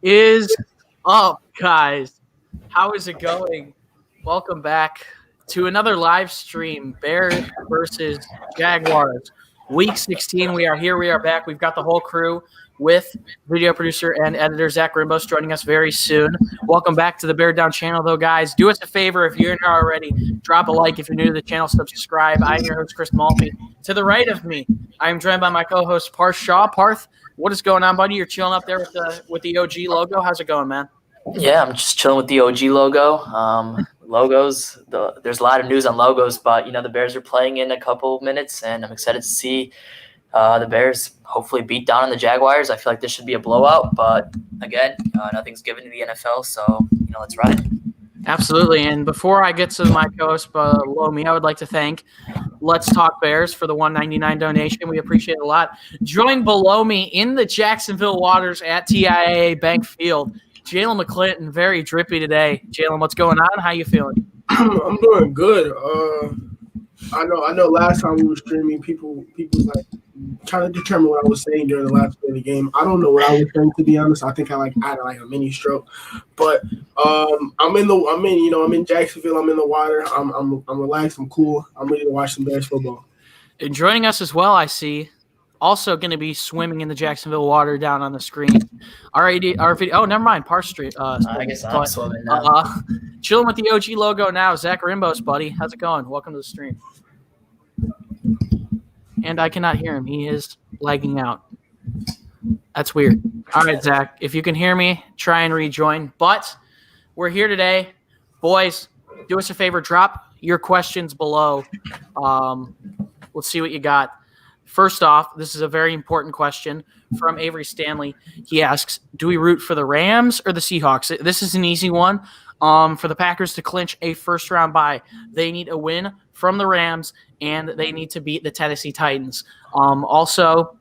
Is up, guys? How is it going? Welcome back to another live stream. Bears versus Jaguars. Week 16. We are here. We are back. We've got the whole crew with video producer and editor Zach Rimbos joining us very soon. Welcome back to the Bear Down channel, though, guys. Do us a favor if you're not already. Drop a like if you're new to the channel. Subscribe. I'm your host, Chris Maltby. To the right of me, I am joined by my co-host, Parth Shah. Parth, what is going on, buddy? You're chilling up there with the OG logo. How's it going, man? Yeah, I'm just chilling with the OG logo. Logos, there's a lot of news on logos, but, the Bears are playing in a couple minutes, and I'm excited to see the Bears hopefully beat down on the Jaguars. I feel like this should be a blowout, but, again, nothing's given to the NFL, so, let's ride. Absolutely. And before I get to my co-host below me, I would like to thank Let's Talk Bears for the $1.99 donation. We appreciate it a lot. Joined below me in the Jacksonville waters at TIAA Bank Field, Jaylen McClinton, very drippy today. Jaylen, what's going on? How you feeling? I'm doing good. I know. Last time we were streaming, people was like trying to determine what I was saying during the last play of the game. I don't know what I was saying, to be honest. I think I had a mini stroke, but I'm in Jacksonville. I'm in the water. I'm relaxed. I'm cool. I'm ready to watch some Bears football. And joining us as well, I see. Also going to be swimming in the Jacksonville water down on the screen. Our video. Oh, never mind. Park Street. I guess I'm swimming now. Chilling with the OG logo now. Zach Rimbos, buddy. How's it going? Welcome to the stream. And I cannot hear him. He is lagging out. That's weird. All right, Zach. If you can hear me, try and rejoin. But we're here today. Boys, do us a favor. Drop your questions below. Let's see what you got. First off, this is a very important question from Avery Stanley. He asks, do we root for the Rams or the Seahawks? This is an easy one. For the Packers to clinch a first-round bye, they need a win from the Rams, and they need to beat the Tennessee Titans. Also,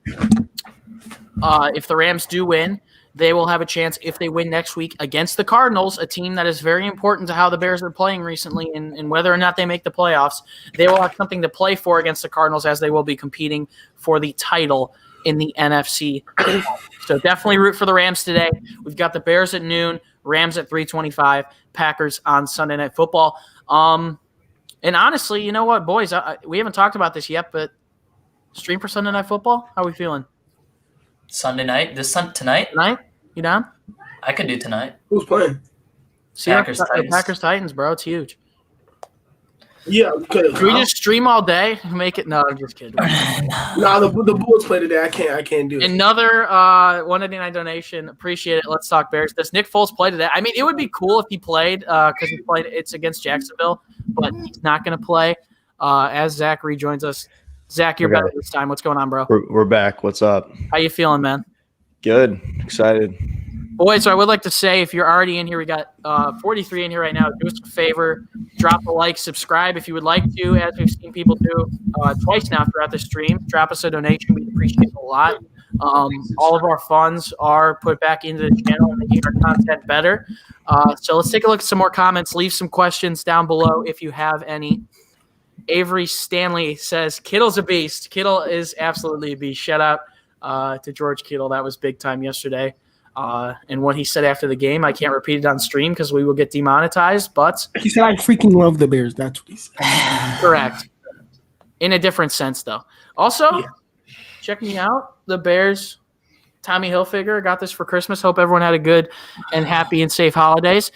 if the Rams do win, they will have a chance if they win next week against the Cardinals, a team that is very important to how the Bears are playing recently and whether or not they make the playoffs. They will have something to play for against the Cardinals as they will be competing for the title in the NFC. So definitely root for the Rams today. We've got the Bears at noon, Rams at 3:25, Packers on Sunday Night Football. And honestly, you know what, boys, we haven't talked about this yet, but stream for Sunday Night Football? How are we feeling? Sunday night? Tonight? Tonight? You down? I could do tonight. Who's playing? Packers Titans, bro. It's huge. Yeah, because Can we just stream all day? Make it? No, I'm just kidding. the Bulls play today. I can't do it. Another $1.99 donation. Appreciate it. Let's talk Bears. Does Nick Foles play today? I mean, it would be cool if he played because he played. It's against Jacksonville, but he's not going to play. As Zach rejoins us. Zach, you're better this time. What's going on, bro? We're back. What's up? How you feeling, man? Good. Excited. Boys, so I would like to say, if you're already in here, we got 43 in here right now. Do us a favor, drop a like, subscribe if you would like to, as we've seen people do twice now throughout the stream. Drop us a donation. We'd appreciate it a lot. All of our funds are put back into the channel and making our content better. So let's take a look at some more comments. Leave some questions down below if you have any. Avery Stanley says, Kittle's a beast. Kittle is absolutely a beast. Shout out to George Kittle. That was big time yesterday. And what he said after the game, I can't repeat it on stream because we will get demonetized, but he said, I freaking love the Bears. That's what he said. Correct. In a different sense, though. Also, check me out. The Bears, Tommy Hilfiger, got this for Christmas. Hope everyone had a good and happy and safe holidays.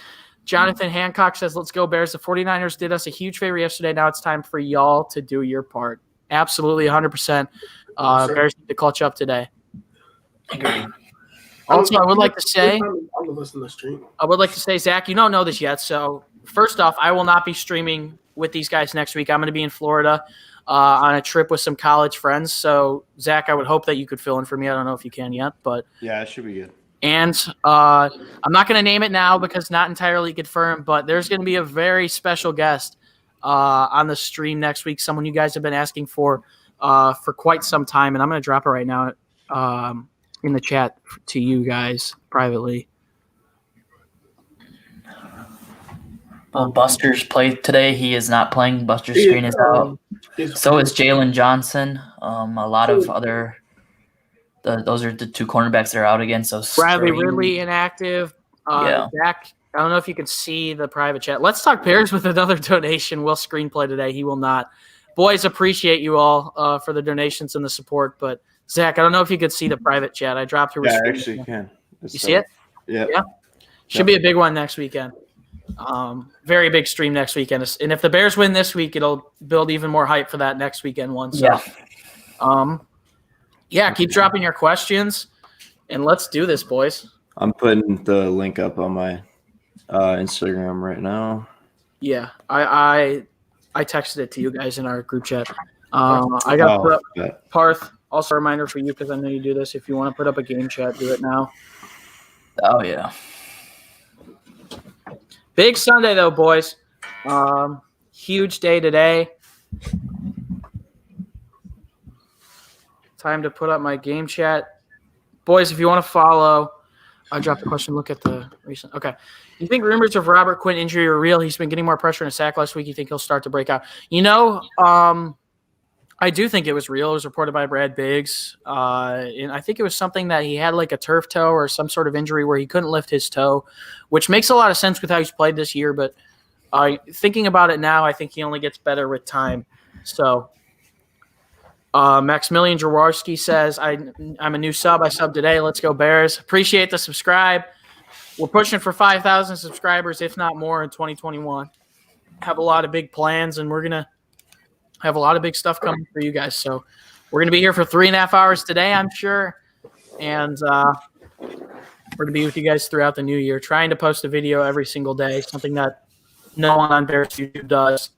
Jonathan Hancock says, let's go Bears. The 49ers did us a huge favor yesterday. Now it's time for y'all to do your part. Absolutely, 100%. Bears need to clutch up today. Agreed. Also, I would like to say, Zach, you don't know this yet. So first off, I will not be streaming with these guys next week. I'm going to be in Florida on a trip with some college friends. So, Zach, I would hope that you could fill in for me. I don't know if you can yet, but yeah, it should be good. And I'm not going to name it now because not entirely confirmed, but there's going to be a very special guest on the stream next week, someone you guys have been asking for quite some time, and I'm going to drop it right now in the chat to you guys privately. Well, Buster's played today. He is not playing. Buster's screen is out. So is Jalen Johnson. A lot of other Those are the two cornerbacks that are out again. So Bradley Strain- Ridley inactive. Yeah. Zach, I don't know if you can see the private chat. Let's talk Bears with another donation. Will screenplay today. He will not. Boys, appreciate you all for the donations and the support. But Zach, I don't know if you could see the private chat. I dropped your Yeah, I screen. actually can. You see it? Yeah. Yeah. Should be a big one next weekend. Very big stream next weekend. And if the Bears win this week, it'll build even more hype for that next weekend one. So, keep dropping your questions, and let's do this, boys. I'm putting the link up on my Instagram right now. Yeah, I texted it to you guys in our group chat. I got to put up Parth. Also, a reminder for you because I know you do this. If you want to put up a game chat, do it now. Oh yeah. Big Sunday though, boys. Huge day today. Time to put up my game chat. Boys, if you want to follow, I dropped the question. Look at the recent. Okay. You think rumors of Robert Quinn injury are real? He's been getting more pressure in a sack last week. You think he'll start to break out? I do think it was real. It was reported by Brad Biggs. And I think it was something that he had like a turf toe or some sort of injury where he couldn't lift his toe, which makes a lot of sense with how he's played this year. But thinking about it now, I think he only gets better with time. So Maximilian Jaworski says, I'm a new sub. I subbed today. Let's go Bears. Appreciate the subscribe. We're pushing for 5,000 subscribers, if not more, in 2021. Have a lot of big plans, and we're going to have a lot of big stuff coming for you guys. So we're going to be here for 3.5 hours today, I'm sure. And we're going to be with you guys throughout the new year, trying to post a video every single day, something that no one on Bears YouTube does.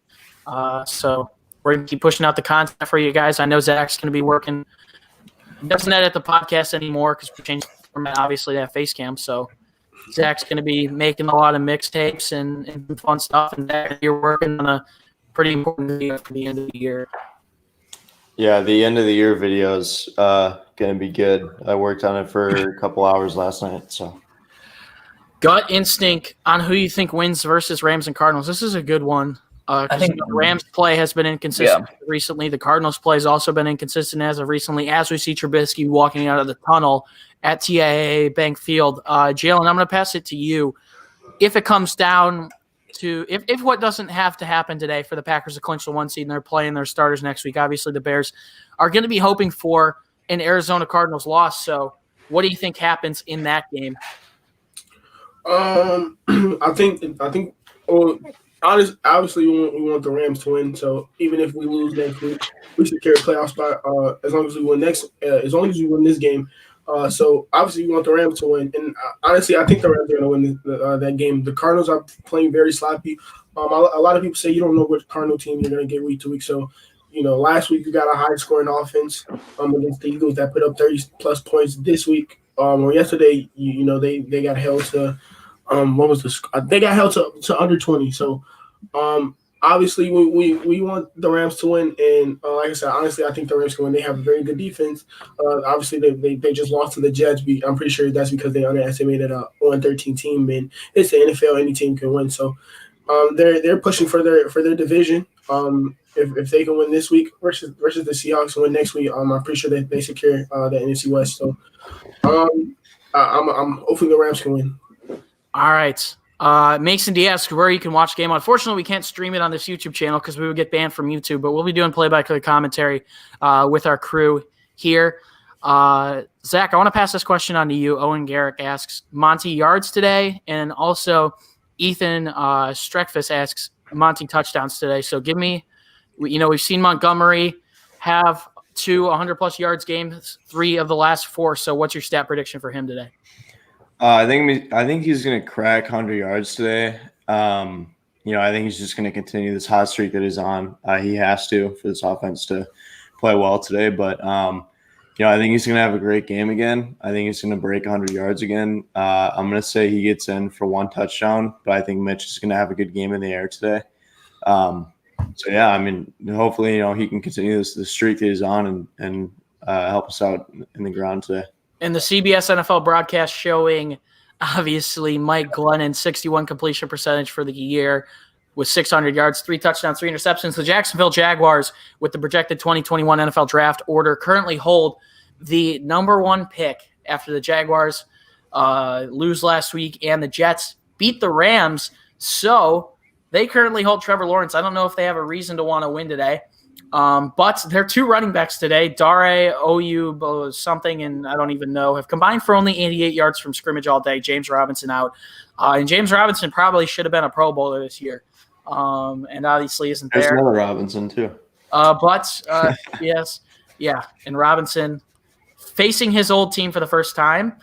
So we're going to keep pushing out the content for you guys. I know Zach's going to be working. He doesn't edit the podcast anymore because we changed the format, obviously, to have face cam. So Zach's going to be making a lot of mixtapes and fun stuff. And Zach, you're working on a pretty important video for the end of the year. Yeah, the end of the year video is going to be good. I worked on it for a couple hours last night. So, gut instinct on who you think wins versus Rams and Cardinals. This is a good one. I think the Rams play has been inconsistent recently. The Cardinals play has also been inconsistent as of recently, as we see Trubisky walking out of the tunnel at TIAA Bank Field. Jaylen, I'm going to pass it to you. If it comes down to if what doesn't have to happen today for the Packers to clinch the 1 seed and they're playing their starters next week, obviously the Bears are going to be hoping for an Arizona Cardinals loss. So what do you think happens in that game? I think obviously we want the Rams to win. So even if we lose next week, we secure a playoff spot as long as we win this game. So obviously we want the Rams to win, and honestly, I think the Rams are going to win that game. The Cardinals are playing very sloppy. A lot of people say you don't know what Cardinal team you're going to get week to week. So, last week you got a high scoring offense against the Eagles that put up 30+ points. This week or yesterday, they got held to what was this? They got held to under 20. So obviously, we want the Rams to win, and like I said, honestly, I think the Rams can win. They have a very good defense. Obviously, they just lost to the Jets. I'm pretty sure that's because they underestimated a 1-13 team, and it's the NFL. Any team can win. So they're pushing for their division. If they can win this week versus the Seahawks and win next week, I'm pretty sure that they secure the NFC West. So I'm hoping the Rams can win. All right. Mason D asks where you can watch the game. Unfortunately, we can't stream it on this YouTube channel because we would get banned from YouTube, but we'll be doing play-by-play commentary with our crew here. Zach, I want to pass this question on to you. Owen Garrick asks, Monty yards today, and also Ethan Streckfus asks, Monty touchdowns today. So give me, we've seen Montgomery have 2 100-plus yards games, 3 of the last 4. So what's your stat prediction for him today? I think he's going to crack 100 yards today. I think he's just going to continue this hot streak that he's on. He has to for this offense to play well today. But, I think he's going to have a great game again. I think he's going to break 100 yards again. I'm going to say he gets in for 1 touchdown, but I think Mitch is going to have a good game in the air today. Hopefully, he can continue the streak that he's on and help us out in the ground today. And the CBS NFL broadcast showing, obviously, Mike Glennon, 61 completion percentage for the year with 600 yards, 3 touchdowns, 3 interceptions. The Jacksonville Jaguars, with the projected 2021 NFL draft order, currently hold the number one pick after the Jaguars lose last week and the Jets beat the Rams. So they currently hold Trevor Lawrence. I don't know if they have a reason to want to win today. But their two running backs today, Dare Oyu something, and I don't even know, have combined for only 88 yards from scrimmage all day. James Robinson out. And James Robinson probably should have been a Pro Bowler this year. And obviously isn't there. There's another Robinson, too. Yes. Yeah. And Robinson facing his old team for the first time.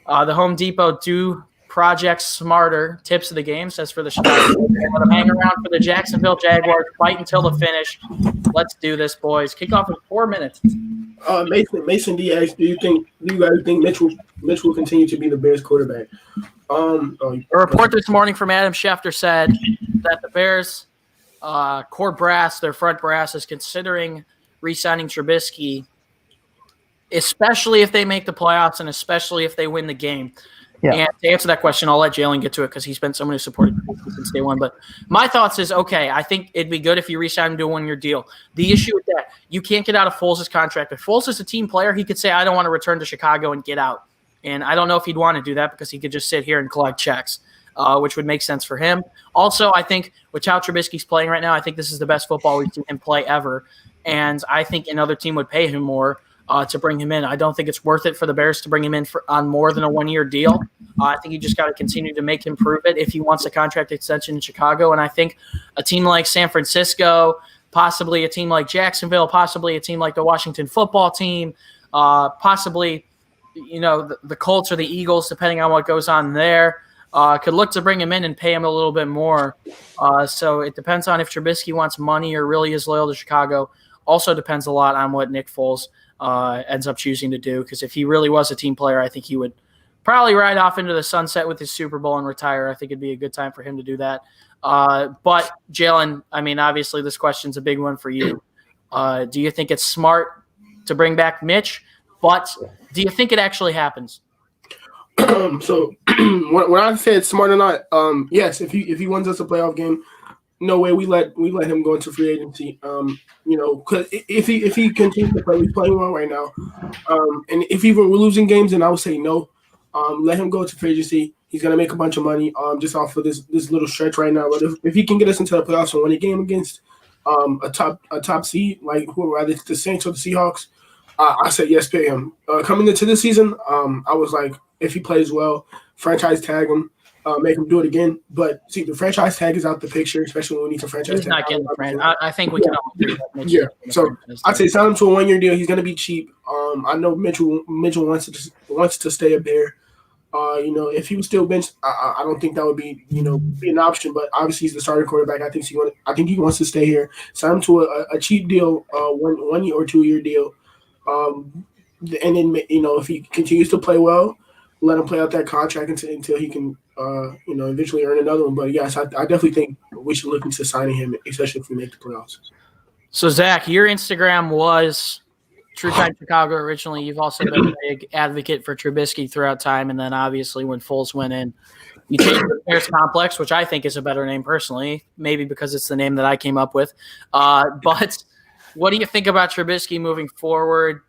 The Home Depot do Project Smarter tips of the game, says for the Chicago. Let them hang around for the Jacksonville Jaguars. Fight until the finish. Let's do this, boys. Kick off in 4 minutes. Mason D asks, do you guys think Mitch will continue to be the Bears quarterback? A report this morning from Adam Schefter said that the Bears core brass, their front brass, is considering re-signing Trubisky, especially if they make the playoffs and especially if they win the game. Yeah. And to answer that question, I'll let Jaylen get to it because he's been someone who supported since day one. But my thoughts is, okay, I think it'd be good if you re-sign him to a one-year deal. The issue with that, you can't get out of Foles' contract. If Foles is a team player, he could say, I don't want to return to Chicago and get out. And I don't know if he'd want to do that because he could just sit here and collect checks, which would make sense for him. Also, I think with how Trubisky's playing right now, I think this is the best football we've seen him play ever. And I think another team would pay him more to bring him in. I don't think it's worth it for the Bears to bring him in on more than a one-year deal. I think you just got to continue to make him prove it if he wants a contract extension in Chicago. And I think a team like San Francisco, possibly a team like Jacksonville, possibly a team like the Washington football team, possibly the Colts or the Eagles, depending on what goes on there, could look to bring him in and pay him a little bit more. So it depends on if Trubisky wants money or really is loyal to Chicago. Also depends a lot on what Nick Foles ends up choosing to do, because if he really was a team player, I think he would probably ride off into the sunset with his Super Bowl and retire. I think it'd be a good time for him to do that. But Jaylen, I mean, obviously this question's a big one for you. Do you think it's smart to bring back Mitch? But do you think it actually happens? So when I said smart or not, yes, if he wins us a playoff game, no way we let him go into free agency. Because if he continues to play, he's playing well right now. And if even we're losing games, then I would say no. Let him go to free agency. He's gonna make a bunch of money just off of this little stretch right now. But if he can get us into the playoffs and win a game against a top seed, like whether it's the Saints or the Seahawks, I said yes, pay him. Coming into this season, I was like, if he plays well, franchise tag him. Make him do it again. But see, the franchise tag is out the picture, especially when we need to franchise He's tag. Not getting the franchise. I think we can all agree that. Yeah. So I'd say sign him to a one-year deal. He's going to be cheap. I know Mitchell wants to stay a Bear. If he was still benched, I don't think that would be an option. But obviously he's the starting quarterback. I think he wants to stay here. Sign him to a cheap deal, 1 year or 2 year deal. And then if he continues to play well, let him play out that contract until he can eventually earn another one. But yes, I definitely think we should look into signing him, especially if we make the playoffs. So Zach, your Instagram was True Time Chicago originally. You've also been a big advocate for Trubisky throughout time, and then obviously when Foles went in, you changed the Bears Complex, which I think is a better name personally, maybe because it's the name that I came up with. But what do you think about Trubisky moving forward?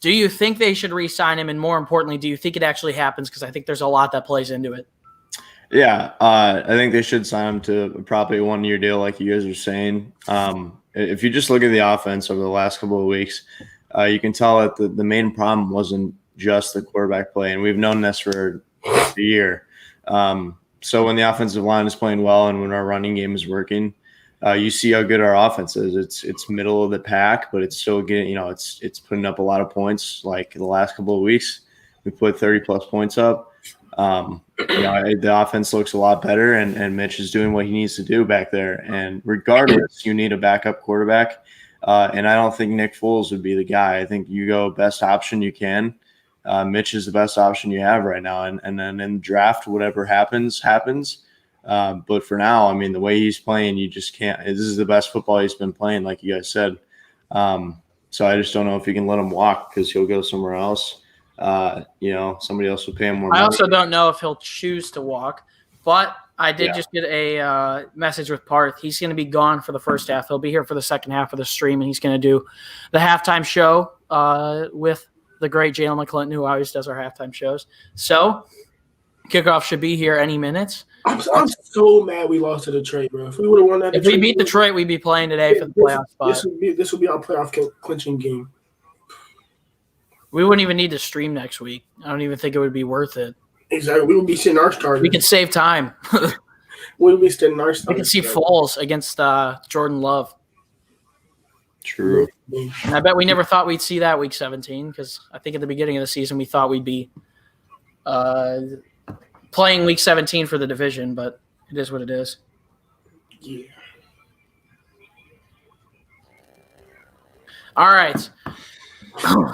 Do you think they should re-sign him? And more importantly, do you think it actually happens? Because I think there's a lot that plays into it. Yeah, I think they should sign him to probably a 1 year deal, like you guys are saying. If you just look at the offense over the last couple of weeks, you can tell that the main problem wasn't just the quarterback play, and we've known this for a year. So when the offensive line is playing well and when our running game is working, you see how good our offense is. It's middle of the pack, but it's still getting, it's putting up a lot of points. Like the last couple of weeks, we put 30+ points up. The offense looks a lot better, and Mitch is doing what he needs to do back there. And regardless, you need a backup quarterback. And I don't think Nick Foles would be the guy. I think you go best option you can. Mitch is the best option you have right now. And then in the draft, whatever happens. But for now, I mean, the way he's playing, you just can't. This is the best football he's been playing, like you guys said. So I just don't know if you can let him walk because he'll go somewhere else. Somebody else will pay him more money. I also don't know if he'll choose to walk, but I did just get a message with Parth. He's going to be gone for the first half. He'll be here for the second half of the stream, and he's going to do the halftime show with the great Jaylen McClinton, who always does our halftime shows. So kickoff should be here any minute. I'm so mad we lost to Detroit, bro. If we would have won that, If we beat Detroit, we'd be playing today for the playoff spot. This would be our playoff clinching game. We wouldn't even need to stream next week. I don't even think it would be worth it. Exactly. We would be sitting our starters. We can save time. We would be sitting our starters. We can see Foles against Jordan Love. True. And I bet we never thought we'd see that week 17 because I think at the beginning of the season we thought we'd be playing week 17 for the division, but it is what it is. Yeah. All right.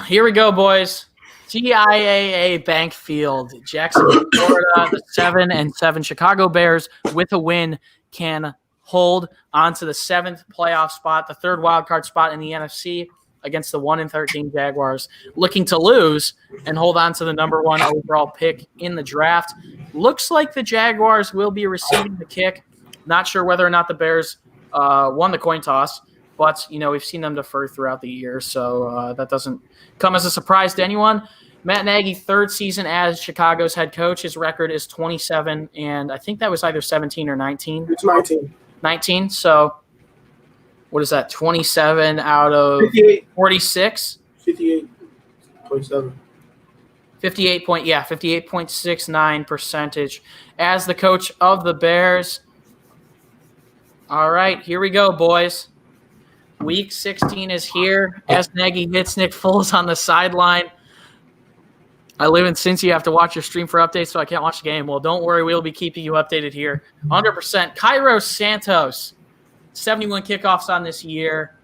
Here we go, boys. TIAA Bank Field, Jacksonville, Florida. The 7-7 Chicago Bears with a win can hold on to the 7th playoff spot, the 3rd wildcard spot in the NFC against the 1-13 Jaguars, looking to lose and hold on to the number 1 overall pick in the draft. Looks like the Jaguars will be receiving the kick. Not sure whether or not the Bears won the coin toss, but we've seen them defer throughout the year, so that doesn't come as a surprise to anyone. Matt Nagy, 3rd season as Chicago's head coach. His record is 27, and I think that was either 17 or 19. It's 19. 19, so what is that, 27 out of 58. 46? 58.7. 58.69% as the coach of the Bears. All right, here we go, boys. Week 16 is here as Nagy hits Nick Foles on the sideline. I live in Cincy. You have to watch your stream for updates, so I can't watch the game. Well, don't worry. We'll be keeping you updated here. 100%. Cairo Santos, 71 kickoffs on this year,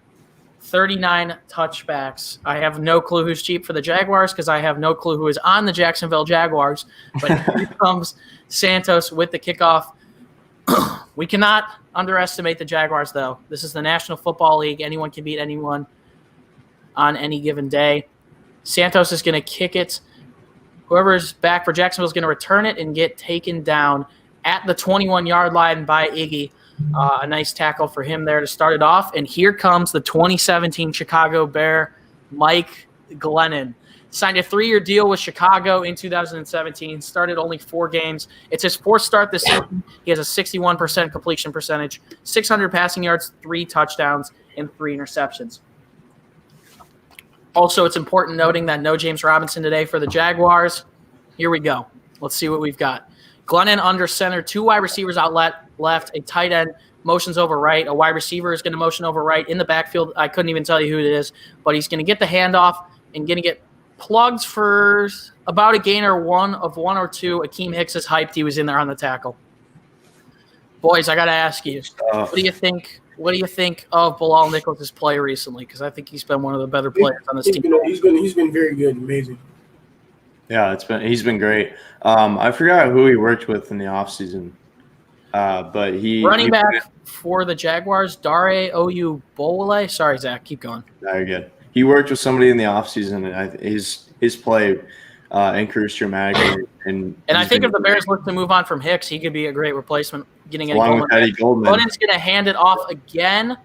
39 touchbacks. I have no clue who's cheap for the Jaguars because I have no clue who is on the Jacksonville Jaguars. But here comes Santos with the kickoff. We cannot underestimate the Jaguars, though. This is the National Football League. Anyone can beat anyone on any given day. Santos is going to kick it. Whoever's back for Jacksonville is going to return it and get taken down at the 21-yard line by Iggy. A nice tackle for him there to start it off. And here comes the 2017 Chicago Bear, Mike Glennon. Signed a 3-year deal with Chicago in 2017. Started only 4 games. It's his 4th start this season. He has a 61% completion percentage, 600 passing yards, 3 touchdowns, and 3 interceptions. Also, it's important noting that no James Robinson today for the Jaguars. Here we go. Let's see what we've got. Glennon under center, 2 wide receivers out left, a tight end motions over right. A wide receiver is going to motion over right in the backfield. I couldn't even tell you who it is, but he's going to get the handoff and going to get plugged for about a gain or 1 or 2. Akeem Hicks is hyped. He was in there on the tackle. Boys, I got to ask you, what do you think? What do you think of Bilal Nichols' play recently? Because I think he's been one of the better players on this team. He's been very good, amazing. Yeah, he's been great. I forgot who he worked with in the offseason. But running back for the Jaguars, Dare Oyubole. Sorry, Zach, keep going. No, you're good. He worked with somebody in the offseason, and his play increased dramatically. And I think if the Bears look to move on from Hicks, he could be a great replacement. Along with Eddie Goldman. Glennon's going to hand it off again.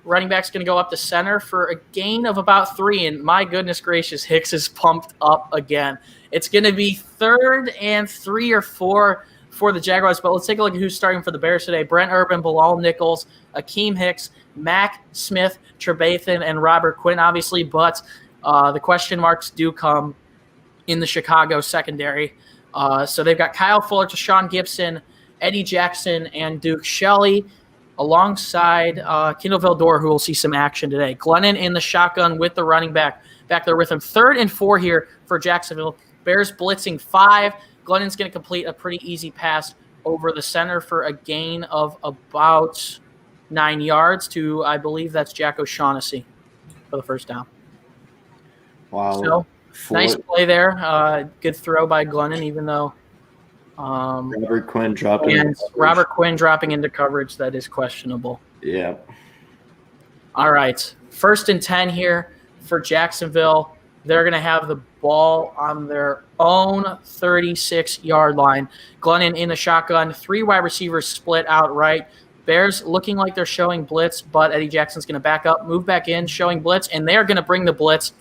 Running back's going to go up the center for a gain of about 3. And my goodness gracious, Hicks is pumped up again. It's going to be 3rd and 3 or 4 for the Jaguars. But let's take a look at who's starting for the Bears today. Brent Urban, Bilal Nichols, Akeem Hicks, Mac Smith, Trevathan, and Robert Quinn, obviously. But the question marks do come in the Chicago secondary. So they've got Kyle Fuller, Tashawn Gibson, Eddie Jackson, and Duke Shelley, alongside Kendall Vildor, who will see some action today. Glennon in the shotgun with the running back there with him. 3rd and 4 here for Jacksonville. Bears blitzing 5. Glennon's going to complete a pretty easy pass over the center for a gain of about 9 yards to, I believe that's Jack O'Shaughnessy for the first down. Wow. So, nice play there. Good throw by Glennon, even though Robert Quinn dropping into coverage that is questionable. Yeah. All right. 1st and 10 here for Jacksonville. They're going to have the ball on their own 36-yard line. Glennon in the shotgun. 3 wide receivers split out right. Bears looking like they're showing blitz, but Eddie Jackson's going to back up, move back in, showing blitz, and they are going to bring the blitz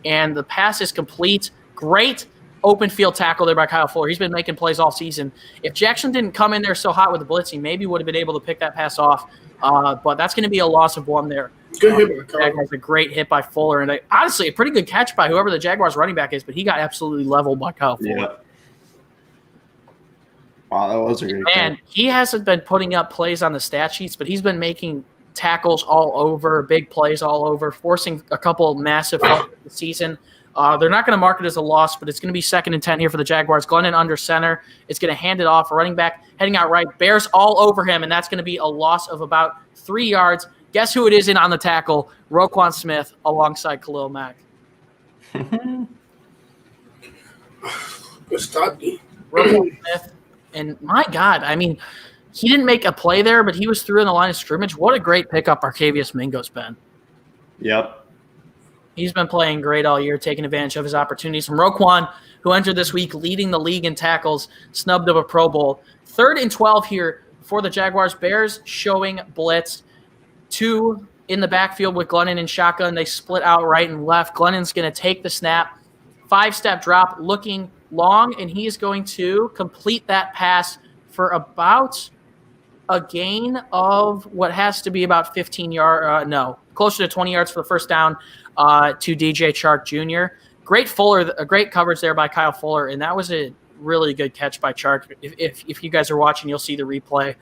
and the pass is complete. Great open field tackle there by Kyle Fuller. He's been making plays all season. If Jackson didn't come in there so hot with the blitzing, maybe would have been able to pick that pass off. But that's going to be a loss of 1 there. Good hit by Kyle. That's a great hit by Fuller. And honestly, a pretty good catch by whoever the Jaguars running back is, but he got absolutely leveled by Kyle Fuller. Yeah. Wow, that was a great And he hasn't been putting up plays on the stat sheets, but he's been making tackles all over, big plays all over, forcing a couple massive fumbles this season. They're not going to mark it as a loss, but it's going to be 2nd and 10 here for the Jaguars. Glennon under center. It's going to hand it off. A running back heading out right. Bears all over him, and that's going to be a loss of about 3 yards. Guess who it is in on the tackle? Roquan Smith alongside Khalil Mack. Good stop, D. Roquan Smith. And my God, I mean, he didn't make a play there, but he was through in the line of scrimmage. What a great pickup Arcavius Mingo's been. Yep. He's been playing great all year, taking advantage of his opportunities. From Roquan, who entered this week leading the league in tackles, snubbed of a Pro Bowl. 3rd and 12 here for the Jaguars. Bears showing blitz. 2 in the backfield with Glennon and shotgun. They split out right and left. Glennon's going to take the snap. 5-step drop, looking long, and he is going to complete that pass for about a gain of what has to be about 15 yards. Closer to 20 yards for the first down to DJ Chark Jr. Great coverage there by Kyle Fuller, and that was a really good catch by Chark. If you guys are watching, you'll see the replay.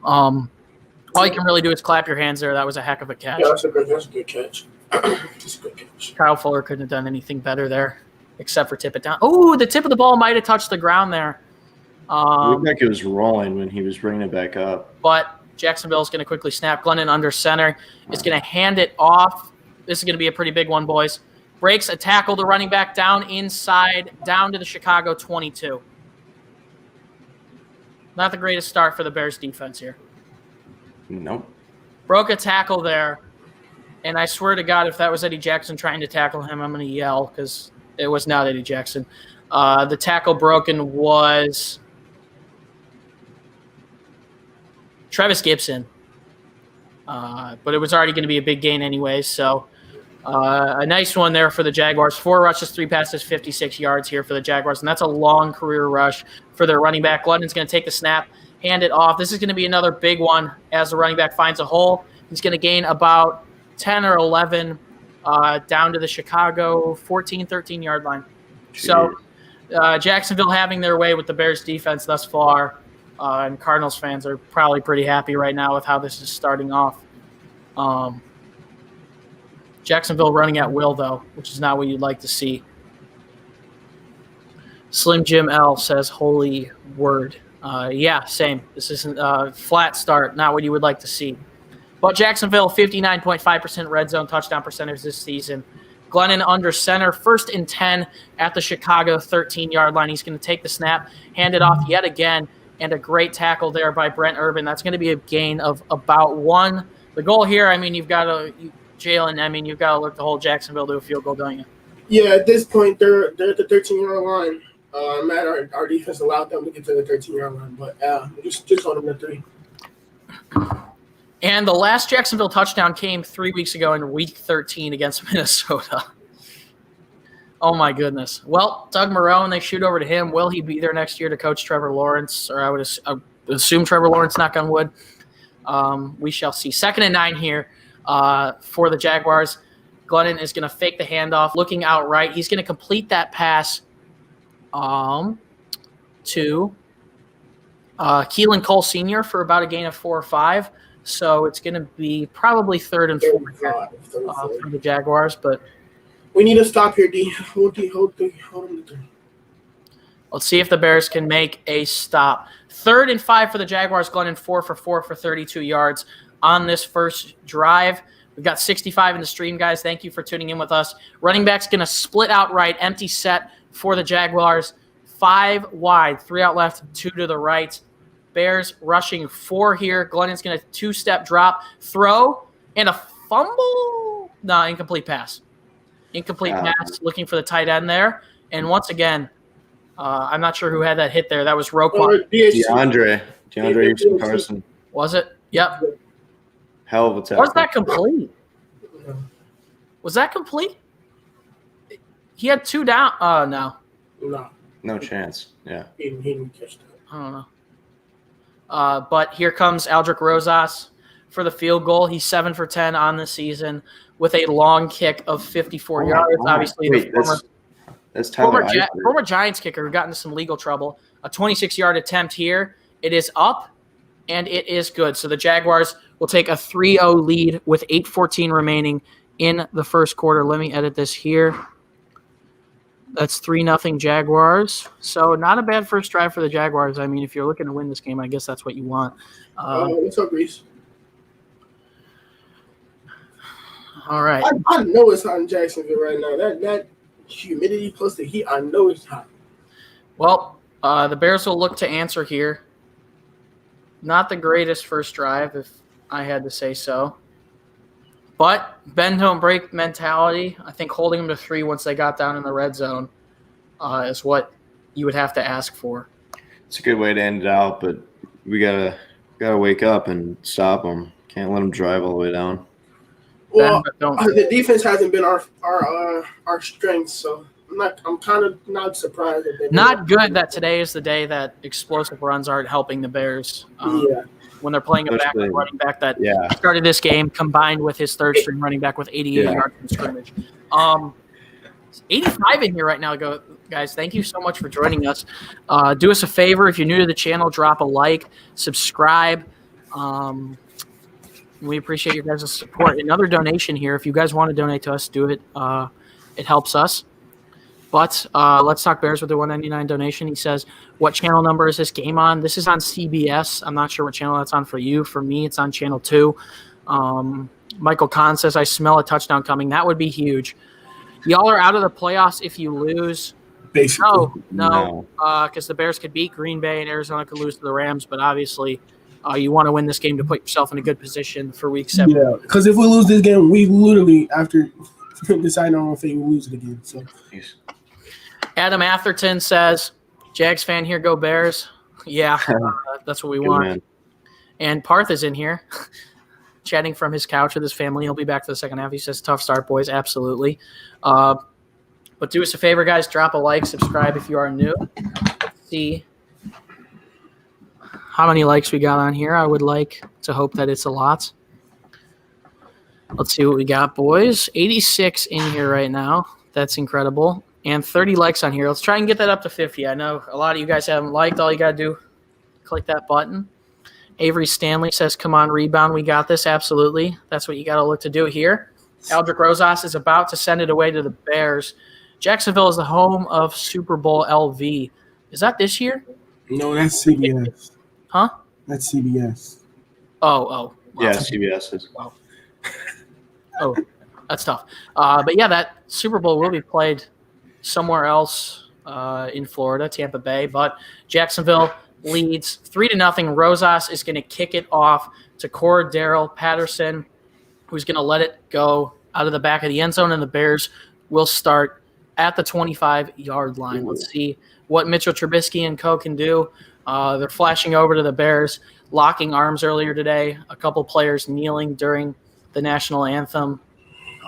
All you can really do is clap your hands there. That was a heck of a catch. Yeah, that's a good catch. That's a good catch. Kyle Fuller couldn't have done anything better there, except for tip it down. Oh, the tip of the ball might have touched the ground there. It looked like it was rolling when he was bringing it back up. But Jacksonville is going to quickly snap. Glennon under center is going to hand it off. This is going to be a pretty big one, boys. Breaks a tackle to running back down inside, down to the Chicago 22. Not the greatest start for the Bears defense here. Nope. Broke a tackle there. And I swear to God, if that was Eddie Jackson trying to tackle him, I'm going to yell because it was not Eddie Jackson. The tackle broken was Travis Gibson. But it was already going to be a big gain anyway. So a nice one there for the Jaguars. 4 rushes, 3 passes, 56 yards here for the Jaguars. And that's a long career rush for their running back. Glennon's going to take the snap, hand it off. This is going to be another big one as the running back finds a hole. He's going to gain about 10 or 11 down to the Chicago 14, 13-yard line. Jeez. So Jacksonville having their way with the Bears defense thus far. And Cardinals fans are probably pretty happy right now with how this is starting off. Jacksonville running at will, though, which is not what you'd like to see. Slim Jim L says, holy word. Yeah, same. This isn't a flat start, not what you would like to see. But Jacksonville, 59.5% red zone touchdown percentage this season. Glennon under center, 1st and 10 at the Chicago 13-yard line. He's going to take the snap, hand it off yet again, and a great tackle there by Brent Urban. That's going to be a gain of about 1. The goal here, I mean, you've got to Jaylen. I mean, you've got to look the whole Jacksonville to a field goal, don't you? Yeah, at this point, they're at the 13-yard line. Our defense allowed them to get to the 13-yard line, but just hold them to 3. And the last Jacksonville touchdown came 3 weeks ago in Week 13 against Minnesota. Oh, my goodness. Well, Doug Marrone, they shoot over to him. Will he be there next year to coach Trevor Lawrence? Or I would assume Trevor Lawrence, knock on wood. We shall see. 2nd and 9 here for the Jaguars. Glennon is going to fake the handoff, looking out right. He's going to complete that pass to Keelan Cole Sr. for about a gain of 4 or 5. So it's going to be probably 3rd and 4 here for the Jaguars. But we need to stop here, D. Hold them to 3. Let's see if the Bears can make a stop. 3rd and 5 for the Jaguars. Glennon 4 for 4 for 32 yards on this first drive. We've got 65 in the stream, guys. Thank you for tuning in with us. Running back's going to split out right, empty set for the Jaguars. 5 wide, 3 out left, 2 to the right. Bears rushing 4 here. Glennon's going to 2-step drop, throw, and a fumble. No, incomplete pass. Incomplete pass, looking for the tight end there. And once again, I'm not sure who had that hit there. That was Roquan. DeAndre Houston Carson. Was it? Yep. Hell of a tackle. Was that complete? Was that complete? He had 2 down. No. No chance. Yeah. He didn't catch that. I don't know. But here comes Aldrich Rosas for the field goal. He's 7 for 10 on the season with a long kick of 54 yards. Obviously, that's Tyler former Giants kicker who got into some legal trouble. A 26-yard attempt here. It is up, and it is good. So the Jaguars will take a 3-0 lead with 8:14 remaining in the first quarter. Let me edit this here. That's 3-0 Jaguars. So not a bad first drive for the Jaguars. I mean, if you're looking to win this game, I guess that's what you want. What's up, Reese? All right. I know it's hot in Jacksonville right now. That humidity plus the heat, I know it's hot. Well, the Bears will look to answer here. Not the greatest first drive, if I had to say so. But bend don't break mentality. I think holding them to 3 once they got down in the red zone is what you would have to ask for. It's a good way to end it out, but we gotta wake up and stop them. Can't let them drive all the way down. Well, the defense hasn't been our strength, so I'm kind of not surprised that not good that today is the day that explosive runs aren't helping the Bears. When they're playing a backup running back that started this game, combined with his third-string running back with 88 yards in scrimmage. 85 in here right now, guys. Thank you so much for joining us. Do us a favor. If you're new to the channel, drop a like, subscribe. We appreciate your guys' support. Another donation here. If you guys want to donate to us, do it. It helps us. But let's talk Bears with the $1.99 donation. He says, what channel number is this game on? This is on CBS. I'm not sure what channel that's on for you. For me, it's on channel 2. Michael Kahn says, I smell a touchdown coming. That would be huge. Y'all are out of the playoffs if you lose. Basically. No, because the Bears could beat Green Bay and Arizona could lose to the Rams. But obviously, you want to win this game to put yourself in a good position for Week 7. Yeah, because if we lose this game, we literally, after deciding on our fate, we lose it again. So. Adam Atherton says, Jags fan here, go Bears. Yeah, that's what we want. Man. And Parth is in here, chatting from his couch with his family. He'll be back for the second half. He says, tough start, boys. Absolutely. But do us a favor, guys. Drop a like, subscribe if you are new. Let's see how many likes we got on here. I would like to hope that it's a lot. Let's see what we got, boys. 86 in here right now. That's incredible. And 30 likes on here. Let's try and get that up to 50. I know a lot of you guys haven't liked. All you got to do, click that button. Avery Stanley says, come on, rebound. We got this. Absolutely. That's what you got to look to do here. Aldrich Rosas is about to send it away to the Bears. Jacksonville is the home of Super Bowl LV. Is that this year? No, that's CBS. Huh? That's CBS. Oh. Wow. Yeah, CBS is. Wow. Oh, that's tough. But, yeah, that Super Bowl will be played somewhere else in Florida, Tampa Bay. But Jacksonville leads 3-0. Rosas is going to kick it off to Cordero Patterson, who's going to let it go out of the back of the end zone, and the Bears will start at the 25-yard line. Let's see what Mitchell Trubisky and co can do. They're flashing over to the Bears, locking arms earlier today. A couple players kneeling during the national anthem.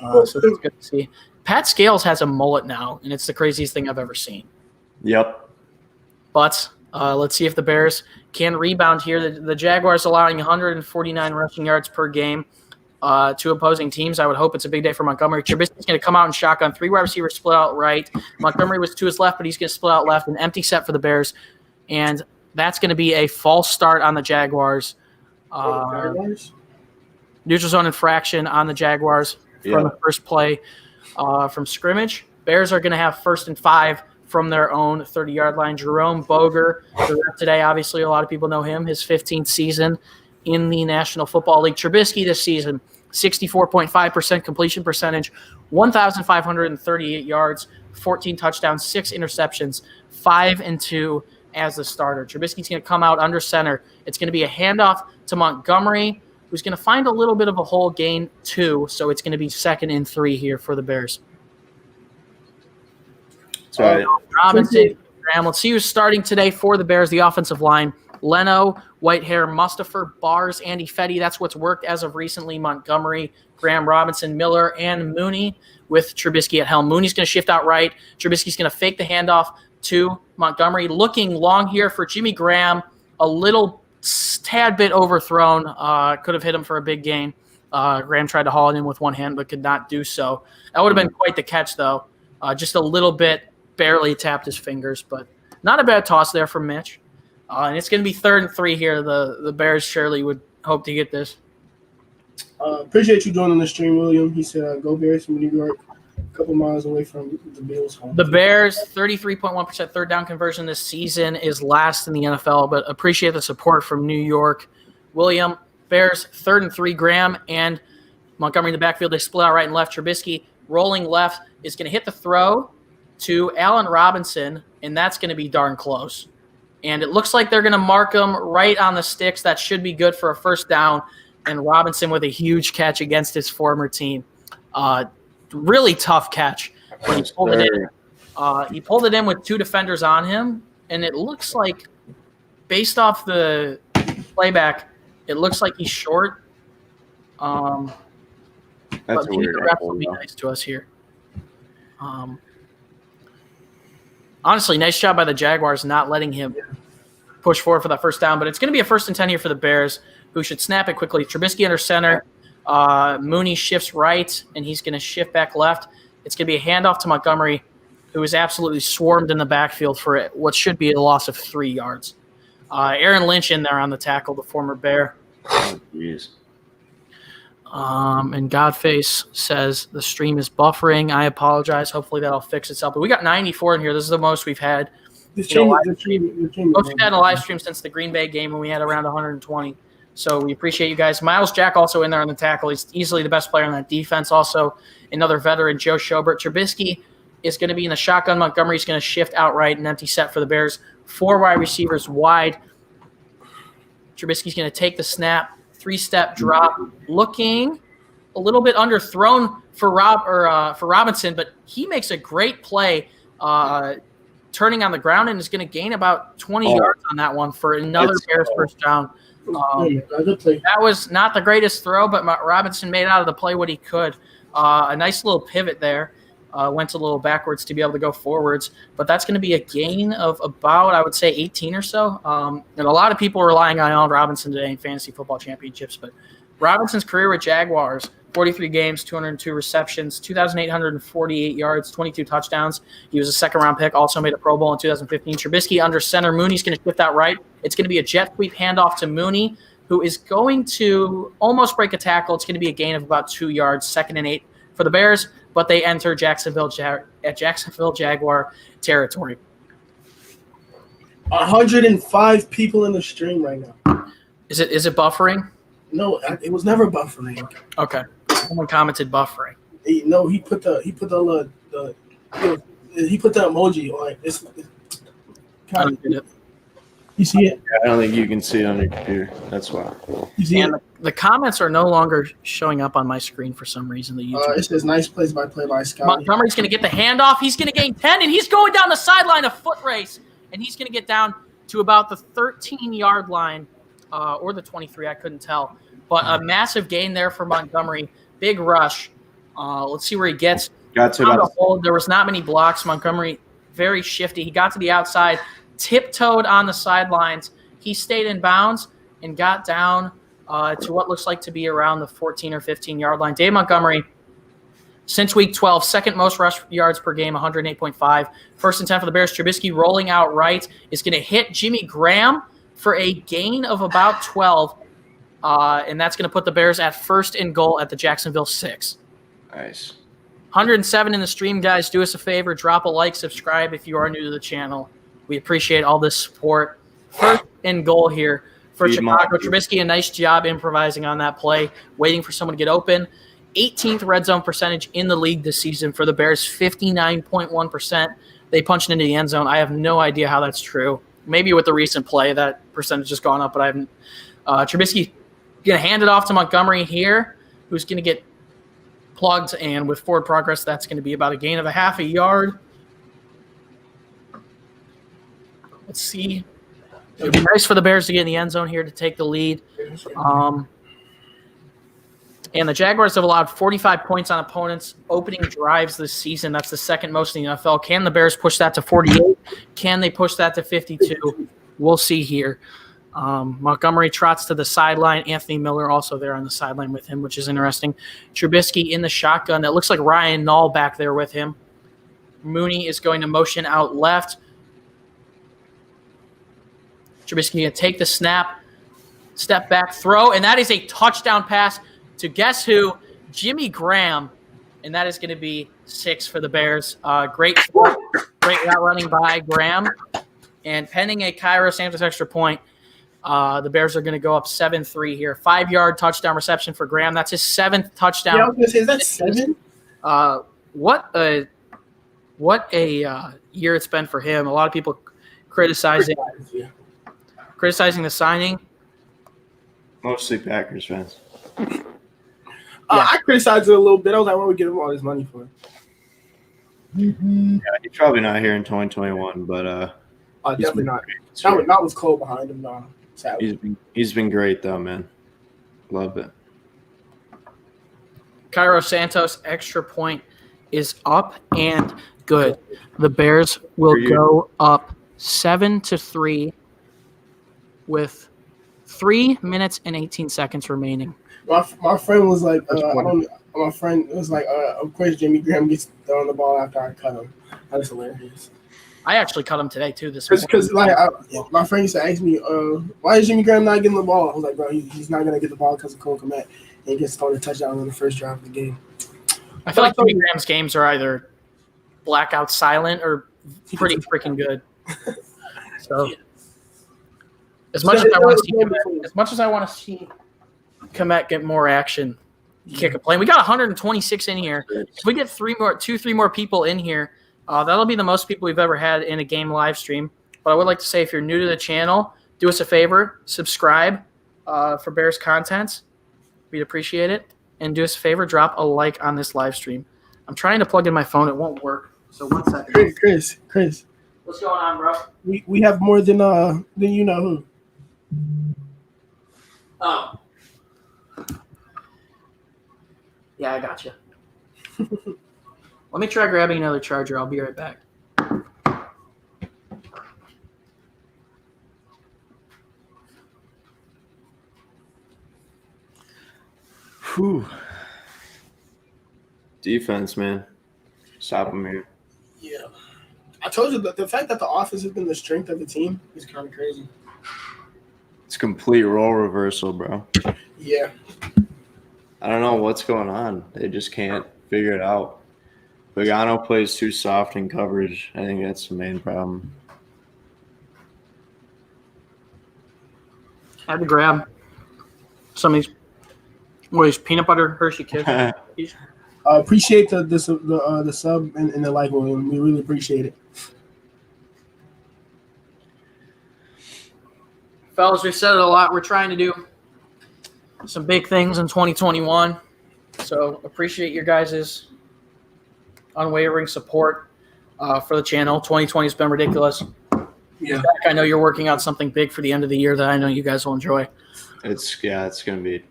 So that's good to see. Pat Scales has a mullet now, and it's the craziest thing I've ever seen. Yep. But let's see if the Bears can rebound here. The Jaguars allowing 149 rushing yards per game to opposing teams. I would hope it's a big day for Montgomery. Trubisky's going to come out in shotgun. 3 wide receivers split out right. Montgomery was to his left, but he's going to split out left. An empty set for the Bears. And that's going to be a false start on the Jaguars. Neutral zone infraction on the Jaguars from the first play. From scrimmage, Bears are going to have 1st and 5 from their own 30-yard line. Jerome Boger, the rep today, obviously a lot of people know him, his 15th season in the National Football League. Trubisky this season, 64.5% completion percentage, 1,538 yards, 14 touchdowns, 6 interceptions, 5-2 as the starter. Trubisky's going to come out under center. It's going to be a handoff to Montgomery, who's going to find a little bit of a hole, gain 2, so it's going to be 2nd and 3 here for the Bears. That's right. Robinson, Graham. Let's see who's starting today for the Bears, the offensive line. Leno Whitehair, Mustafer, Bars, Andy Fetty. That's what's worked as of recently. Montgomery, Graham Robinson, Miller, and Mooney with Trubisky at helm. Mooney's going to shift out right. Trubisky's going to fake the handoff to Montgomery. Looking long here for Jimmy Graham. A little tad bit overthrown. Could have hit him for a big gain. Graham tried to haul it in with one hand but could not do so. That would have been quite the catch, though. Just a little bit, barely tapped his fingers, but not a bad toss there from Mitch. And it's going to be 3rd and 3 here. The Bears surely would hope to get this. Appreciate you joining the stream, William. He said, go Bears from New York, a couple miles away from the Bills' home. The Bears, 33.1% third down conversion this season is last in the NFL, but appreciate the support from New York. William, Bears, 3rd and 3, Graham and Montgomery in the backfield. They split out right and left. Trubisky rolling left is going to hit the throw to Allen Robinson, and that's going to be darn close. And it looks like they're going to mark him right on the sticks. That should be good for a first down. And Robinson with a huge catch against his former team. Really tough catch when he pulled it in. He pulled it in with 2 defenders on him, and it looks like, based off the playback, it looks like he's short. That's but a weird the ref will be nice to us here. Honestly, nice job by the Jaguars not letting him push forward for that first down. But it's going to be a 1st and 10 here for the Bears, who should snap it quickly. Trubisky under center. Mooney shifts right, and he's going to shift back left. It's going to be a handoff to Montgomery, who is absolutely swarmed in the backfield for what should be a loss of 3 yards. Aaron Lynch in there on the tackle, the former Bear. Oh, jeez. And Godface says the stream is buffering. I apologize. Hopefully that'll fix itself. But we got 94 in here. This is the most we've had. Most we've had a live stream since the Green Bay game when we had around 120. So we appreciate you guys. Miles Jack also in there on the tackle. He's easily the best player on that defense. Also another veteran, Joe Schobert. Trubisky is going to be in the shotgun. Montgomery's going to shift outright, an empty set for the Bears. 4 wide receivers wide. Trubisky's going to take the snap, 3-step drop, looking a little bit underthrown for Robinson, but he makes a great play turning on the ground and is going to gain about 20 yards on that one for another Bears first down. That was not the greatest throw, but Robinson made out of the play what he could. A nice little pivot there. Went a little backwards to be able to go forwards. But that's going to be a gain of about, I would say, 18 or so. And a lot of people are relying on Allen Robinson today in fantasy football championships. But Robinson's career with Jaguars, 43 games, 202 receptions, 2,848 yards, 22 touchdowns. He was a second-round pick, also made a Pro Bowl in 2015. Trubisky under center. Mooney's going to shift out right. It's going to be a jet sweep handoff to Mooney, who is going to almost break a tackle. It's going to be a gain of about 2 yards, 2nd and 8 for the Bears, but they enter Jacksonville Jaguar territory. 105 people in the stream right now. Is it buffering? No, it was never buffering. Okay. Someone commented buffering. No, he put the emoji on it. I don't get it. You see it? I don't think you can see it on your computer. That's why. You see And it? the comments are no longer showing up on my screen for some reason. It says nice plays by Scott. Montgomery's going to get the handoff. He's going to gain 10, and he's going down the sideline, a foot race, and he's going to get down to about the 13-yard line or the 23. I couldn't tell. But a massive gain there for Montgomery. Big rush. Let's see where he gets. Got to about hold. There was not many blocks. Montgomery, very shifty. He got to the outside, tiptoed on the sidelines. He stayed in bounds and got down to what looks like to be around the 14 or 15-yard line. Dave Montgomery, since week 12, second most rush yards per game, 108.5. 1st and 10 for the Bears. Trubisky rolling out right is going to hit Jimmy Graham for a gain of about 12. And that's going to put the Bears at 1st and goal at the Jacksonville 6. nice. 107 in the stream, guys. Do us a favor. Drop a like, subscribe if you are new to the channel. We appreciate all this support. 1st and goal here for Chicago. Trubisky, a nice job improvising on that play, waiting for someone to get open. 18th red zone percentage in the league this season for the Bears, 59.1%. They punched into the end zone. I have no idea how that's true. Maybe with the recent play, that percentage has gone up, but I haven't. Trubisky going to hand it off to Montgomery here, who's going to get plugged, and with forward progress, that's going to be about a gain of a half a yard. Let's see It'd be nice for the Bears to get in the end zone here to take the lead. And the Jaguars have allowed 45 points on opponents' opening drives this season. That's the second most in the NFL. Can the Bears push that to 48? Can they push that to 52? We'll see here. Montgomery trots to the sideline. Anthony Miller also there on the sideline with him, which is interesting. Trubisky in the shotgun. It looks like Ryan Nall back there with him. Mooney is going to motion out left. Trubisky going to take the snap, step back, throw, and that is a touchdown pass to guess who? Jimmy Graham, and that is going to be 6 for the Bears. Great route running by Graham. And pending a Cairo Santos extra point, the Bears are going to go up 7-3 here. 5-yard touchdown reception for Graham. That's his 7th touchdown. Yeah, I was going to say, is that 7? What a year it's been for him. A lot of people criticizing the signing. Mostly Packers fans. I criticized it a little bit. I was like, "Why we give him all this money for?" Yeah, he's probably not here in 2021, but definitely not. That was Cole behind him. No, he's been great though, man. Love it. Cairo Santos extra point is up and good. The Bears will go up 7-3 with 3 minutes and 18 seconds remaining. My friend was like, my friend was like, of course Jimmy Graham gets thrown the ball after I cut him. That's hilarious. I actually cut him today too. Because my friend used to ask me, why is Jimmy Graham not getting the ball? I was like, bro, he's not gonna get the ball because of Cole Kmet, and he gets thrown a touchdown on the first drive of the game. I feel like Jimmy Graham's games are either blackout silent or pretty freaking good. So as much as I want to see Kmet get more action, kick a play. We got 126 in here. If we get 3 more people in here, that'll be the most people we've ever had in a game live stream. But I would like to say, if you're new to the channel, do us a favor, subscribe for Bears content. We'd appreciate it. And do us a favor, drop a like on this live stream. I'm trying to plug in my phone. It won't work. So 1 second. Chris. What's going on, bro? We have more than you know who. Oh. Yeah, I got you. Let me try grabbing another charger. I'll be right back. Whew. Defense, man. Stop them here. Yeah. I told you that the fact that the offense has been the strength of the team is kind of crazy. It's complete role reversal, bro. Yeah. I don't know what's going on. They just can't figure it out. Pagano plays too soft in coverage. I think that's the main problem. I had to grab some of these peanut butter Hershey Kisses. Appreciate the sub and the like, William. We really appreciate it. Fellas, we've said it a lot. We're trying to do some big things in 2021. So appreciate your guys' unwavering support for the channel. 2020 has been ridiculous. Yeah. Zach, I know you're working on something big for the end of the year that I know you guys will enjoy. It's gonna be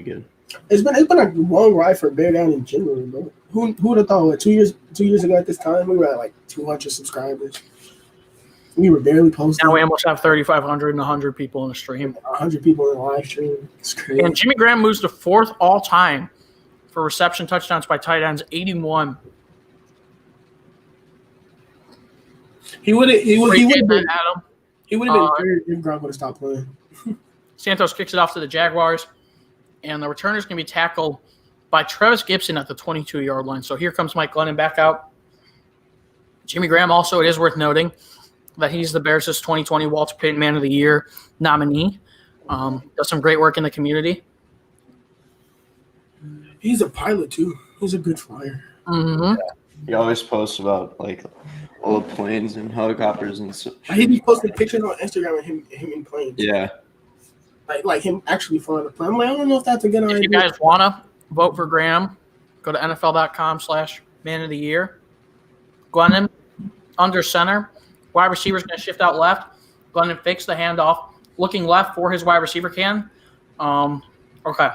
good. It's been a long ride for Bear Down in general, bro. Who would have thought? What, 2 years ago at this time, we were at like 200 subscribers. We were barely posting. Now we almost have 3,500 and 100 people in the stream. 100 people in the live stream. It's crazy. And Jimmy Graham moves to 4th all time for reception touchdowns by tight ends, 81. He would have been Adam. He would have been third if Gronk would have stopped playing. Santos kicks it off to the Jaguars, and the returner is going to be tackled by Travis Gibson at the 22-yard line. So here comes Mike Glennon back out. Jimmy Graham also, it is worth noting that he's the Bears' 2020 Walter Payton Man of the Year nominee. Does some great work in the community. He's a pilot, too. He's a good flyer. Mm-hmm. Yeah. He always posts about, like, all the planes and helicopters and stuff. He be posting pictures on Instagram of him in planes. Yeah. Like him actually flying the plane. I'm like, I don't know if that's a good idea. If you guys want to vote for Graham, go to NFL.com/Man of the Year. Glennon, under center. Wide receiver's going to shift out left. Glennon fakes the handoff, looking left for his wide receiver can. Okay.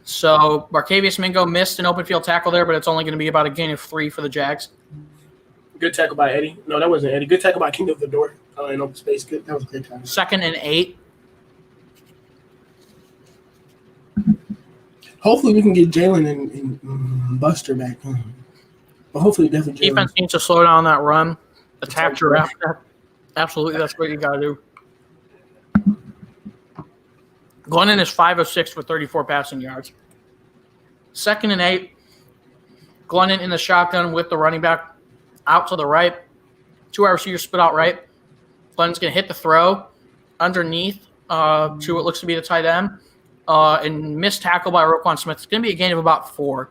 So Marcavius Mingo missed an open field tackle there, but it's only going to be about a gain of 3 for the Jags. Good tackle by Eddie. No, that wasn't Eddie. Good tackle by King of the Door in open space. Good. That was a great tackle. 2nd and 8. Hopefully we can get Jaylen and Buster back. But hopefully definitely Jaylen. Defense needs to slow down that run. Attack your after. Absolutely, that's what you got to do. Glennon is 5 of 6 for 34 passing yards. 2nd and 8. Glennon in the shotgun with the running back out to the right. 2 wide receivers split out right. Glennon's going to hit the throw underneath to what looks to be the tight end. And missed tackle by Roquan Smith. It's going to be a gain of about 4.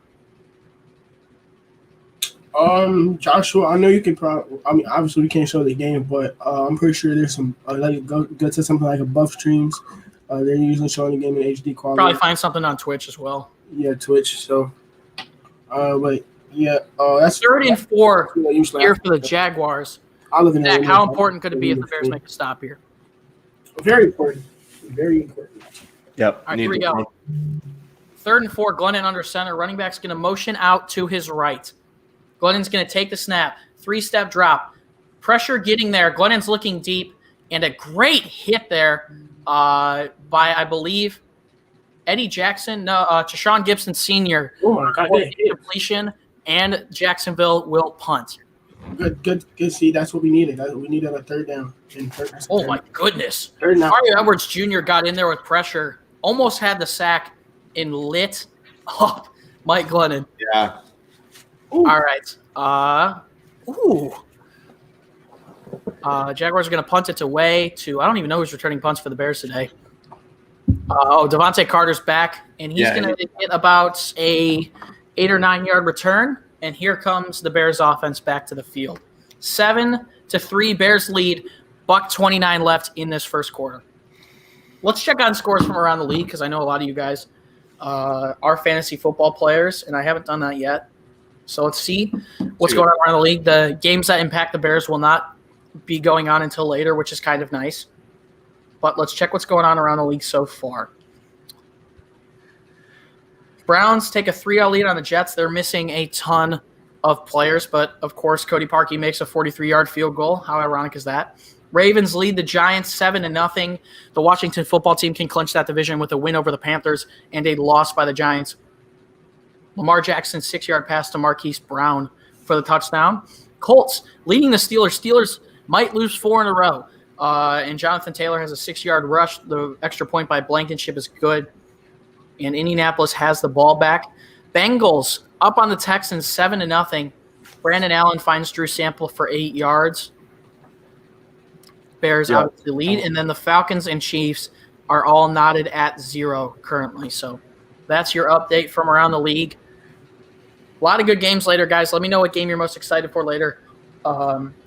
Joshua, I know you can probably. I mean, obviously we can't show the game, but I'm pretty sure there's some like go to something like above streams. They're usually showing the game in HD quality. Probably find something on Twitch as well. Yeah, Twitch. So, but yeah, that's 3rd and 4 here for the Jaguars. Zach, how important could it be if the Bears make a stop here? Very important. Very important. Yep. All right, here we go. 3rd and 4, Glennon under center. Running back's going to motion out to his right. Glennon's going to take the snap. 3-step drop. Pressure getting there. Glennon's looking deep. And a great hit there by, I believe, Eddie Jackson. No, Tashawn Gibson Sr. Oh, my God. Completion, and Jacksonville will punt. Good. See, that's what we needed. We needed a 3rd down. Oh, my goodness. 3rd down. Mario Edwards Jr. got in there with pressure. Almost had the sack and lit up Mike Glennon. Yeah. Ooh. All right. Jaguars are going to punt it away to – I don't even know who's returning punts for the Bears today. Devontae Carter's back, and he's going to get about a 8 or 9 yard return, and here comes the Bears offense back to the field. 7-3 Bears lead, $1:29 left in this first quarter. Let's check on scores from around the league because I know a lot of you guys are fantasy football players, and I haven't done that yet. So let's see what's going on around the league. The games that impact the Bears will not be going on until later, which is kind of nice. But let's check what's going on around the league so far. Browns take a 3-0 lead on the Jets. They're missing a ton of players, but of course Cody Parkey makes a 43-yard field goal. How ironic is that? Ravens lead the Giants 7-0. The Washington football team can clinch that division with a win over the Panthers and a loss by the Giants. Lamar Jackson's 6-yard pass to Marquise Brown for the touchdown. Colts leading the Steelers. Steelers might lose 4 in a row. And Jonathan Taylor has a 6-yard rush. The extra point by Blankenship is good. And Indianapolis has the ball back. Bengals up on the Texans 7-0. Brandon Allen finds Drew Sample for 8 yards. Bears out to the lead. And then the Falcons and Chiefs are all knotted at 0 currently. So that's your update from around the league. A lot of good games later, guys. Let me know what game you're most excited for later.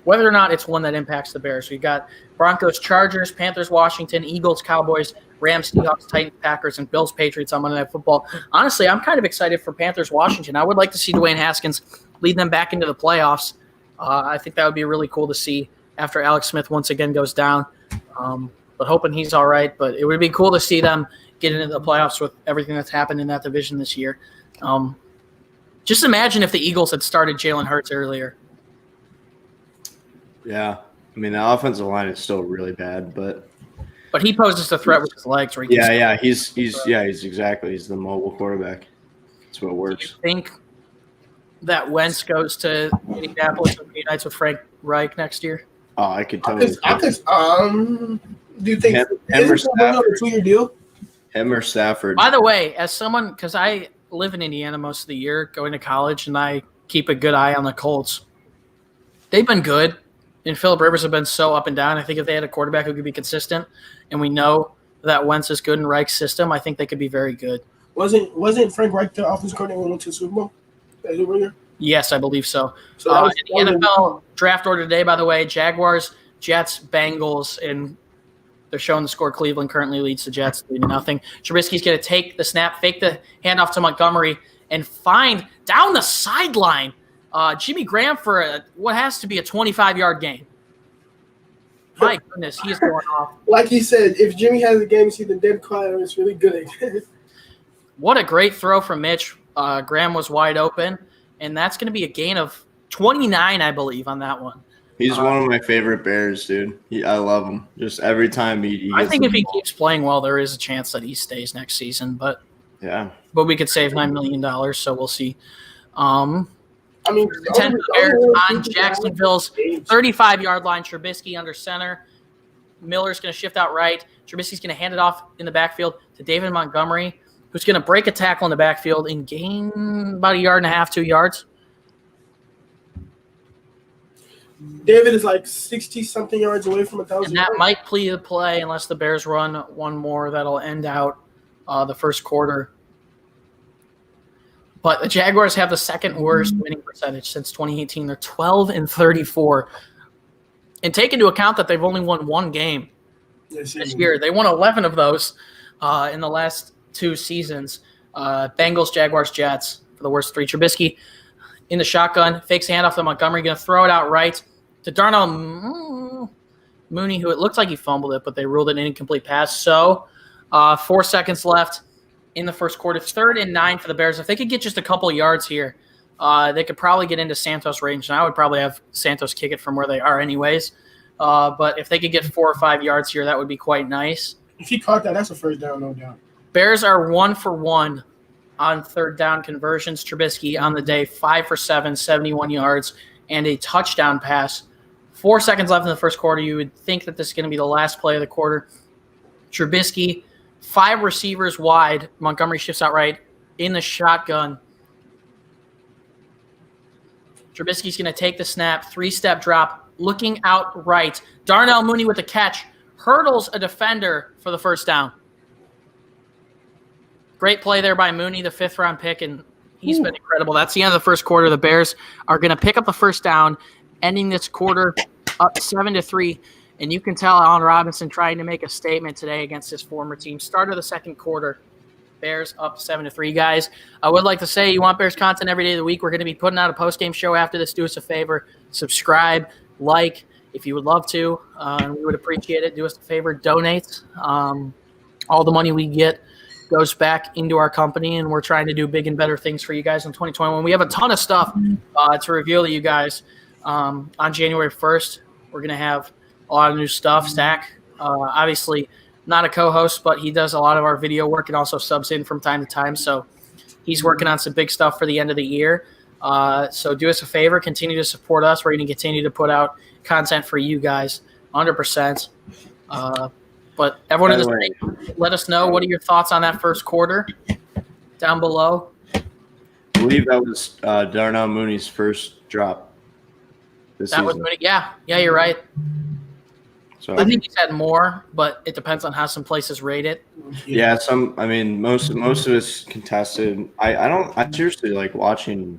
Whether or not it's one that impacts the Bears. We got Broncos, Chargers, Panthers, Washington, Eagles, Cowboys, Rams, Seahawks, Titans, Packers, and Bills, Patriots on Monday Night Football. Honestly, I'm kind of excited for Panthers, Washington. I would like to see Dwayne Haskins lead them back into the playoffs. I think that would be really cool to see after Alex Smith once again goes down. But hoping he's all right. But it would be cool to see them get into the playoffs with everything that's happened in that division this year. Just imagine if the Eagles had started Jalen Hurts earlier. Yeah. I mean, the offensive line is still really bad, but he poses a threat with his legs. He's the mobile quarterback. That's what works. Do you think that Wentz goes to Indianapolis and reunites with Frank Reich next year? Oh, I could totally. Do you think him or Stafford? A 2-year deal? Him or Stafford? By the way, as someone, because I live in Indiana most of the year, going to college, and I keep a good eye on the Colts. They've been good. And Phillip Rivers have been so up and down. I think if they had a quarterback who could be consistent, and we know that Wentz is good in Reich's system, I think they could be very good. Wasn't Frank Reich the offensive coordinator when he went to the Super Bowl? Yes, I believe so. The NFL draft order today, by the way, Jaguars, Jets, Bengals, and they're showing the score. Cleveland currently leads the Jets 3-0. Trubisky's going to take the snap, fake the handoff to Montgomery, and find down the sideline Jimmy Graham for what has to be a 25-yard gain. My goodness, he is going off. Like he said, if Jimmy has a game, see the dead quiet, it's really good. What a great throw from Mitch. Graham was wide open, and that's going to be a gain of 29, I believe, on that one. He's one of my favorite Bears, dude. I love him. Just every time he I gets think the if he ball. keeps playing well, there is a chance that he stays next season, but Yeah. we could save $9 million, so we'll see. I mean, 10 Bears on Jacksonville's 35-yard line. Trubisky under center. Miller's going to shift out right. Trubisky's going to hand it off in the backfield to David Montgomery, who's going to break a tackle in the backfield and gain about 1.5 yards, 2 yards. David is like 60-something yards away from 1,000 And that might plead the play unless the Bears run one more. That'll end out the first quarter. But the Jaguars have the second worst winning percentage since 2018. They're 12-34. And take into account that they've only won one game this year. They won 11 of those in the last 2 seasons. Bengals, Jaguars, Jets for the worst 3. Trubisky in the shotgun, fakes handoff to Montgomery, going to throw it out right to Darnell Mooney, who it looked like he fumbled it, but they ruled it an incomplete pass. So 4 seconds left in the first quarter. 3rd and 9 for the Bears. If they could get just a couple yards here, they could probably get into Santos' range. And I would probably have Santos kick it from where they are anyways. But if they could get 4 or 5 yards here, that would be quite nice. If he caught that, that's a first down, no doubt. Bears are 1 for 1 on 3rd down conversions. Trubisky on the day, 5 for 7, 71 yards, and a touchdown pass. 4 seconds left in the first quarter. You would think that this is going to be the last play of the quarter. Trubisky, 5 receivers wide. Montgomery shifts out right in the shotgun. Trubisky's going to take the snap, 3-step drop, looking out right. Darnell Mooney with the catch, hurdles a defender for the first down. Great play there by Mooney, the 5th-round pick, and he's been incredible. That's the end of the first quarter. The Bears are going to pick up the first down, ending this quarter up 7-3. And you can tell Allen Robinson trying to make a statement today against his former team. Start of the second quarter, Bears up 7-3. Guys, I would like to say you want Bears content every day of the week. We're going to be putting out a post-game show after this. Do us a favor, subscribe, like, if you would love to. We would appreciate it. Do us a favor, donate. All the money we get goes back into our company, and we're trying to do big and better things for you guys in 2021. We have a ton of stuff to reveal to you guys on January 1st. We're going to have a lot of new stuff. Zach, obviously not a co-host, but he does a lot of our video work and also subs in from time to time. So he's working on some big stuff for the end of the year. So do us a favor, continue to support us. We're going to continue to put out content for you guys 100%. But everyone in this thing, let us know, what are your thoughts on that first quarter down below? I believe that was Darnell Mooney's first drop this season. Was Mooney. Yeah, you're right. So I think he's had more, but it depends on how some places rate it. Yeah, most of it's contested. I seriously like watching.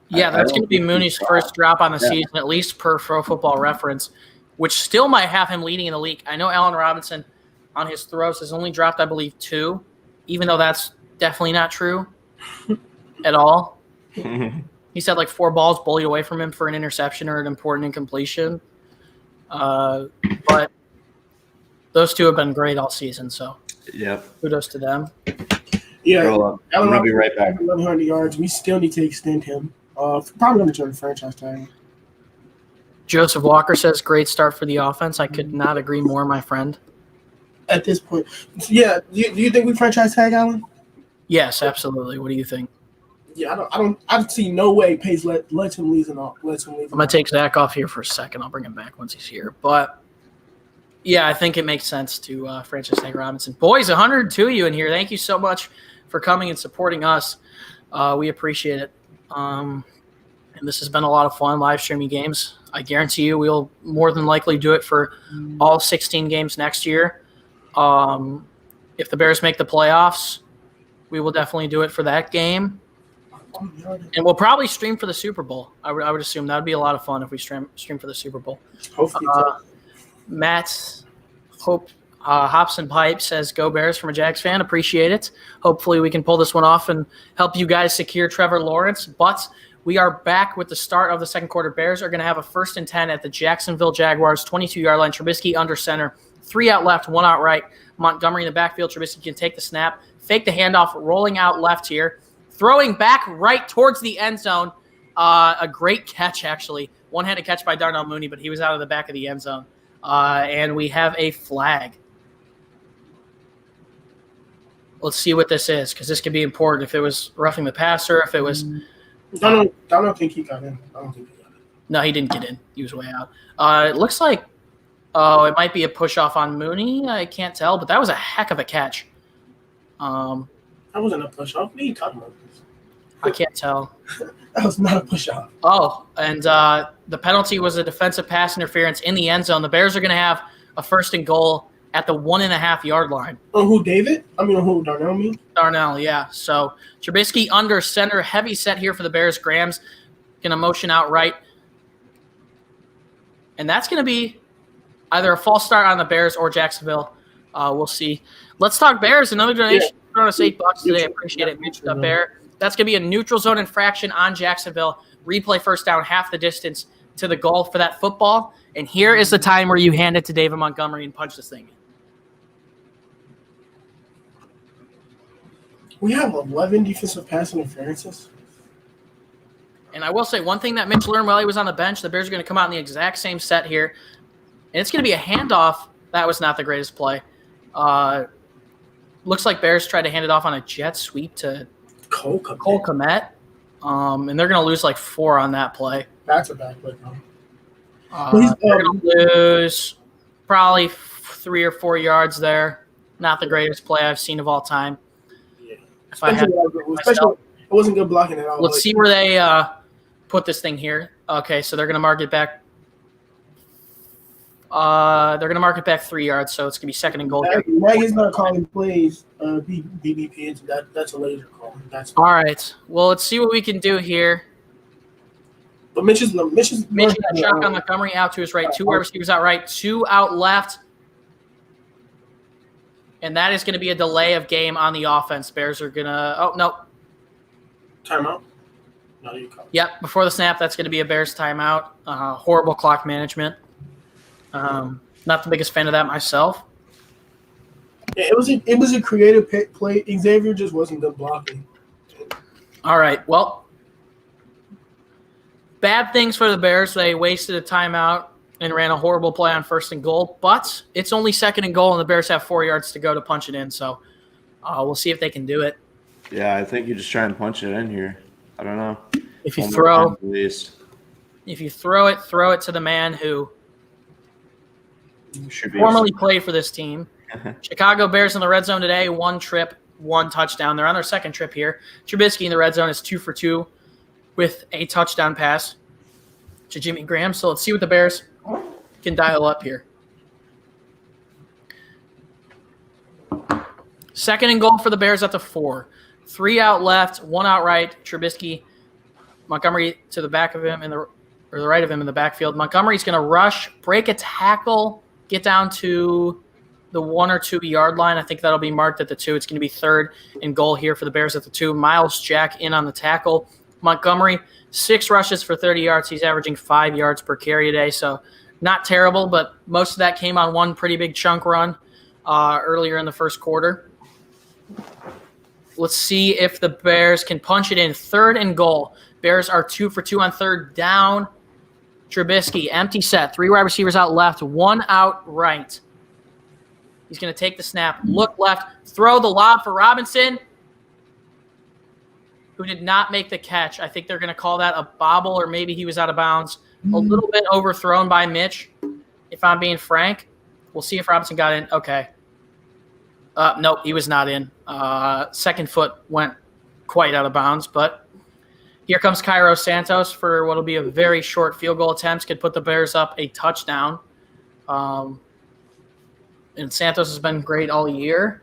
Yeah, that's going to be Mooney's first drop on the season, at least per Pro Football Reference, which still might have him leading in the league. I know Allen Robinson on his throws has only dropped, I believe, 2, even though that's definitely not true at all. He's had like 4 balls bullied away from him for an interception or an important incompletion. But those 2 have been great all season, so kudos to them. Yeah, I'm going to be right back. 1,100 yards. We still need to extend him. Probably going to turn the franchise tag. Joseph Walker says, great start for the offense. I could not agree more, my friend. At this point. Yeah, do you think we franchise tag Allen? Yes, absolutely. What do you think? Yeah, I see no way Pace lets him leave. I'm gonna take Zach off here for a second. I'll bring him back once he's here. But yeah, I think it makes sense to franchise tag Robinson. Boys, 102 of you in here. Thank you so much for coming and supporting us. We appreciate it. And this has been a lot of fun live streaming games. I guarantee you we'll more than likely do it for all 16 games next year. If the Bears make the playoffs, we will definitely do it for that game. And we'll probably stream for the Super Bowl. I would assume that would be a lot of fun if we stream for the Super Bowl. Hopefully. Matt Hops and Pipe says, go Bears from a Jags fan. Appreciate it. Hopefully we can pull this one off and help you guys secure Trevor Lawrence. But We are back with the start of the second quarter. Bears are going to have a 1st and 10 at the Jacksonville Jaguars, 22-yard line. Trubisky under center. 3 out left, 1 out right. Montgomery in the backfield. Trubisky can take the snap, fake the handoff, rolling out left here. Throwing back right towards the end zone. A great catch, actually. One-handed catch by Darnell Mooney, but he was out of the back of the end zone. And we have a flag. Let's see what this is, because this could be important. If it was roughing the passer, if it was... I don't think he got in. No, he didn't get in. He was way out. It looks like it might be a push-off on Mooney. I can't tell, but that was a heck of a catch. That wasn't a push-off. What are you talking about? I can't tell. That was not a push-off. Oh, and the penalty was a defensive pass interference in the end zone. The Bears are going to have a 1st and goal at the 1.5-yard line. Oh, who, David? Who, Darnell mean? Darnell, yeah. So Trubisky under center, heavy set here for the Bears. Graham's going to motion out right. And that's going to be either a false start on the Bears or Jacksonville. We'll see. Let's talk Bears. Another donation. Throwing us $8 today. I appreciate it. Mitch the Bear. That's going to be a neutral zone infraction on Jacksonville. Replay first down, half the distance to the goal for that football. And here is the time where you hand it to David Montgomery and punch this thing in. We have 11 defensive pass interferences. And I will say one thing that Mitch learned while he was on the bench, the Bears are going to come out in the exact same set here. And it's going to be a handoff. That was not the greatest play. Looks like Bears tried to hand it off on a jet sweep to Cole Kmet. And they're going to lose like 4 on that play. That's a bad play, they're going to lose probably 3 or 4 yards there. Not the greatest play I've seen of all time. Yeah. If I had it wasn't good blocking at all. Let's see where they put this thing here. Okay, so they're going to mark it back. They're going to mark it back 3 yards, so it's going to be 2nd and goal. Nagy's not calling plays. BBP, that's a laser call. All right. Well, let's see what we can do here. But Mitch got shotgun Montgomery out to his right. 2 wide receivers out right, 2 out left. And that is going to be a delay of game on the offense. Bears are going to – oh, no. Timeout? No, you call. Yep, before the snap, that's going to be a Bears timeout. Horrible clock management. Not the biggest fan of that myself. Yeah, it was a creative play. Xavier just wasn't good blocking. All right, well, bad things for the Bears. They wasted a timeout and ran a horrible play on 1st and goal. But it's only 2nd and goal, and the Bears have 4 yards to go to punch it in. So we'll see if they can do it. Yeah, I think you just try and punch it in here. I don't know. If you throw it, throw it to the man who formerly played for this team. Chicago Bears in the red zone today, 1 trip, 1 touchdown. They're on their 2nd trip here. Trubisky in the red zone is 2 for 2 with a touchdown pass to Jimmy Graham. So let's see what the Bears can dial up here. 2nd and goal for the Bears at the 4. 3 out left, 1 out right. Trubisky, Montgomery to the back of him or the right of him in the backfield. Montgomery's going to rush, break a tackle, get down to the 1 or 2 yard line. I think that'll be marked at the 2. It's going to be 3rd and goal here for the Bears at the 2. Miles Jack in on the tackle. Montgomery, 6 rushes for 30 yards. He's averaging 5 yards per carry today, so not terrible, but most of that came on 1 pretty big chunk run earlier in the first quarter. Let's see if the Bears can punch it in. 3rd and goal. Bears are 2 for 2 on 3rd down. Trubisky, empty set. 3 wide receivers out left, 1 out right. He's going to take the snap, look left, throw the lob for Robinson, who did not make the catch. I think they're going to call that a bobble, or maybe he was out of bounds. A little bit overthrown by Mitch, if I'm being frank. We'll see if Robinson got in. Okay. Nope, he was not in. 2nd foot went quite out of bounds, but here comes Cairo Santos for what will be a very short field goal attempt. Could put the Bears up a touchdown. And Santos has been great all year.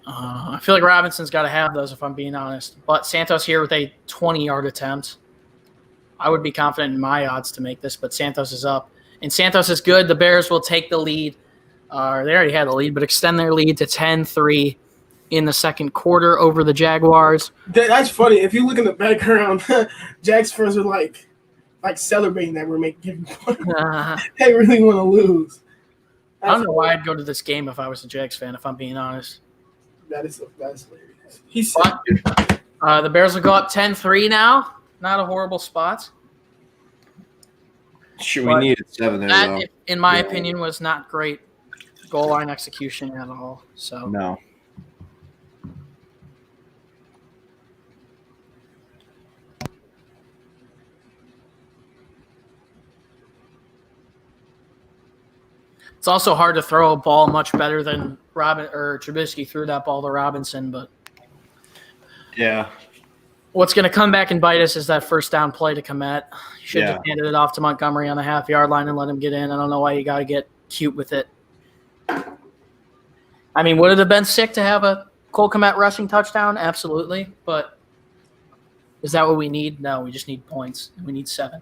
I feel like Robinson's got to have those, if I'm being honest. But Santos here with a 20-yard attempt. I would be confident in my odds to make this, but Santos is up. And Santos is good. The Bears will take the lead. They already had the lead, but extend their lead to 10-3 in the second quarter over the Jaguars. That's funny. If you look in the background, Jags fans are like celebrating that we're making points. They really want to lose. I don't know why I'd go to this game if I was a Jags fan, if I'm being honest. That's hilarious. He said, the Bears will go up 10-3 now. Not a horrible spot. Sure, we needed 7 there, that, though. in my opinion, was not great goal line execution at all. So No. it's also hard to throw a ball much better than Trubisky threw that ball to Robinson. But Yeah. what's going to come back and bite us is that first down play to Komet. You should have just handed it off to Montgomery on the half-yard line and let him get in. I don't know why you got to get cute with it. I mean, would it have been sick to have a Cole Kmet rushing touchdown? Absolutely. But is that what we need? No, we just need points. We need 7.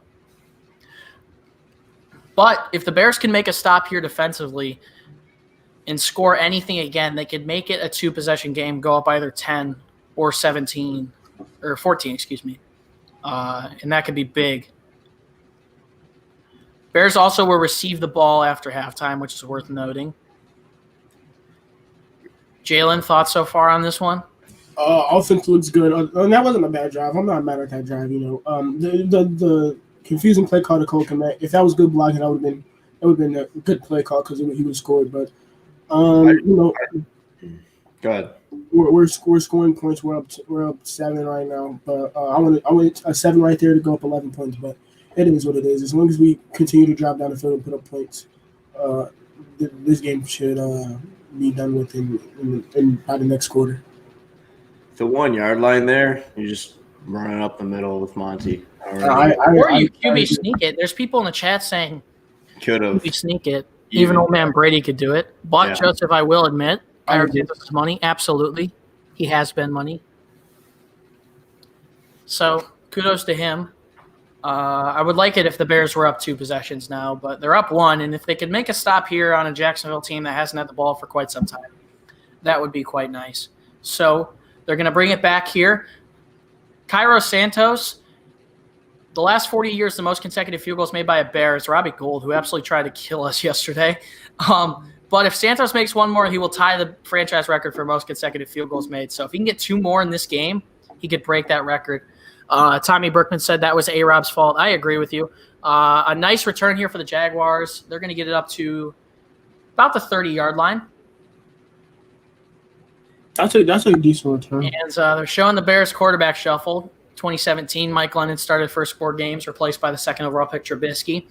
But if the Bears can make a stop here defensively and score anything again, they could make it a 2-possession game, go up either 10 or 17 or 14, excuse me. And that could be big. Bears also will receive the ball after halftime, which is worth noting. Jaylen, thoughts so far on this one? Offense looks good. That wasn't a bad drive. I'm not mad at that drive. The confusing play call to Cole Kmet. If that was good blocking, it would have been a good play call because he would have scored. But Go ahead. We're scoring points. We're up 7 right now. But I want a 7 right there to go up 11 points. But it is what it is. As long as we continue to drop down the field and put up points, this game should be done with in by the next quarter. The 1-yard line there, you're just running up the middle with Monty. Or you QB sneak it. There's people in the chat saying Could have. QB sneak it. Even old man Brady could do it. But Joseph, I will admit, Kyra gives us money. Absolutely. He has been money. So kudos to him. I would like it if the Bears were up 2 possessions now, but they're up 1. And if they could make a stop here on a Jacksonville team that hasn't had the ball for quite some time, that would be quite nice. So they're going to bring it back here. Cairo Santos, the last 40 years, the most consecutive field goals made by a Bear is Robbie Gould, who absolutely tried to kill us yesterday. But if Santos makes 1 more, he will tie the franchise record for most consecutive field goals made. So if he can get 2 more in this game, he could break that record. Tommy Berkman said that was A-Rob's fault. I agree with you. A nice return here for the Jaguars. They're going to get it up to about the 30-yard line. That's a decent return. And they're showing the Bears quarterback shuffle. 2017, Mike Glennon started first 4 games, replaced by the second overall pick, Trubisky.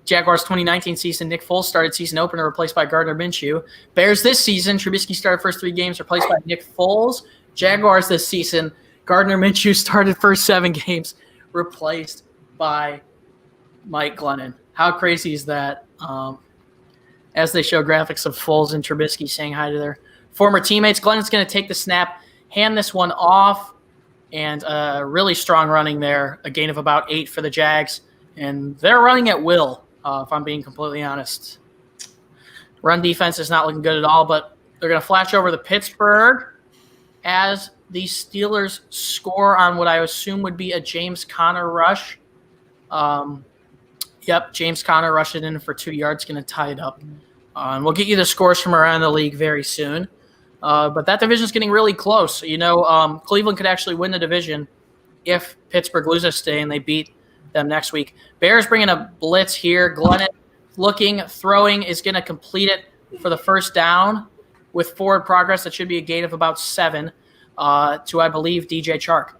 Jaguars 2019 season, Nick Foles started season opener, replaced by Gardner Minshew. Bears this season, Trubisky started first 3 games, replaced by Nick Foles. Jaguars this season, Gardner Minshew started first 7 games, replaced by Mike Glennon. How crazy is that? As they show graphics of Foles and Trubisky saying hi to their former teammates, Glennon's going to take the snap, hand this one off, and really strong running there, a gain of about 8 for the Jags. And they're running at will, if I'm being completely honest. Run defense is not looking good at all, but they're going to flash over to Pittsburgh as the Steelers score on what I assume would be a James Conner rush. James Conner rushed it in for 2 yards, going to tie it up. And we'll get you the scores from around the league very soon. But that division is getting really close. Cleveland could actually win the division if Pittsburgh loses today and they beat them next week. Bears bringing a blitz here. Glennon looking, throwing, is going to complete it for the first down with forward progress. That should be a gain of about 7 to, I believe, DJ Chark.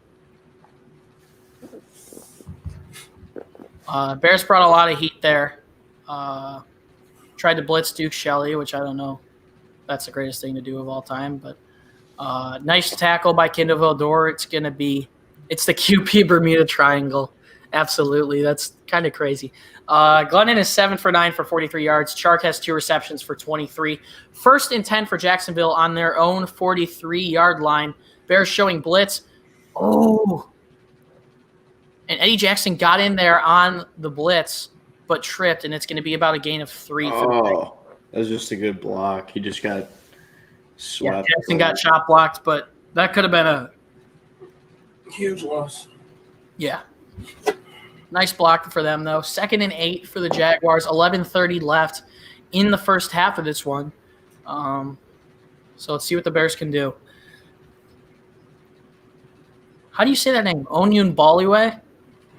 Bears brought a lot of heat there. Tried to blitz Duke Shelley, which I don't know. That's the greatest thing to do of all time. But nice tackle by Kindle Vildor. It's the QP Bermuda Triangle. Absolutely. That's kind of crazy. Glennon is 7 for 9 for 43 yards. Chark has 2 receptions for 23. 1st and 10 for Jacksonville on their own 43-yard line. Bears showing blitz. Oh. And Eddie Jackson got in there on the blitz but tripped, and it's going to be about a gain of 3. Oh, that was just a good block. He just got swept. Jackson got shot blocked, but that could have been a Huge loss. nice block for them, though. 2nd and 8 for the Jaguars. 11:30 left in the first half of this one. So let's see what the Bears can do. How do you say that name? Onyun Boliwe?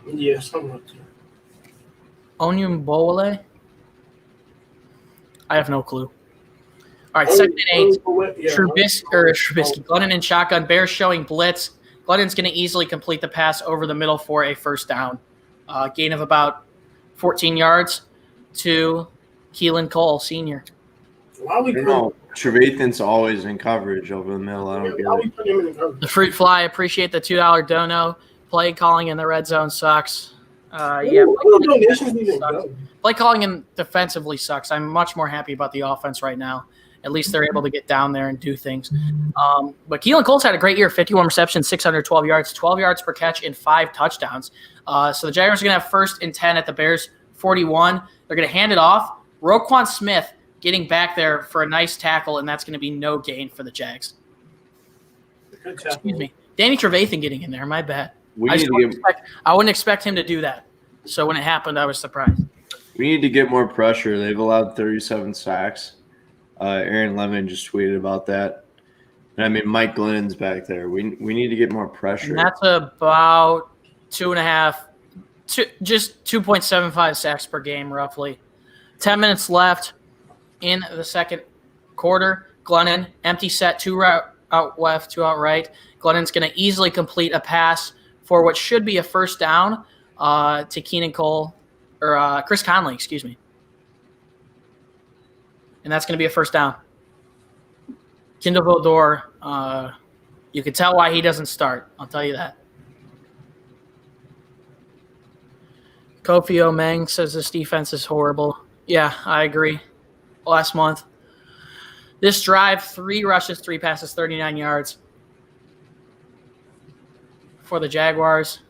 Yeah, something like that. Onyun Boliwe? I have no clue. All right, 2nd and 8. Trubisky. Glennon in shotgun. Bears showing blitz. Glennon's going to easily complete the pass over the middle for a first down. Gain of about 14 yards to Keelan Cole, senior. Why we Trevathan's always in coverage over the middle. I don't get it. The Fruit Fly, appreciate the $2 dono. Play calling in the red zone sucks. Play calling in defensively sucks. I'm much more happy about the offense right now. At least they're able to get down there and do things. But Keelan Cole's had a great year, 51 receptions, 612 yards, 12 yards per catch, and 5 touchdowns. So the Jaguars are going to have 1st and 10 at the Bears' 41. They're going to hand it off. Roquan Smith getting back there for a nice tackle, and that's going to be no gain for the Jags. Excuse me. Danny Trevathan getting in there. My bad. I wouldn't expect him to do that. So when it happened, I was surprised. We need to get more pressure. They've allowed 37 sacks. Aaron Lemon just tweeted about that. And I mean, Mike Glennon's back there. We need to get more pressure. And that's about 2.75 sacks per game, roughly. 10 minutes left in the second quarter. Glennon, empty set, 2 out left, 2 out right. Glennon's going to easily complete a pass for what should be a first down to Keenan Cole, or Chris Conley, excuse me. And that's going to be a first down. Kendall Vildor, you can tell why he doesn't start. I'll tell you that. Kofi Omeng says this defense is horrible. Yeah, I agree. Last month. This drive, 3 rushes, 3 passes, 39 yards for the Jaguars.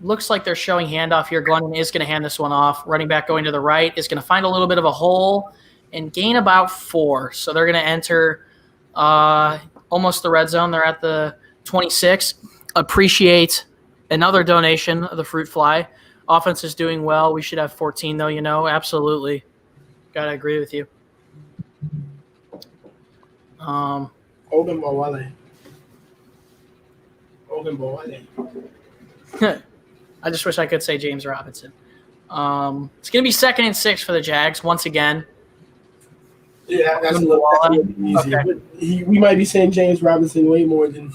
Looks like they're showing handoff here. Glennon is going to hand this one off. Running back going to the right is going to find a little bit of a hole and gain about 4. So they're going to enter almost the red zone. They're at the 26. Appreciate another donation of the Fruit Fly. Offense is doing well. We should have 14, though, you know. Absolutely. Got to agree with you. Ogun Bowale. I just wish I could say James Robinson. It's going to be 2nd and 6 for the Jags once again. Yeah, that's a little easy. Okay. We might be saying James Robinson way more than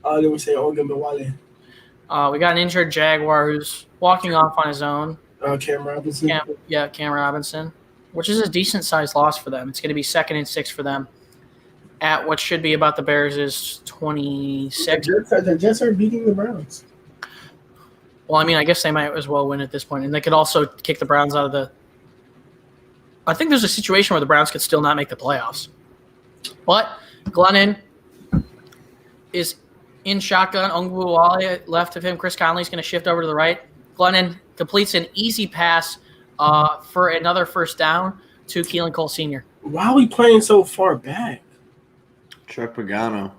we say Ogun Bowale. We got an injured Jaguar who's walking off on his own. Cam Robinson. Cam Robinson, which is a decent-sized loss for them. It's going to be 2nd and 6 for them at what should be about the Bears' 26. The Jets are beating the Browns. Well, I mean, I guess they might as well win at this point. And they could also kick the Browns out of the – I think there's a situation where the Browns could still not make the playoffs. But Glennon is in shotgun. Ongbuwale left of him. Chris Conley's going to shift over to the right. Glennon completes an easy pass for another first down to Keelan Cole Sr. Why are we playing so far back? Chuck Pagano.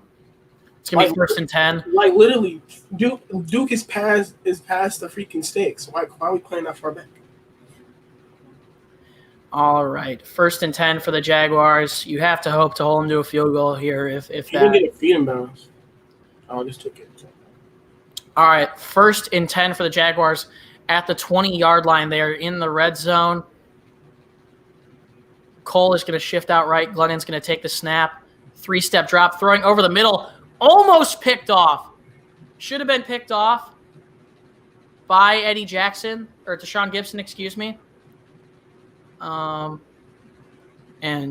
It's going to be 1st and 10. Like, literally, Duke is past the freaking sticks. Why are we playing that far back? All right. 1st and 10 for the Jaguars. You have to hope to hold them to a field goal here if that. You didn't get a feed in bounds. Oh, I just took it. All right. 1st and 10 for the Jaguars at the 20-yard line. They are in the red zone. Cole is going to shift out right. Glennon's going to take the snap. 3-step drop, throwing over the middle. Almost picked off. Should have been picked off by Eddie Jackson, or Deshaun Gibson, excuse me. And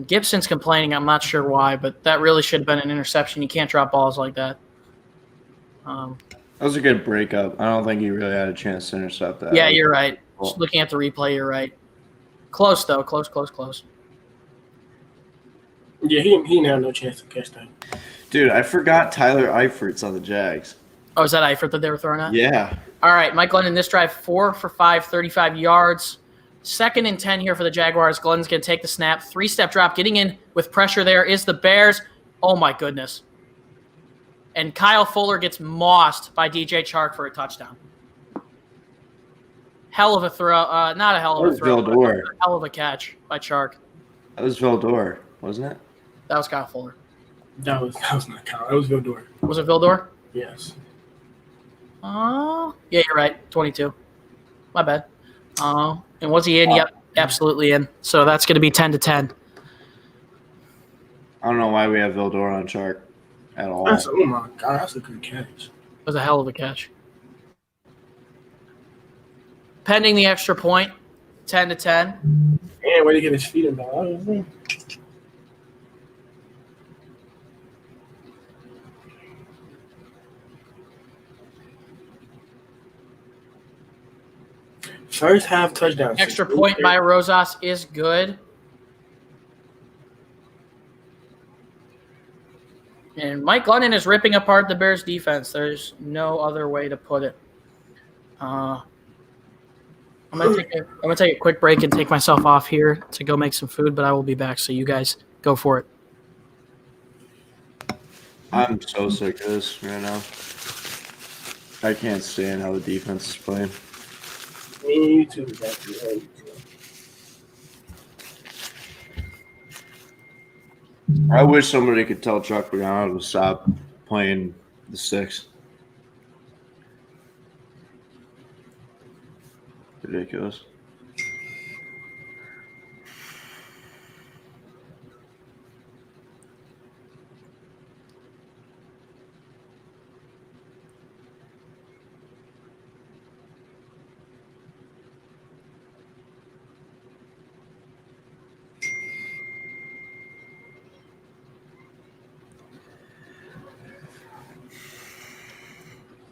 Gibson's complaining. I'm not sure why, but that really should have been an interception. You can't drop balls like that. That was a good breakup. I don't think he really had a chance to intercept that. Yeah, you're right. Just looking at the replay, you're right. Close, though. Close. Yeah, he didn't have no chance to catch that. Dude, I forgot Tyler Eifert's on the Jags. Oh, is that Eifert that they were throwing at? Yeah. All right, Mike Glennon, this drive, 4 for 5, 35 yards. 2nd and 10 here for the Jaguars. Glennon's going to take the snap. 3-step drop. Getting in with pressure there is the Bears. Oh, my goodness. And Kyle Fuller gets mossed by DJ Chark for a touchdown. Hell of a throw. Not a hell of a throw. But a hell of a catch by Chark. That was Vildor, wasn't it? That was Kyle Fuller. That was not Kyle. That was Vildor. Was it Vildor? Yes. Yeah, you're right. 22. My bad. And was he in? Yep, absolutely in. So that's going to be 10-10. I don't know why we have Vildor on Chark at all. Oh my God, that's a good catch. It was a hell of a catch. Pending the extra point, 10-10. And way to get his feet in that. First half touchdown. Extra point by Rosas is good. And Mike Glennon is ripping apart the Bears defense. There's no other way to put it. I'm gonna take a quick break and take myself off here to go make some food, but I will be back. So you guys go for it. I'm so sick of this right now. I can't stand how the defense is playing. Me too, exactly. I wish somebody could tell Chuck Pagano to stop playing the 6. Ridiculous.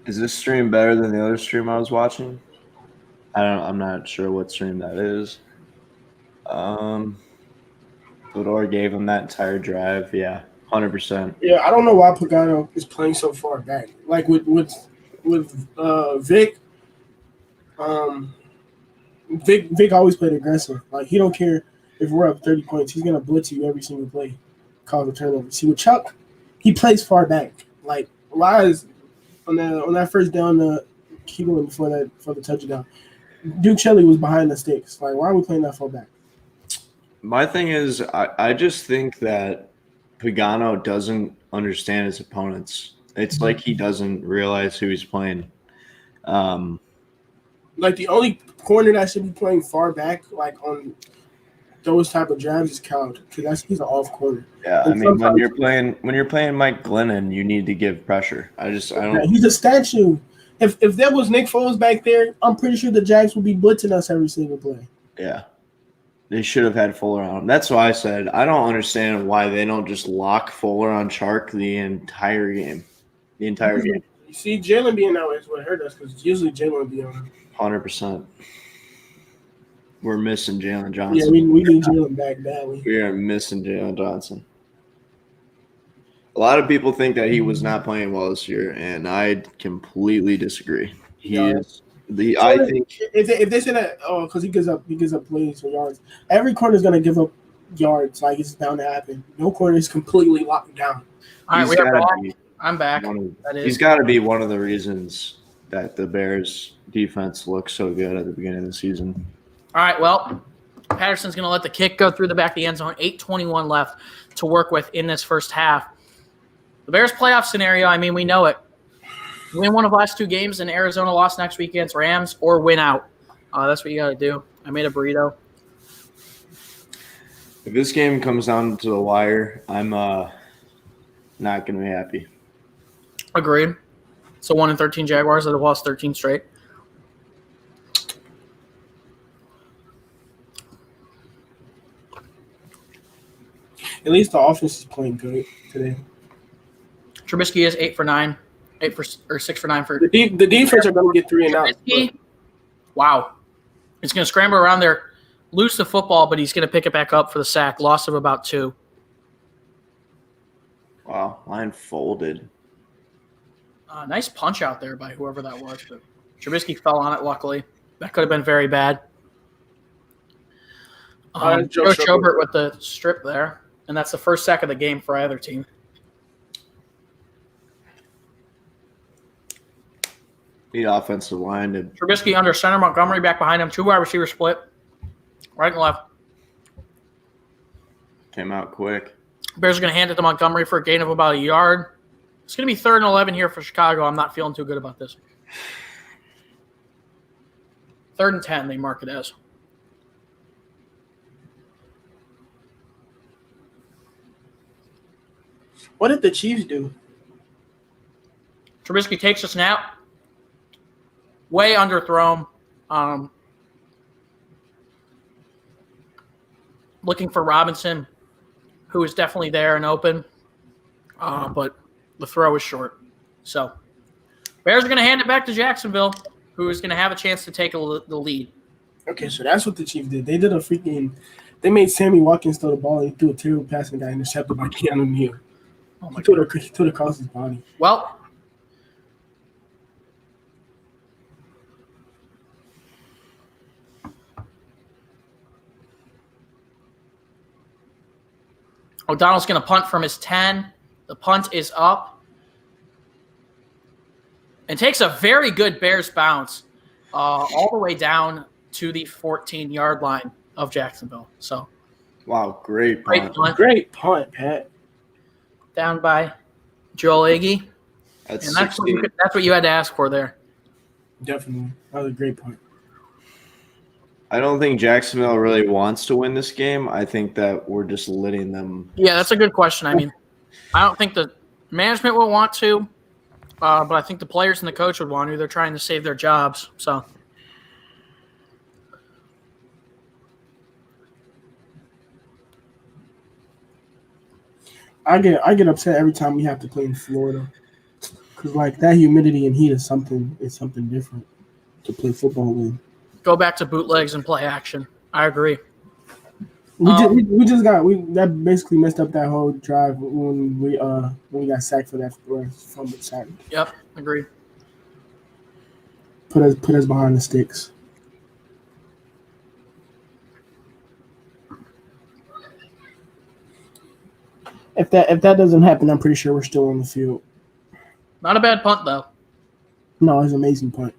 Is this stream better than the other stream I was watching? I'm not sure what stream that is. Fedor gave him that entire drive. Yeah, 100%. Yeah, I don't know why Pagano is playing so far back. Like with Vic, Vic always played aggressive. Like he don't care if we're up 30 points. He's gonna blitz you every single play, cause a turnover. See with Chuck, he plays far back. Like why is on that first down the Keelan for the touchdown? Duke Shelley was behind the sticks. Like why are we playing that far back? My thing is, I just think that Pagano doesn't understand his opponents. It's like he doesn't realize who he's playing. Like the only corner that should be playing far back, like on those type of drives, is Cowd because he's an off corner. Yeah, I mean when you're playing Mike Glennon, you need to give pressure. I don't. He's a statue. If there was Nick Foles back there, I'm pretty sure the Jags would be blitzing us every single play. Yeah. They should have had Fuller on him. That's why I said I don't understand why they don't just lock Fuller on Chark the entire game. You see, Jaylen being out is what hurt us because usually Jaylen would be on him. 100%. We're missing Jalen Johnson. Yeah, we need Jaylen back badly. We are missing Jalen Johnson. A lot of people think that he was not playing well this year, and I completely disagree. I think if they say that, because he gives up plays for yards. Every corner is going to give up yards. Like it's bound to happen. No corner is completely locked down. All right, we have ball. I'm back. He's got to be one of the reasons that the Bears defense looks so good at the beginning of the season. All right, well, Patterson's going to let the kick go through the back of the end zone. 8:21 left to work with in this first half. The Bears playoff scenario, I mean, we know it. Win one of the last 2 games, and Arizona lost next week against Rams, or win out. That's what you got to do. I made a burrito. If this game comes down to the wire, I'm not going to be happy. Agreed. So 1-13 Jaguars that have lost 13 straight. At least the offense is playing good today. Trubisky is 8 for 9. 6 for 9 for the defense are going to get 3 and out. Wow. He's going to scramble around there, lose the football, but he's going to pick it back up for the sack. Loss of about 2. Wow, line folded. Nice punch out there by whoever that was, but Trubisky fell on it, luckily. That could have been very bad. Joe Schobert with the strip there, and that's the first sack of the game for either team. Need offensive line to Trubisky under center, Montgomery back behind him. 2 wide receiver split, right and left. came out quick. Bears are going to hand it to Montgomery for a gain of about a yard. It's going to be 3rd and 11 here for Chicago. I'm not feeling too good about this. 3rd and 10, they mark it as. What did the Chiefs do? Trubisky takes a snap. Way underthrown. Looking for Robinson, who is definitely there and open. But the throw is short. So Bears are going to hand it back to Jacksonville, who is going to have a chance to take the lead. Okay, so that's what the Chiefs did. They did a freaking – they made Sammy Watkins throw the ball and he threw a terrible pass and got intercepted by Keanu Neal. Oh my He threw it across his body. Well, O'Donnell's going to punt from his 10. The punt is up. And takes a very good Bears bounce all the way down to the 14-yard line of Jacksonville. So, Wow, great great punt. punt. Great punt, Pat. Down by Joel Iggy. That's And that's 16. what you had to ask for there. Definitely. That was a great punt. I don't think Jacksonville really wants to win this game. I think that we're just letting them. Yeah, that's a good question. I mean, I don't think the management will want to, but I think the players and the coach would want to. They're trying to save their jobs. So, I get upset every time we have to play in Florida. Because, like, that humidity and heat is something different to play football in. go back to bootlegs and play action. I agree. That basically messed up that whole drive when we got sacked for that fumble sack. Yep, agreed. Put us behind the sticks. If that doesn't happen, I'm pretty sure we're still on the field. Not a bad punt, though. No, it's an amazing punt.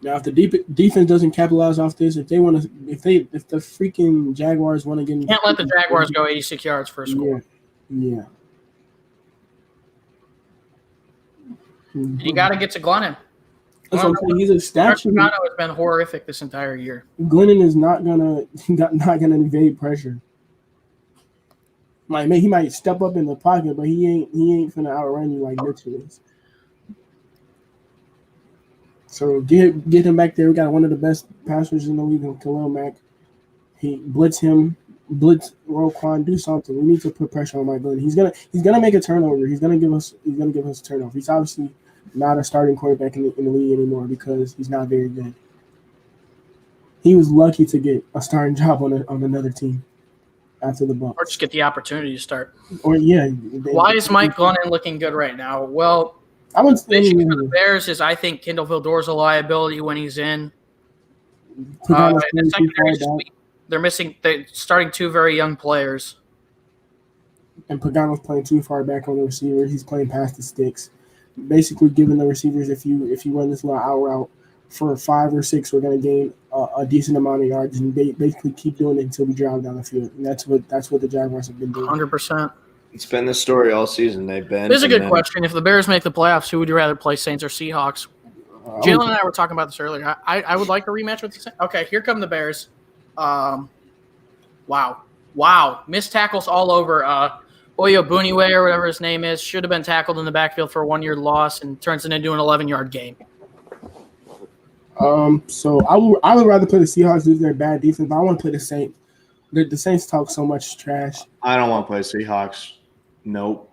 Now, if the defense doesn't capitalize off this, if the freaking Jaguars want to get, Can't let the Jaguars go 86 yards for a score. Yeah. You got to get to Glennon. That's what I'm saying. He's a statue. Marcano has been horrific this entire year. Glennon is not gonna evade pressure. Like, he might step up in the pocket, but he ain't finna outrun you like Mitchell is. So get him back there. We got one of the best passers in the league, Khalil Mack. He blitz Roquan, do something. We need to put pressure on Mike Glennon. He's gonna make a turnover. He's gonna give us a turnover. He's obviously not a starting quarterback in the league anymore because he's not very good. He was lucky to get a starting job on another team after the Bucs. Or just get the opportunity to start. Why is Mike Glennon looking good right now? Well, I would the issue for the Bears is I think Kendall Vildor's a liability when he's in. The secondary, they're starting 2 very young players. And Pagano's playing too far back on the receiver. He's playing past the sticks. Basically giving the receivers, if you run this little out route for 5 or 6, we're going to gain a decent amount of yards and basically keep doing it until we drive down the field. And that's what the Jaguars have been doing. 100%. It's been the story all season. They've been. This is a good question. If the Bears make the playoffs, who would you rather play, Saints or Seahawks? Jalen and I were talking about this earlier. I would like a rematch with the Saints. Okay, here come the Bears. Wow. Missed tackles all over. Oyo Buniwe or whatever his name is should have been tackled in the backfield for a 1-year loss and turns it into an 11-yard game. So I would rather play the Seahawks due to their bad defense, but I want to play the Saints. The Saints talk so much trash. I don't want to play Seahawks. Nope.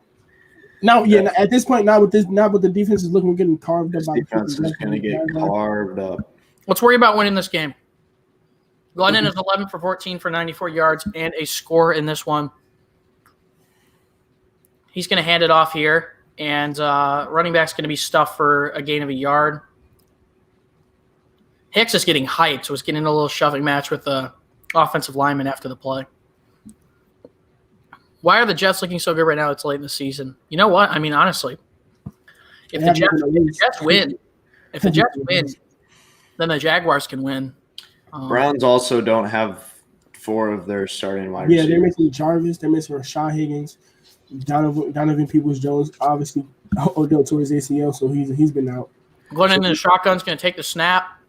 No, yeah. At this point, not with the defense is looking, we're getting carved up. This defense is going to get carved up. Let's worry about winning this game. Glennon is 11 for 14 for 94 yards and a score in this one. He's going to hand it off here, and running back's going to be stuffed for a gain of a yard. Hicks is getting hyped, so he's getting a little shoving match with the offensive lineman after the play. Why are the Jets looking so good right now? It's late in the season. You know what? I mean, honestly, if the Jets win If the Jets win, then the Jaguars can win. Browns also don't have 4 of their starting wide Yeah, receivers. they're missing Jarvis. They're missing Rashad Higgins. Donovan Peoples-Jones, obviously, Odell tore his ACL, so he's been out. Going into the shotgun's going to take the snap.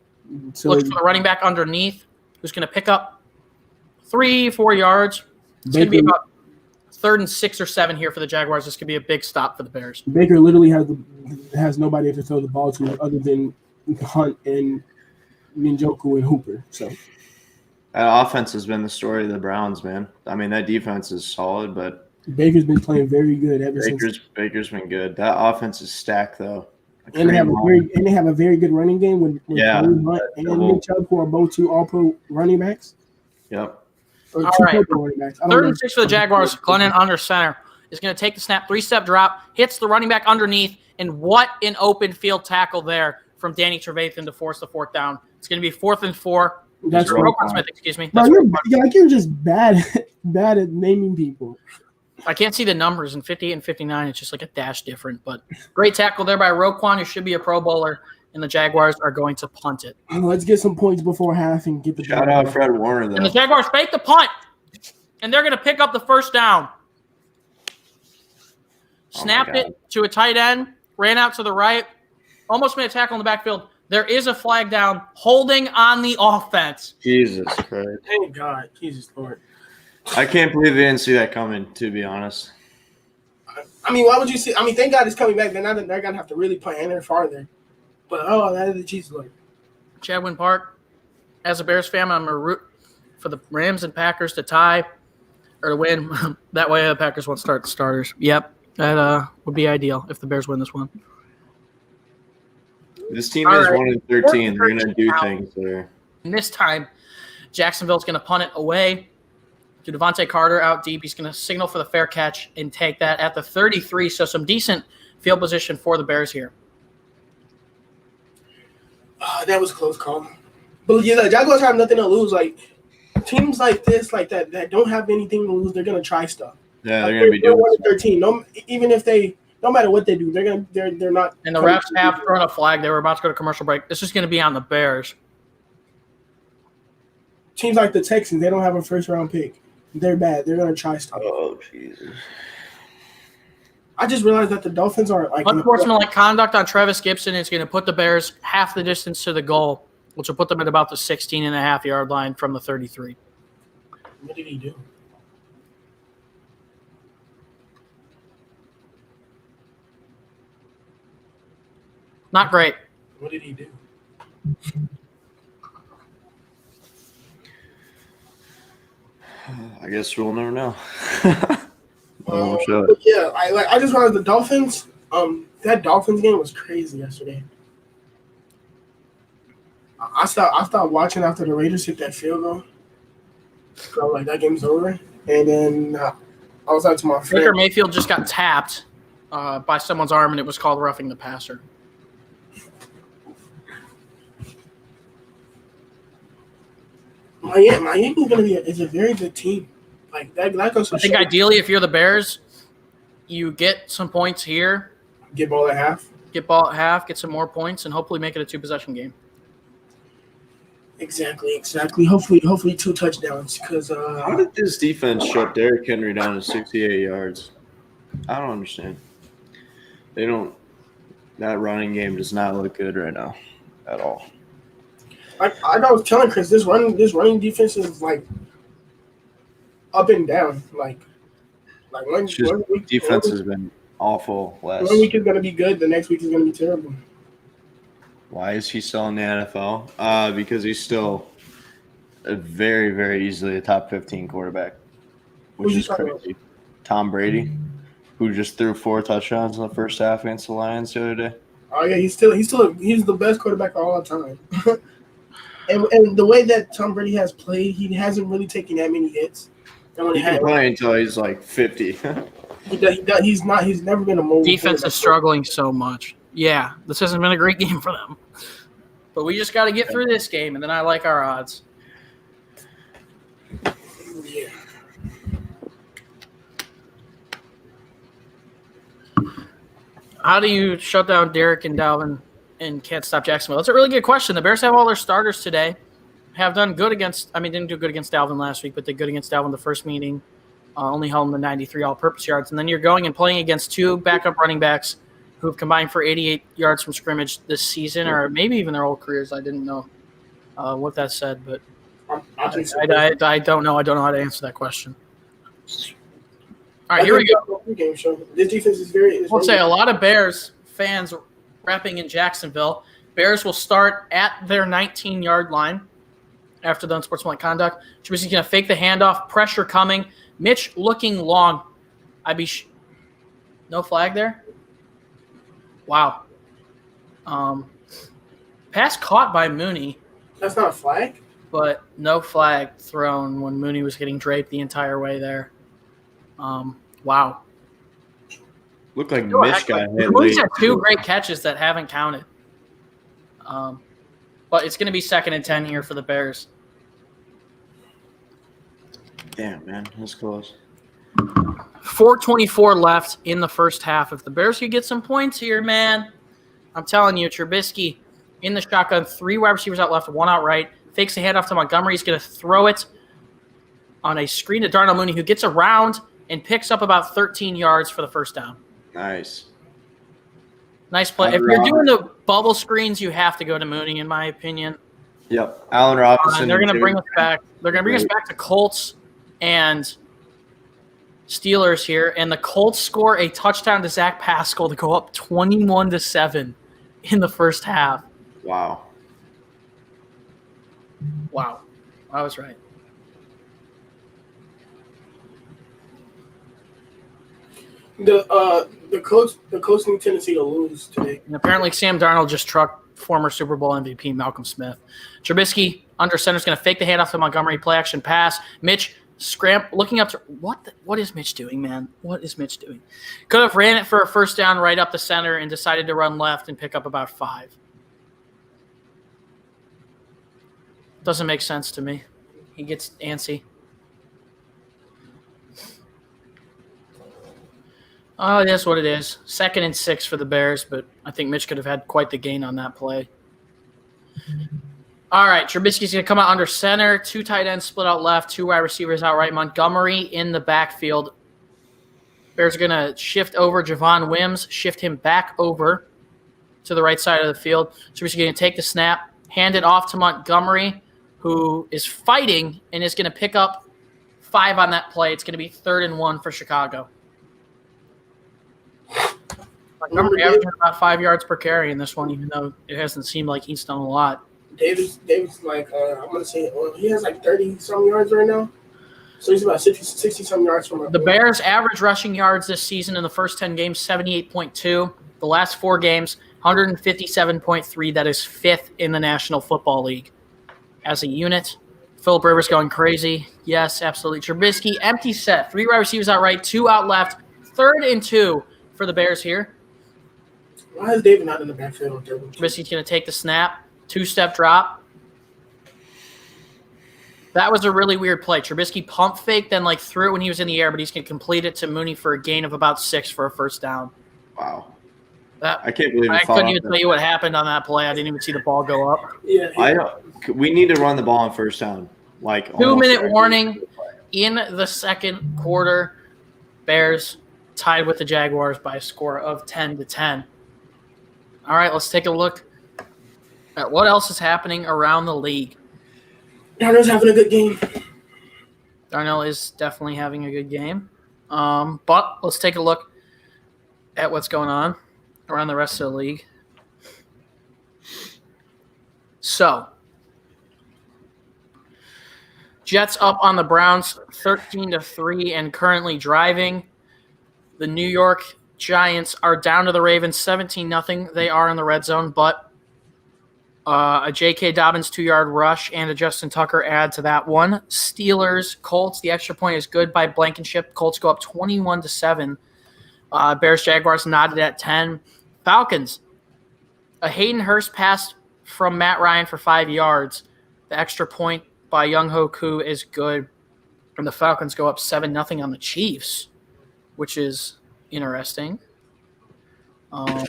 So Looks for the running back underneath, who's going to pick up 3-4 yards. It's going to be about 3rd and 6 or 7 here for the Jaguars. This could be a big stop for the Bears. Baker literally has nobody to throw the ball to other than Hunt and Njoku and Hooper. So That offense has been the story of the Browns, man. I mean, that defense is solid, but Baker's been playing very good ever since. Baker's been good. That offense is stacked, though. And they have a very good running game with Kareem Hunt and Nick Chubb, who are both 2 All-Pro running backs. Yep. Or All 2 right. Pro running backs. 3rd and 6 for the Jaguars. Glennon under center is going to take the snap, 3-step drop, hits the running back underneath, and what an open field tackle there from Danny Trevathan to force the 4th down. It's going to be 4th and 4. That's Roquan Smith, excuse me. Bro, you're just bad at naming people. I can't see the numbers in 58 and 59. It's just like a dash different. But great tackle there by Roquan, who should be a Pro Bowler, and the Jaguars are going to punt it. Let's get some points before half and get the Shout out Fred Warner, though. And the Jaguars fake the punt, and they're going to pick up the 1st down. Snapped it to a tight end, ran out to the right, almost made a tackle in the backfield. There is a flag down, holding on the offense. Jesus Christ. Thank God. Jesus Lord. I can't believe they didn't see that coming, to be honest. I mean, why would you see? I mean, thank God it's coming back. They're going to have to really play in farther. But, that is the Jesus Lord. Chadwin Park, as a Bears fan, I'm going to root for the Rams and Packers to tie or to win. That way the Packers won't start the starters. Yep, that would be ideal if the Bears win this one. This team is 1-13. They're going to do now. things there. And this time, Jacksonville's going to punt it away to Devontae Carter out deep. He's going to signal for the fair catch and take that at the 33. So some decent field position for the Bears here. That was a close call. But, yeah, the Jaguars have nothing to lose. Like, teams like this, like that don't have anything to lose, they're going to try stuff. Yeah, they're going to be doing 1-13. No matter what they do, they're not. And the refs have thrown a flag. They were about to go to commercial break. This is going to be on the Bears. Teams like the Texans, they don't have a 1st-round pick. They're bad. They're going to try stuff. Oh, Jesus. I just realized that the Dolphins are like Unsportsmanlike conduct on Travis Gibson is going to put the Bears half the distance to the goal, which will put them at about the 16.5-yard line from the 33. What did he do? Not great. What did he do? I guess we'll never know. But yeah, I just realized the Dolphins. That Dolphins game was crazy yesterday. I stopped watching after the Raiders hit that field goal. So I was like, that game's over. And then I was out to my friend. Baker Mayfield just got tapped by someone's arm, and it was called roughing the passer. Miami's is a very good team. Like that goes to I think show. ideally, if you're the Bears, you get some points here, Get ball at half. get some more points, and hopefully make it a 2-possession game. Exactly. Hopefully 2 touchdowns. Because How did this defense shut Derrick Henry down to 68 yards? I don't understand. That running game does not look good right now at all. I was telling Chris, this running defense is like up and down. Like one week Defense has been awful. One week is gonna be good, the next week is gonna be terrible. Why is he still in the NFL? Because he's still a very, very easily a top 15 quarterback, which Who's is he talking about? crazy. Tom Brady, who just threw 4 touchdowns in the first half against the Lions the other day. Oh yeah, he's the best quarterback of all time. and the way that Tom Brady has played, he hasn't really taken that many hits. And when He he had, can play until he's like 50. he's never been a mobile Defense quarterback. is struggling so much. Yeah, this hasn't been a great game for them. But we just got to get through this game, and then I like our odds. Yeah. How do you shut down Derek and Dalvin and can't stop Jacksonville? That's a really good question. The Bears have all their starters today. Have done good against – didn't do good against Dalvin last week, but did good against Dalvin the first meeting. Only held him to 93 all-purpose yards. And then you're going and playing against two backup running backs who have combined for 88 yards from scrimmage this season, or maybe even their whole careers. I didn't know what that said, but I don't know. I don't know how to answer that question. All right, here we go. This defense is very – I'll say a lot of Bears fans repping in Jacksonville. Bears will start at their 19-yard line after the unsportsmanlike conduct. Trubisky's going to fake the handoff, pressure coming. Mitch looking long. No flag there? Wow. Pass caught by Mooney. That's not a flag? But no flag thrown when Mooney was getting draped the entire way there. Wow. Looked like Mitch got hit. Mooney's had two great catches that haven't counted. But it's going to be 2nd and 10 here for the Bears. Damn, man. That's close. 4:24 left in the first half. If the Bears could get some points here, man, I'm telling you, Trubisky in the shotgun, 3 wide receivers out left, 1 out right, fakes the handoff to Montgomery. He's going to throw it on a screen to Darnell Mooney, who gets around and picks up about 13 yards for the first down. Nice. Nice play. If you're doing the bubble screens, you have to go to Mooney, in my opinion. Yep. Allen Robinson. They're going to bring us back. They're going to bring us back to Colts and Steelers here, and the Colts score a touchdown to Zach Pascal to go up 21-7 in the first half. Wow. I was right. The coach need Tennessee to lose today. And apparently Sam Darnold just trucked former Super Bowl MVP Malcolm Smith. Trubisky under center is going to fake the handoff to Montgomery, play action pass. Mitch looking up to what is Mitch doing, man? What is Mitch doing? Could have ran it for a first down right up the center and decided to run left and pick up about 5. Doesn't make sense to me. He gets antsy. Oh, it is what it is. 2nd and 6 for the Bears, but I think Mitch could have had quite the gain on that play. All right, Trubisky's going to come out under center. 2 tight ends split out left, 2 wide receivers out right. Montgomery in the backfield. Bears are going to shift over Javon Wims, shift him back over to the right side of the field. Trubisky's going to take the snap, hand it off to Montgomery, who is fighting and is going to pick up 5 on that play. It's going to be 3rd and 1 for Chicago. Montgomery averaging about 5 yards per carry in this one, even though it hasn't seemed like he's done a lot. Davis like I'm gonna say he has like 30-some yards right now, so he's about 60-some yards from the Bears' average rushing yards this season in the first 10 games 78.2. The last 4 games 157.3. That is 5th in the National Football League as a unit. Philip Rivers going crazy. Yes, absolutely. Trubisky empty set. 3 wide receivers out right, 2 out left. 3rd and 2 for the Bears here. Why is David not in the backfield? Trubisky's going to take the snap. 2-step drop. That was a really weird play. Trubisky pump fake, then threw it when he was in the air, but he's going to complete it to Mooney for a gain of about 6 for a first down. Wow. I can't believe I couldn't even tell you what happened on that play. I didn't even see the ball go up. Yeah. We need to run the ball on first down. 2-minute warning in the second quarter. Bears tied with the Jaguars by a score of 10-10. All right, let's take a look at what else is happening around the league. Darnell's having a good game. Darnell is definitely having a good game. But let's take a look at what's going on around the rest of the league. So, Jets up on the Browns 13-3 and currently driving. The New York Giants are down to the Ravens 17-0. They are in the red zone, but a J.K. Dobbins 2-yard rush and a Justin Tucker add to that one. Steelers, Colts, the extra point is good by Blankenship. Colts go up 21-7. Bears, Jaguars knotted at 10. Falcons, a Hayden Hurst pass from Matt Ryan for 5 yards. The extra point by Young-Ho Koo is good. And the Falcons go up 7-0 on the Chiefs, which is interesting. I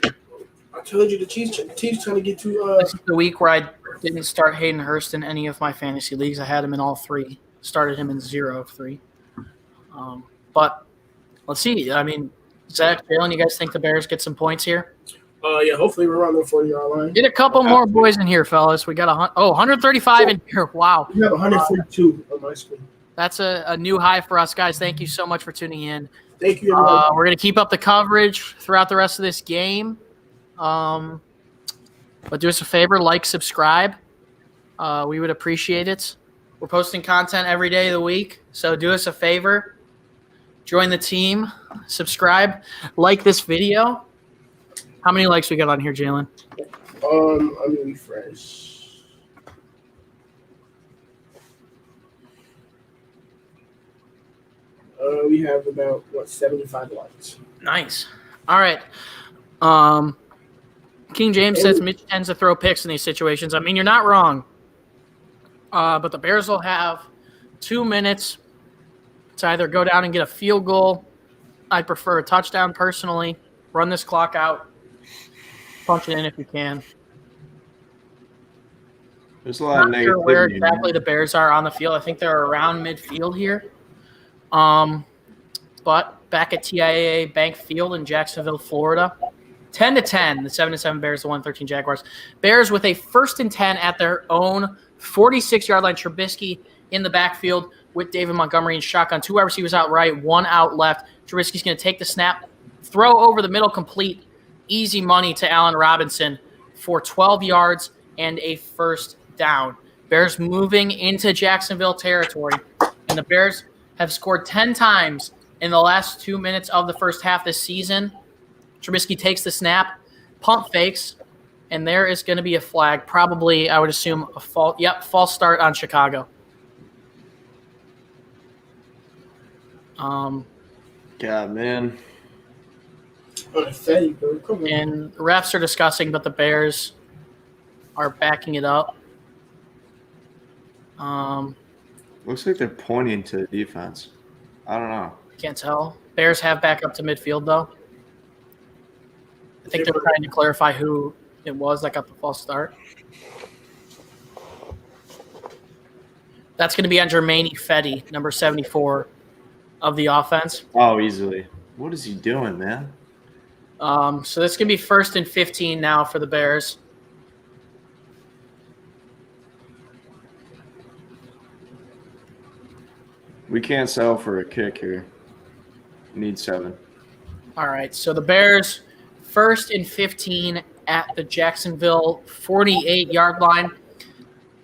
I told you the Chiefs trying to get to. This is the week where I didn't start Hayden Hurst in any of my fantasy leagues. I had him in all 3. Started him in 0 of 3. But let's see. I mean, Zach, Jaylen, you guys think the Bears get some points here? Yeah, hopefully we're around the 40-yard line. Get a couple more boys in here, fellas. We got 135 in here. Wow. We have 142 on my screen. That's a new high for us, guys. Thank you so much for tuning in. Thank you, everybody. We're going to keep up the coverage throughout the rest of this game. But do us a favor, like, subscribe. We would appreciate it. We're posting content every day of the week, so do us a favor. Join the team. Subscribe. Like this video. How many likes we got on here, Jaylen? I mean, fresh. We have about 75 likes. Nice. All right. King James says Mitch tends to throw picks in these situations. I mean, you're not wrong. But the Bears will have 2 minutes to either go down and get a field goal. I'd prefer a touchdown personally. Run this clock out. Punch it in if you can. There's a lot of Not sure where negativity. exactly the Bears are on the field. I think they're around midfield here. But back at TIAA Bank Field in Jacksonville, Florida. 10-10, the 7-7 Bears, the 1-13 Jaguars. Bears with a 1st and 10 at their own 46-yard line. Trubisky in the backfield with David Montgomery in shotgun. 2 wide receivers out right, 1 out left. Trubisky's going to take the snap, throw over the middle complete. Easy money to Allen Robinson for 12 yards and a 1st down. Bears moving into Jacksonville territory. And the Bears have scored 10 times in the last 2 minutes of the first half this season. Trubisky takes the snap, pump fakes, and there is going to be a flag. Probably, I would assume, a false start on Chicago. God, man. And refs are discussing, but the Bears are backing it up. Looks like they're pointing to the defense. I don't know. Can't tell. Bears have back up to midfield, though. I think they're trying to clarify who it was that got the false start. That's going to be on Jermaine Fetty, number 74 of the offense. Oh, easily. What is he doing, man? So this can be 1st and 15 now for the Bears. We can't settle for a kick here. Need 7. All right, so the Bears 1st and 15 at the Jacksonville 48-yard line.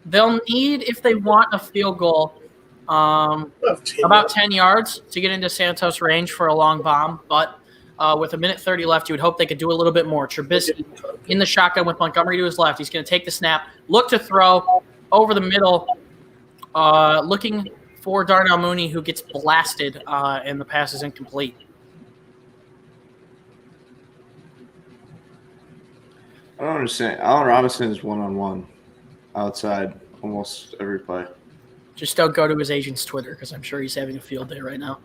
They'll need, if they want a field goal, about 10 yards to get into Santos' range for a long bomb. But with 1:30 left, you would hope they could do a little bit more. Trubisky in the shotgun with Montgomery to his left. He's going to take the snap, look to throw over the middle, looking for Darnell Mooney, who gets blasted, and the pass is incomplete. I don't understand. Allen Robinson is one-on-one outside almost every play. Just don't go to his agent's Twitter because I'm sure he's having a field day right now.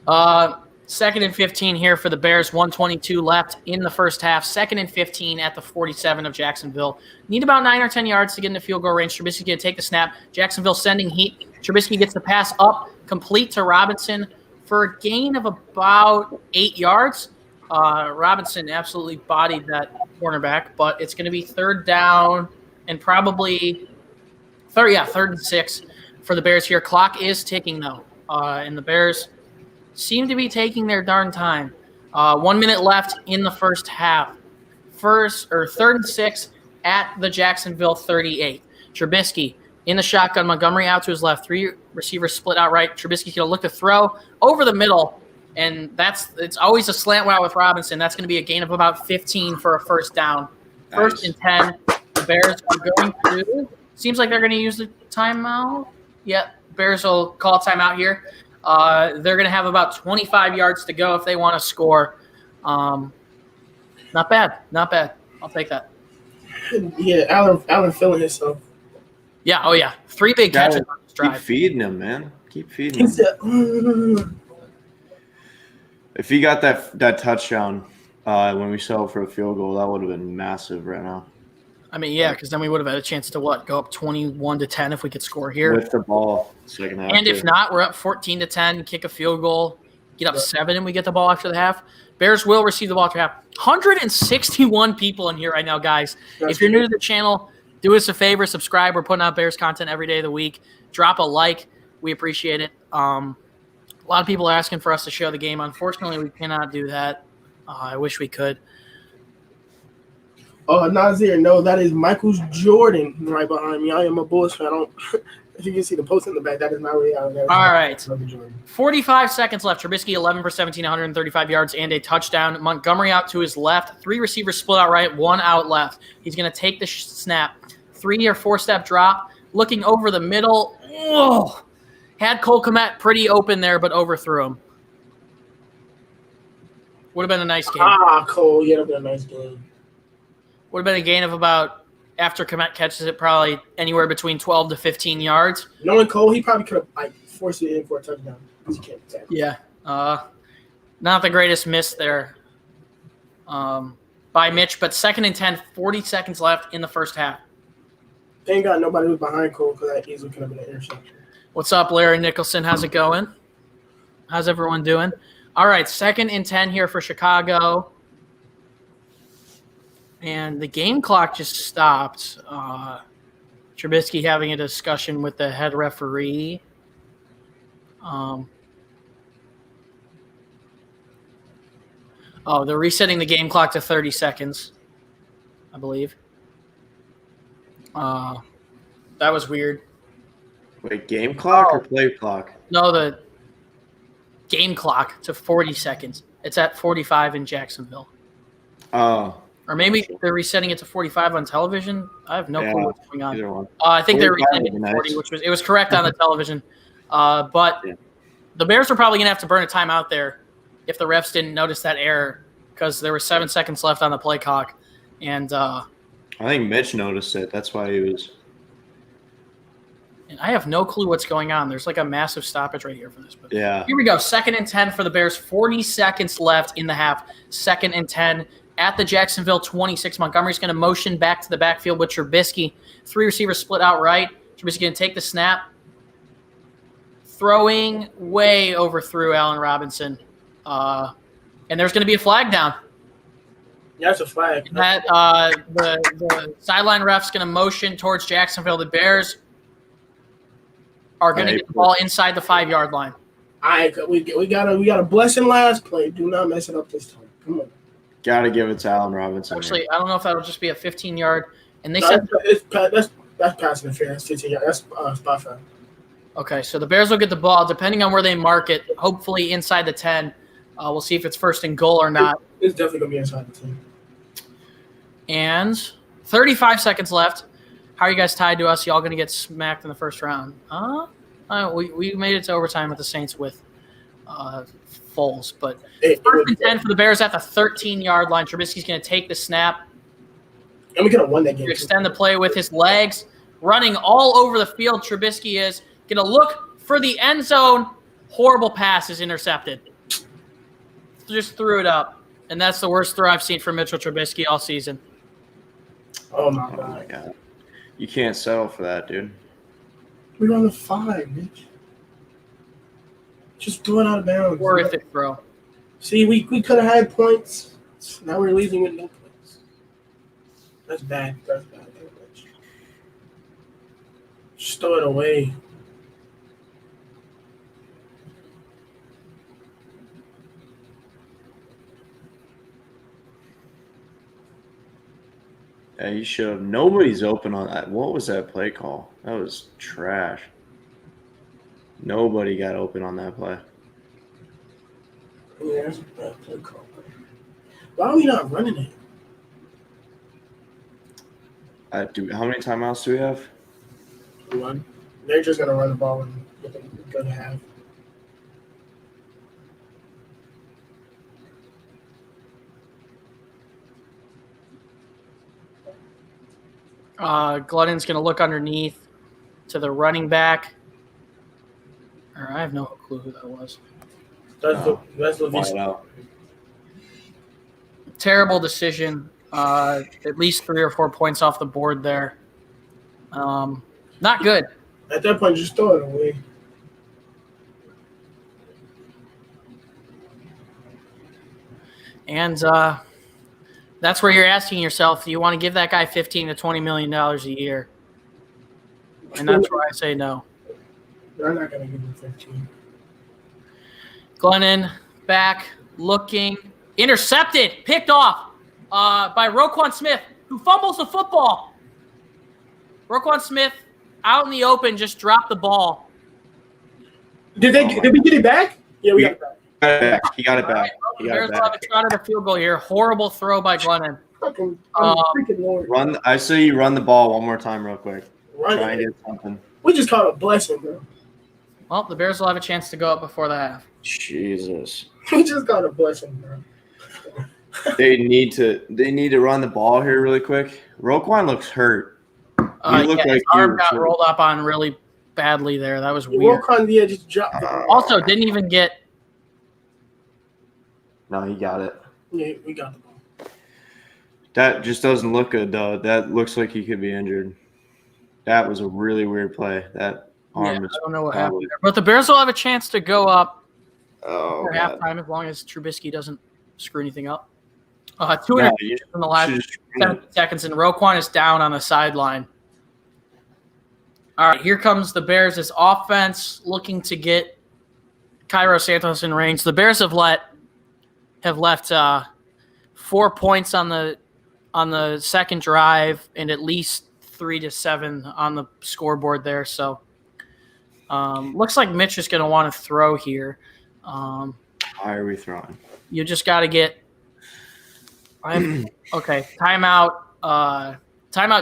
2nd and 15 here for the Bears. 1:22 left in the first half. 2nd and 15 at the 47 of Jacksonville. Need about 9 or 10 yards to get into field goal range. Trubisky's going to take the snap. Jacksonville sending heat. Trubisky gets the pass up, complete to Robinson for a gain of about 8 yards. Robinson absolutely bodied that cornerback, but it's going to be 3rd down and probably 3rd and 6 for the Bears here. Clock is ticking, though, and the Bears seem to be taking their darn time. 1 minute left in the first half. 3rd and 6 at the Jacksonville 38. Trubisky in the shotgun. Montgomery out to his left. 3 receivers split out right. Trubisky's going to look to throw over the middle, and it's always a slant route with Robinson. That's going to be a gain of about 15 for a 1st down. 1st and 10. The Bears are going to – seems like they're going to use the timeout. Yeah, Bears will call a timeout here. They're going to have about 25 yards to go if they want to score. Not bad. I'll take that. Yeah, Allen feeling himself. Yeah, oh yeah. 3 big catches on this drive. Keep feeding him, man. Keep feeding him. He said, If he got that touchdown When we settled for a field goal, that would have been massive right now. I mean, yeah, because then we would have had a chance to go up 21-10 if we could score here. With the ball, second half. And if not, we're up 14-10, kick a field goal, get up 7, and we get the ball after the half. Bears will receive the ball after half. 161 people in here right now, guys. If you're new to the channel, do us a favor, subscribe. We're putting out Bears content every day of the week. Drop a like. We appreciate it. A lot of people are asking for us to show the game. Unfortunately, we cannot do that. I wish we could. Nazir, no, that is Michael Jordan right behind me. I am a Bulls fan. If you can see the post in the back, that is not really out there. All right. 45 seconds left. Trubisky, 11 for 17, 135 yards and a touchdown. Montgomery out to his left. 3 receivers split out right, 1 out left. He's going to take the snap. 3 or 4-step drop. Looking over the middle. Oh, had Cole Kmet pretty open there, but overthrew him. Would have been a nice game. Cole. Yeah, that would have been a nice game. Would have been a gain of about, after Kmet catches it, probably anywhere between 12 to 15 yards. Knowing Cole, he probably could have forced it in for a touchdown. He can't tackle. Yeah. Not the greatest miss there by Mitch, but 2nd and 10, 40 seconds left in the first half. Thank God nobody was behind Cole because that easily could have been an interception. What's up, Larry Nicholson? How's it going? How's everyone doing? All right, 2nd and 10 here for Chicago. And the game clock just stopped. Trubisky having a discussion with the head referee. They're resetting the game clock to 30 seconds, I believe. That was weird. Wait, game clock or play clock? No, the game clock to 40 seconds. It's at 45 in Jacksonville. Oh. Or maybe they're resetting it to 45 on television. I have no clue what's going on. Either one. I think they're resetting it to 40, which was correct on the television. But the Bears are probably going to have to burn a timeout there if the refs didn't notice that error because there were 7 seconds left on the play clock. And I think Mitch noticed it. That's why he was. And I have no clue what's going on. There's like a massive stoppage right here for this. But yeah. Here we go. 2nd and 10 for the Bears. 40 seconds left in the half. 2nd and 10 at the Jacksonville 26. Montgomery's going to motion back to the backfield with Trubisky. 3 receivers split out right. Trubisky going to take the snap. Throwing way overthrew Allen Robinson. And there's going to be a flag down. Yeah, that's a flag. That the sideline ref's going to motion towards Jacksonville. The Bears are going to get the ball inside the 5-yard line. All right, we got a blessing last play. Do not mess it up this time. Come on. Got to give it to Allen Robinson. Actually, I don't know if that'll just be a 15-yard. And they said that's passing interference. 15-yard. That's spot foul. Okay, so the Bears will get the ball depending on where they mark it. Hopefully inside the 10. We'll see if it's 1st and goal or not. It's definitely gonna be inside the 10. And 35 seconds left. How are you guys tied to us? Y'all gonna get smacked in the first round? We made it to overtime with the Saints with Foles, but 1st and 10 for the Bears at the 13-yard line. Trubisky's gonna take the snap. And we could have won that game. Extend the play with his legs, running all over the field. Trubisky is gonna look for the end zone. Horrible pass is intercepted. Just threw it up, and that's the worst throw I've seen from Mitchell Trubisky all season. Oh my God! You can't settle for that, dude. We're on the 5, Mitch. Just throw it out of bounds. Horrific throw. See, we could have had points. Now we're leaving with no points. That's bad. That's bad. Just throw it away. Yeah, you should have. Nobody's open on that. What was that play call? That was trash. Nobody got open on that play. Yeah, that's a bad play call. Why are we not running it? How many timeouts do we have? 1. They're just gonna run the ball and get them go to half. Glutton's going to look underneath to the running back. Or I have no clue who that was. That's terrible decision. At least 3 or 4 points off the board there. Not good. At that point, just throw it away. And that's where you're asking yourself, do you want to give that guy $15 to $20 million a year? And that's where I say no. They're not going to give him 15. Glennon back, looking, intercepted, picked off by Roquan Smith, who fumbles the football. Roquan Smith out in the open just dropped the ball. Did we get it back? Yeah, we got it back. He got it back. The Bears will have a shot at a field goal here. Horrible throw by Glennon. Freaking Lord. I say you run the ball one more time real quick. Run Try and it. get something. We just caught a blessing, bro. Well, the Bears will have a chance to go up before the half. Jesus. We just got a blessing, bro. They need to run the ball here really quick. Roquan looks hurt. His arm got rolled up on really badly there. That was weird. Roquan, just dropped. Also, didn't even get. No, he got it. Yeah, we got the ball. That just doesn't look good, though. That looks like he could be injured. That was a really weird play. That arm I don't know what happened there. But the Bears will have a chance to go up for halftime as long as Trubisky doesn't screw anything up. 200 in the last 7 seconds, and Roquan is down on the sideline. All right, here comes the Bears' offense looking to get Cairo Santos in range. The Bears have left 4 points on the second drive and at least 3 to 7 on the scoreboard there. So looks like Mitch is going to want to throw here. Why are we throwing? You just got to get okay. Timeout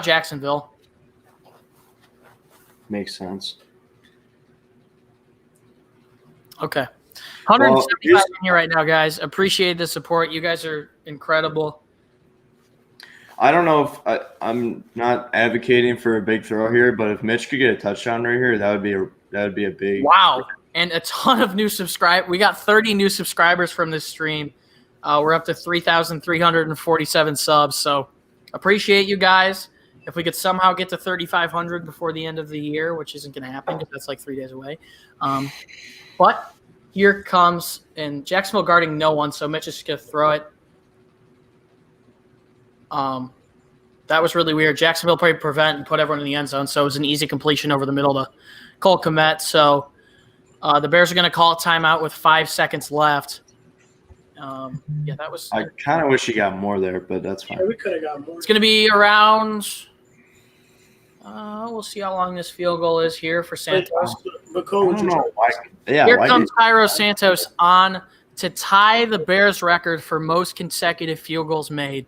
Jacksonville. Makes sense. Okay. 175 in here right now, guys. Appreciate the support. You guys are incredible. I don't know if I'm not advocating for a big throw here, but if Mitch could get a touchdown right here, that would be a big. Wow. And a ton of new subscribers. We got 30 new subscribers from this stream. We're up to 3,347 subs. So appreciate you guys. If we could somehow get to 3,500 before the end of the year, which isn't going to happen because that's like 3 days away. But here comes, and Jacksonville guarding no one, so Mitch is just going to throw it. That was really weird. Jacksonville played prevent and put everyone in the end zone, so it was an easy completion over the middle to Cole Kmet. So the Bears are going to call a timeout with 5 seconds left. That was. I kind of wish he got more there, but that's fine. Yeah, we could have got more. It's going to be around. We'll see how long this field goal is here for Santos. But Cole, Here comes Cairo Santos on to tie the Bears record for most consecutive field goals made.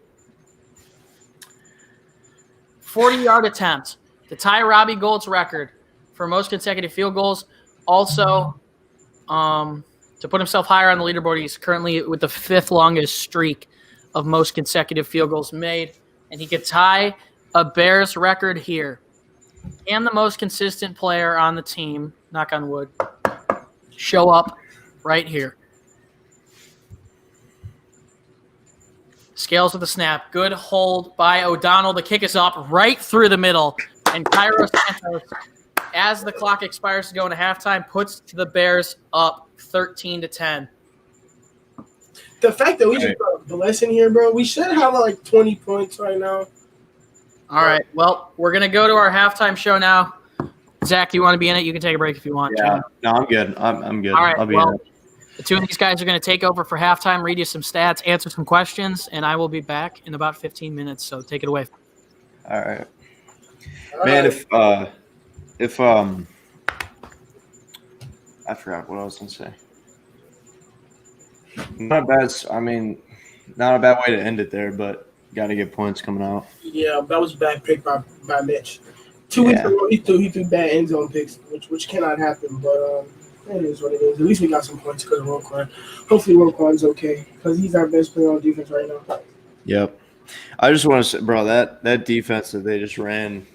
40-yard attempt to tie Robbie Gould's record for most consecutive field goals. Also, to put himself higher on the leaderboard, he's currently with the 5th longest streak of most consecutive field goals made. And he could tie a Bears record here. And the most consistent player on the team, knock on wood, show up right here. Scales with the snap. Good hold by O'Donnell. The kick is up right through the middle. And Cairo Santos, as the clock expires to go into halftime, puts the Bears up 13-10. The fact that we just got a blessing here, bro, we should have like 20 points right now. All right. Well, we're going to go to our halftime show now. Zach, do you want to be in it? You can take a break if you want. Yeah. No, I'm good. I'm good. All right. I'll be in it. The two of these guys are going to take over for halftime, read you some stats, answer some questions, and I will be back in about 15 minutes. So take it away. All right. Man, if I forgot what I was going to say. Not a bad way to end it there, but got to get points coming out. Yeah, that was a bad pick by Mitch. 2 weeks ago, he threw bad end zone picks, which cannot happen, but it is what it is. At least we got some points because of Roquan. Hopefully Roquan's okay because he's our best player on defense right now. Yep. I just want to say, bro, that defense that they just ran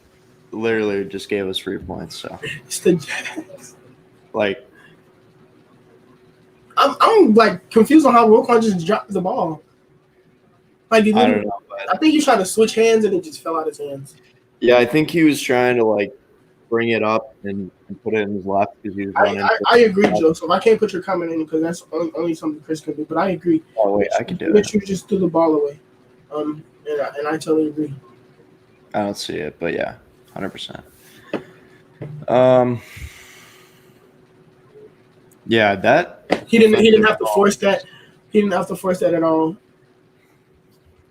literally just gave us 3 points. So it's the Jags. Like, I'm like confused on how Roquan just dropped the ball. Like he I don't literally, know. But I think he tried to switch hands and it just fell out of his hands. yeah, I think he was trying to like bring it up and put it in his left because he was running. I agree, Joseph. I can't put your comment in because that's only something Chris can do. But I agree. Oh wait, I can do Mitch, it. you just threw the ball away. And I totally agree. I don't see it, but yeah, 100%. Yeah, that He didn't have to force that. He didn't have to force that at all.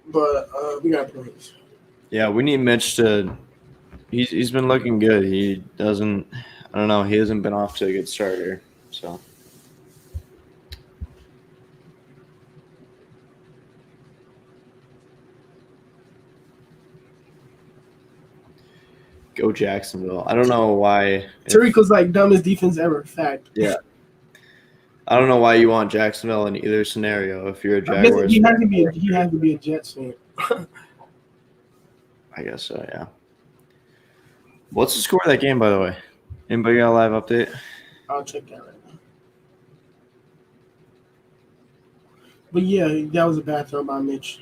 But we got points. Yeah, we need Mitch to. He's been looking good. He doesn't. I don't know. He hasn't been off to a good start here. So. Go Jacksonville. I don't know why. Tariq like dumbest defense ever. Fact. Yeah. I don't know why you want Jacksonville in either scenario. If you're a I guess Jaguars, he has to be a Jets fan. I guess so. Yeah. What's the score of that game, by the way? Anybody got a live update? I'll check that right now. But yeah, that was a bad throw by Mitch.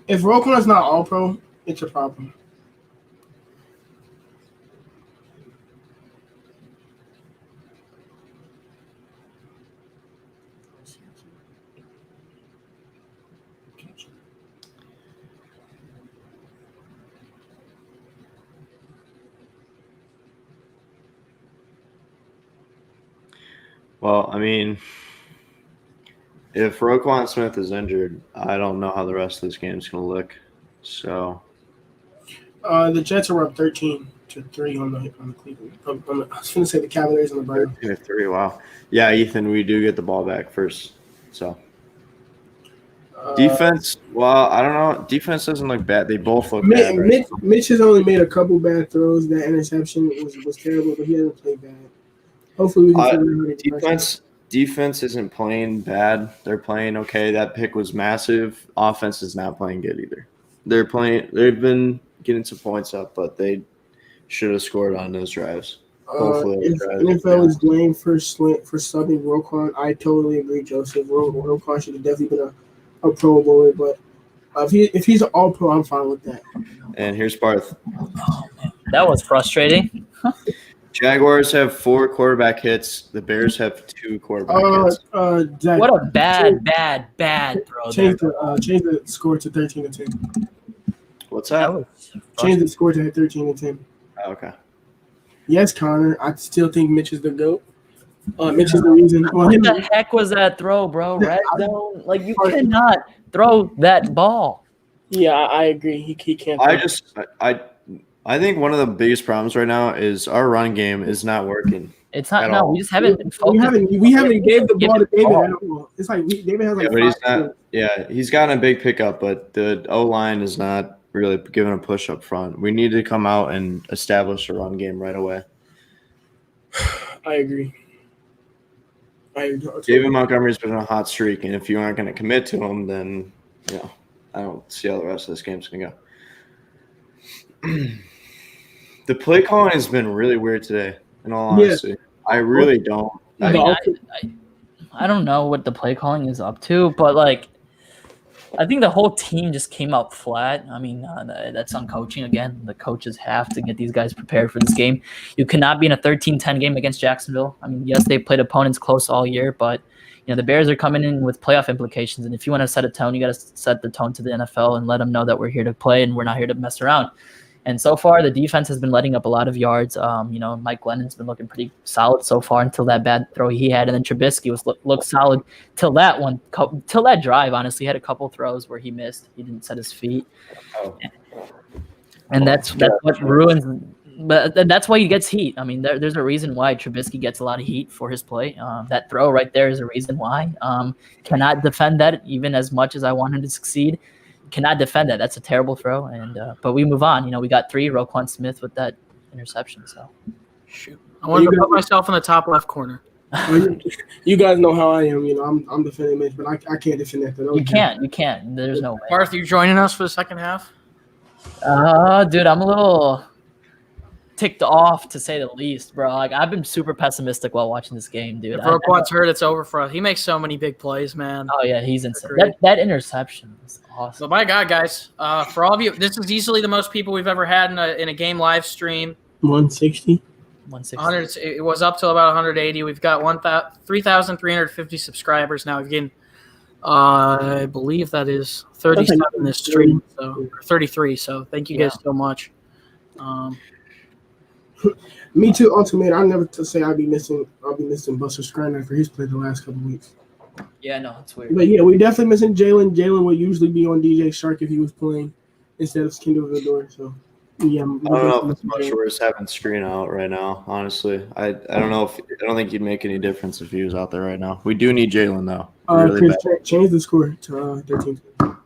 If Roquan's not all pro, it's a problem. Well, I mean, if Roquan Smith is injured, I don't know how the rest of this game is going to look. So, the Jets are up 13-3 on the Cleveland. I was going to say the Cavaliers and the Browns. 3. Wow. Yeah, Ethan, we do get the ball back first. So, defense. Well, I don't know. Defense doesn't look bad. They both look bad. Right? Mitch has only made a couple bad throws. That interception was terrible, but he hasn't played bad. Hopefully, we can figure out defense isn't playing bad. They're playing okay. That pick was massive. Offense is not playing good either. They've been getting some points up, but they should have scored on those drives. If NFL is blamed for subbing Roquan, I totally agree, Joseph. Roquan should have definitely been a Pro Bowler, but if he's an All Pro, I'm fine with that. And here's Parth. That was frustrating. Jaguars have 4 quarterback hits. The Bears have 2 quarterback hits. Zach, What a bad throw. change the score to 13-10. What's that? Change the score to 13-10. Oh, okay. Yes, Connor. I still think Mitch is the GOAT. Mitch is the reason. What the heck was that throw, bro? Red zone? Like, you cannot throw that ball. Yeah, I agree. He can't. I think one of the biggest problems right now is our run game is not working. It's not. At No, all. we just haven't been focused. We haven't gave the ball to David at all. It's like David has like But he's 5. not. Yeah, he's gotten a big pickup, but the O line is not really giving a push up front. We need to come out and establish a run game right away. I agree. David Montgomery's been on a hot streak, and if you aren't going to commit to him, then I don't see how the rest of this game's going to go. The play calling has been really weird today, in all honesty. I really don't. I don't know what the play calling is up to, but like, I think the whole team just came out flat. I mean, that's on coaching again. The coaches have to get these guys prepared for this game. You cannot be in a 13-10 game against Jacksonville. I mean, yes, they played opponents close all year, but the Bears are coming in with playoff implications. And if you want to set a tone, you got to set the tone to the NFL and let them know that we're here to play and we're not here to mess around. And so far, the defense has been letting up a lot of yards. Mike Glennon's been looking pretty solid so far until that bad throw he had. And then Trubisky looked solid till that drive, honestly. He had a couple throws where he missed. He didn't set his feet. And that's what ruins – but that's why he gets heat. I mean, there's a reason why Trubisky gets a lot of heat for his play. That throw right there is a reason why. Cannot defend that even as much as I want him to succeed. Cannot defend that. That's a terrible throw. And but we move on. We got 3. Roquan Smith with that interception. So shoot, I wanted to put myself in the top left corner. You guys know how I am. I'm defending Mitch, but I can't defend that. You can't. There's no way. Parth, you joining us for the second half? Dude, I'm a little ticked off to say the least, bro. Like I've been super pessimistic while watching this game, dude. If Roquan's hurt, it's over for us. He makes so many big plays, man. Oh yeah, he's insane. Agreed. That interception was awesome. But my God, guys, for all of you, this is easily the most people we've ever had in a game live stream. 160. 160. It was up to about 180. We've got 3,350 subscribers now. Again, I believe that is 37 this stream, so 33. So thank you guys so much. Me too, Ultimate. I never to say I'll be missing Buster Skriniar for his play the last couple weeks. Yeah, no, it's weird. But yeah, we definitely missing Jaylen. Jaylen would usually be on DJ Shark if he was playing instead of Kendall Vildor. So yeah, I don't know if it's much worse having Screen out right now. Honestly, I don't think he'd make any difference if he was out there right now. We do need Jaylen though. Chris, change the score to 13.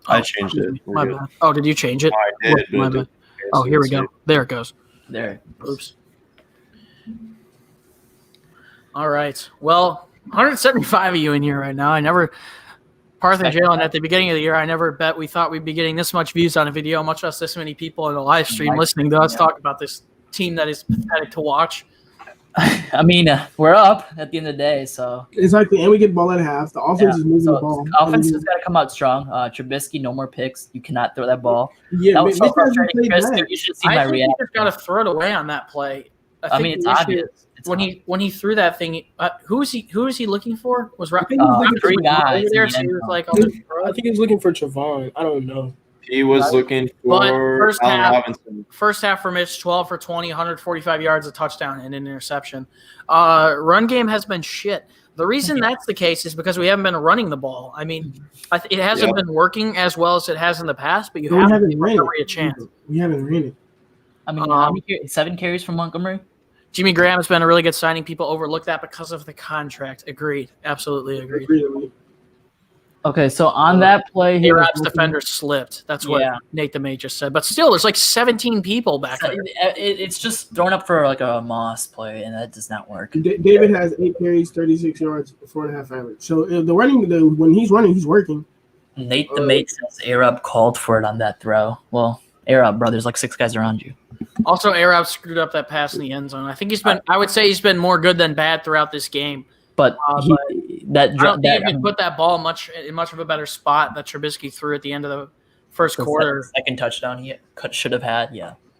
I changed it. My bad. Oh, did you change it? I did. My bad. Oh, here we go. There it goes. There. Oops. All right. Well, 175 of you in here right now. Parth and Jaylen, at the beginning of the year, I never bet we thought we'd be getting this much views on a video, much less this many people in a live stream listening to us talk about this team that is pathetic to watch. I mean, we're up at the end of the day, so Exactly, and we get ball at half. The offense is moving the ball. Offense has got to come out strong. Trubisky, no more picks. You cannot throw that ball. Yeah, that was so frustrating, Chris. bad. You should see my I think reaction. he just got to throw it away on that play. I mean, it's obvious. When he threw that thing, who is he looking for? Was I think he was looking three guys. there? So he was like, I'll just throw I it. think he was looking for Travon. I don't know. He was looking But for Allen Robinson. First half for Mitch, 12 for 20, 145 yards, a touchdown, and an interception. Run game has been shit. The reason that's the case is because we haven't been running the ball. I mean, it hasn't been working as well as it has in the past, but you have to give Montgomery a chance. We haven't ran it. I mean, how many 7 carries from Montgomery? Jimmy Graham has been a really good signing. People overlook that because of the contract. Agreed. Absolutely agreed. Okay, so on that play here, A-Rob's defender slipped. That's what Nate the Mate just said. But still, there's like 17 people back there. It's just thrown up for like a Moss play, and that does not work. David has 8 carries, 36 yards, 4.5 average. So when he's running, he's working. Nate the Mate says A-Rob called for it on that throw. Well, A-Rob, bro, there's like 6 guys around you. Also, A-Rob screwed up that pass in the end zone. I think I would say he's been more good than bad throughout this game. But I don't think he could put that ball in much of a better spot that Trubisky threw at the end of the first quarter. Second touchdown he should have had,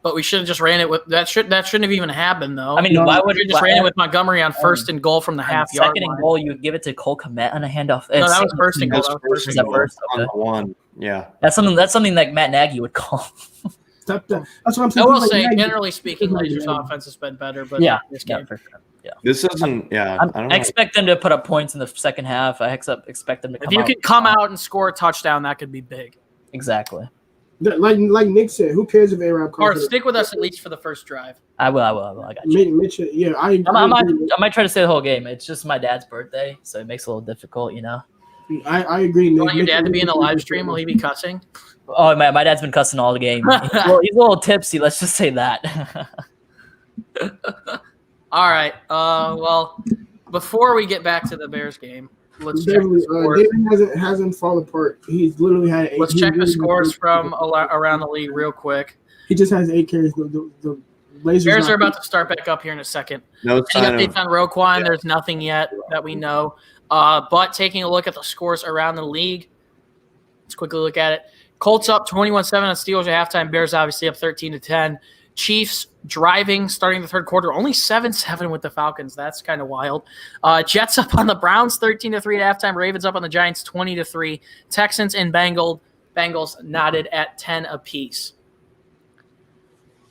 But we should have just ran it with that. Shouldn't have even happened though. I mean, why would you just ran it with Montgomery on first and goal from the half yard second and goal? You would give it to Cole Kmet on a handoff. No, that was first and goal. Was that first? Okay. One, yeah. That's something that Matt Nagy would call. That's what I'm saying. I will say, generally speaking, Lakers' offense has been better, but this game for sure. Yeah. This isn't. Yeah, I don't know. I expect them to put up points in the second half. I expect them to. If you can come out and score a touchdown, that could be big. Exactly. Like Nick said, who cares if A-Rob calls? Or stick with us at least for the first drive. I will. I got you. Mitch, yeah, I might try to stay the whole game. It's just my dad's birthday, so it makes it a little difficult, I agree. You want your dad to be in the live stream? Will he be cussing? Oh, my dad's been cussing all the game. He's a little tipsy. Let's just say that. All right. Well, before we get back to the Bears game, let's check the scores. David hasn't fallen apart. He's literally had 8. Let's check the scores from around the league real quick. He just has 8 carries. The Blazers Bears are about to start back up here in a second. No sign Any updates on Roquan? Yeah. There's nothing yet that we know. But taking a look at the scores around the league, let's quickly look at it. Colts up 21-7 on Steelers at halftime. Bears obviously up 13-10. Chiefs driving, starting the third quarter, only 7-7 with the Falcons. That's kind of wild. Jets up on the Browns 13-3 at halftime. Ravens up on the Giants 20-3. Texans and Bengals knotted at 10 apiece.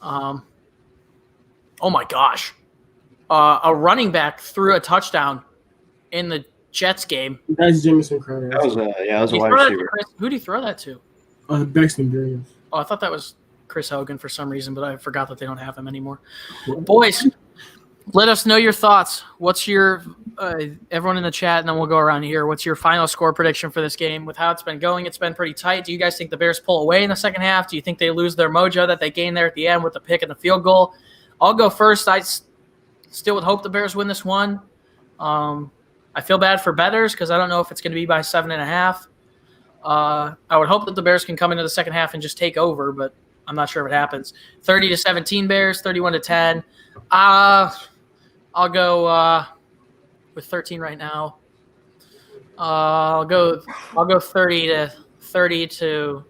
Oh my gosh. A running back threw a touchdown in the Jets game. That's Jamison Crowder. That was a wide receiver. Who did he throw that to? Braxton Berrios. Oh, I thought that was Chris Hogan for some reason, but I forgot that they don't have him anymore. Boys, let us know your thoughts. What's your everyone in the chat, and then we'll go around here. What's your final score prediction for this game? With how it's been going, it's been pretty tight. Do you guys think the Bears pull away in the second half? Do you think they lose their mojo that they gained there at the end with the pick and the field goal? I'll go first. I still would hope the Bears win this one. I feel bad for bettors because I don't know if it's going to be by 7.5. I would hope that the Bears can come into the second half and just take over, but I'm not sure if it happens. 30-17 Bears, 31-10. I'll go with 13 right now. I'll go 30 to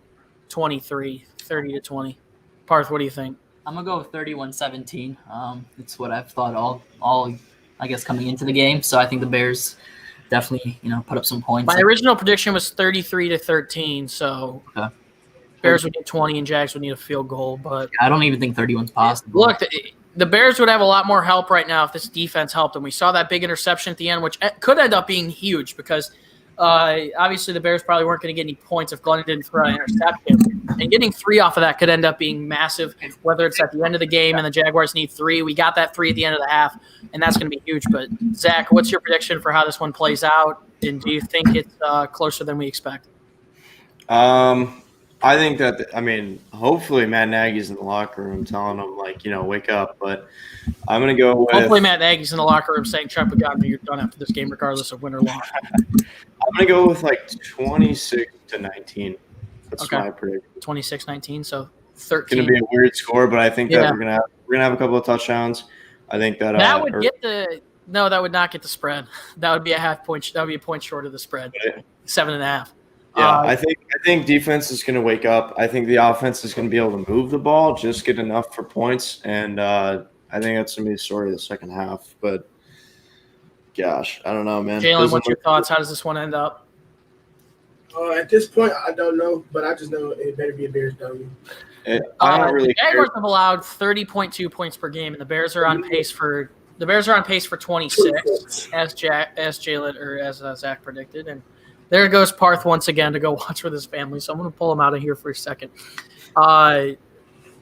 23, 30 to 20. Parth, what do you think? I'm gonna go with 31-17. It's what I've thought all I guess coming into the game. So I think the Bears definitely put up some points. My original prediction was 33 to 13. So Bears would need 20 and Jags would need a field goal. But I don't even think 31's possible. Look, the Bears would have a lot more help right now if this defense helped them. We saw that big interception at the end, which could end up being huge because obviously the Bears probably weren't going to get any points if Glennon didn't throw an interception. And getting 3 off of that could end up being massive, whether it's at the end of the game and the Jaguars need 3. We got that 3 at the end of the half, and that's going to be huge. But, Zach, what's your prediction for how this one plays out? And do you think it's closer than we expect? I think that, hopefully Matt Nagy's in the locker room telling them, wake up. But I'm going to go with – hopefully Matt Nagy's in the locker room saying, Chuck Pagano, you're done after this game regardless of win or loss. I'm going to go with 26-19. That's my prediction. 26-19, so 13. It's going to be a weird score, but I think that we're going to have a couple of touchdowns. I think that that would get the – no, that would not get the spread. That would be a half point – that would be a point short of the spread, 7.5. Yeah, I think defense is going to wake up. I think the offense is going to be able to move the ball, just get enough for points, and I think that's going to be the story of the second half. But, gosh, I don't know, man. Jaylen, what's your thoughts? How does this one end up? At this point, I don't know, but I just know it better be a Bears W. I don't really the Jaguars have allowed 30.2 points per game, and the Bears are on pace for 26, as Jaylen or as Zach predicted. And there goes Parth once again to go watch with his family. So I'm going to pull him out of here for a second. Let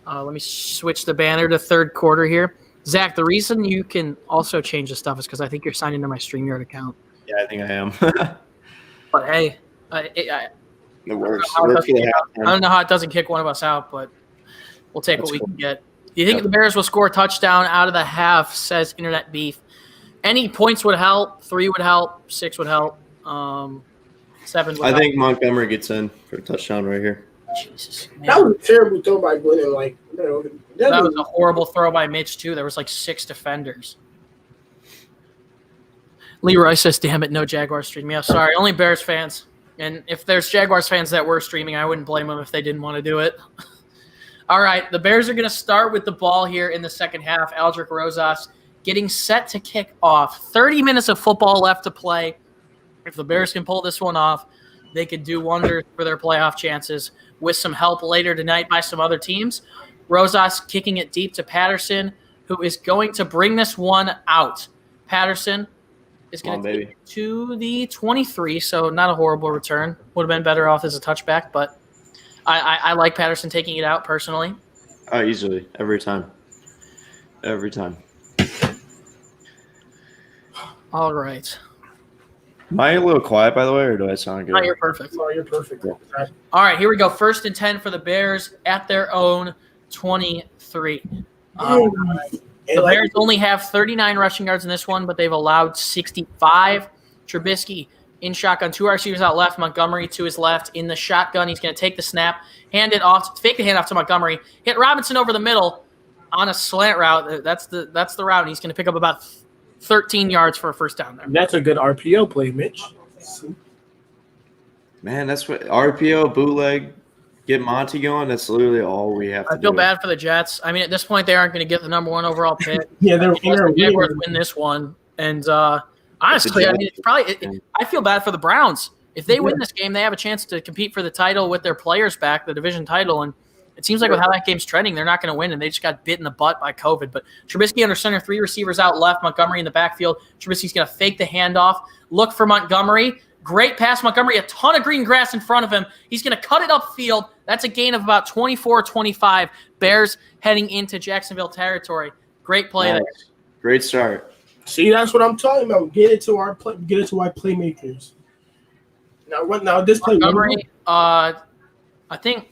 me switch the banner to third quarter here. Zach, the reason you can also change the stuff is because I think you're signed into my StreamYard account. Yeah, I think I am. But hey, it works. I don't know how it doesn't kick one of us out, but we'll take what we can get. Do you think the Bears will score a touchdown out of the half, says Internet Beef? Any points would help. 3 would help. 6 would help. 7 would help. I think Montgomery gets in for a touchdown right here. Jesus, man. That was a terrible throw by Glennon. That was a horrible throw by Mitch, too. There was 6 defenders. Leroy says, damn it, no Jaguars streaming. Yeah, sorry, only Bears fans. And if there's Jaguars fans that were streaming, I wouldn't blame them if they didn't want to do it. All right, the Bears are going to start with the ball here in the second half. Aldrick Rosas getting set to kick off. 30 minutes of football left to play. If the Bears can pull this one off, they could do wonders for their playoff chances with some help later tonight by some other teams. Rosas kicking it deep to Patterson, who is going to bring this one out. Patterson is going to take it to the 23, so not a horrible return. Would have been better off as a touchback, but I like Patterson taking it out personally. Easily. Every time. All right. Am I a little quiet, by the way, or do I sound good? No, you're perfect. Oh, you're perfect. Cool. All right, here we go. 1st and 10 for the Bears at their own 23. The Bears only have 39 rushing yards in this one, but they've allowed 65. Trubisky in shotgun, 2 receivers out left, Montgomery to his left. In the shotgun, he's going to take the snap, hand it off, fake the handoff to Montgomery, hit Robinson over the middle on a slant route. That's the route, and he's going to pick up about 13 yards for a first down there. That's a good RPO play, Mitch. Man, that's what RPO, bootleg, get Monty going. That's literally all we have to do. I feel bad for the Jets. I mean, at this point, they aren't going to get the number 1 overall pick. Yeah, the Jaguars win this one. And honestly, I mean, it's probably I feel bad for the Browns. If they win this game, they have a chance to compete for the title with their players back, the division title. And it seems like with how that game's trending, they're not going to win, and they just got bit in the butt by COVID. But Trubisky under center, 3 receivers out left, Montgomery in the backfield. Trubisky's going to fake the handoff, look for Montgomery. Great pass, Montgomery, a ton of green grass in front of him. He's going to cut it upfield. That's a gain of about 24-25. Bears heading into Jacksonville territory. Great play there. Great start. See, that's what I'm talking about. Get it to our playmakers. Now this play. Montgomery, I think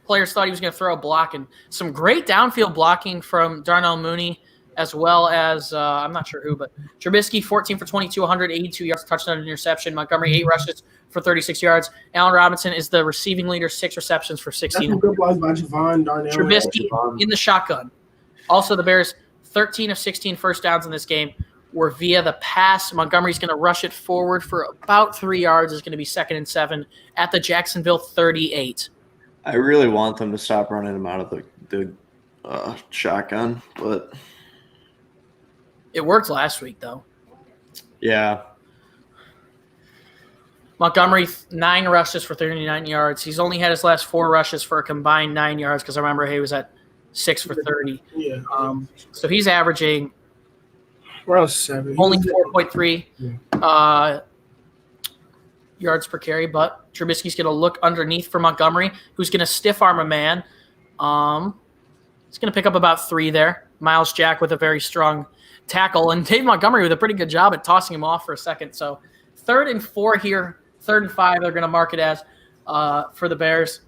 players thought he was going to throw a block, and some great downfield blocking from Darnell Mooney as well as I'm not sure who, but Trubisky 14 for 22, 182 yards, touchdown, and interception. Montgomery 8 rushes for 36 yards. Allen Robinson is the receiving leader, 6 receptions for 16. That's some good blocks by Javon Darnell. Trubisky in the shotgun. Also, the Bears 13 of 16 first downs in this game were via the pass. Montgomery's going to rush it forward for about 3 yards. It's going to be 2nd and 7 at the Jacksonville 38. I really want them to stop running him out of the shotgun, but it worked last week, though. Yeah. Montgomery, 9 rushes for 39 yards. He's only had his last 4 rushes for a combined 9 yards because I remember he was at 6 for 30. Yeah. So he's averaging around 7. only 4.3 yards per carry, but Trubisky's going to look underneath for Montgomery, who's going to stiff arm a man. He's going to pick up about 3 there. Miles Jack with a very strong tackle, and Dave Montgomery with a pretty good job at tossing him off for a second. So 3rd and 4 here, 3rd and 5 they're going to mark it as for the Bears.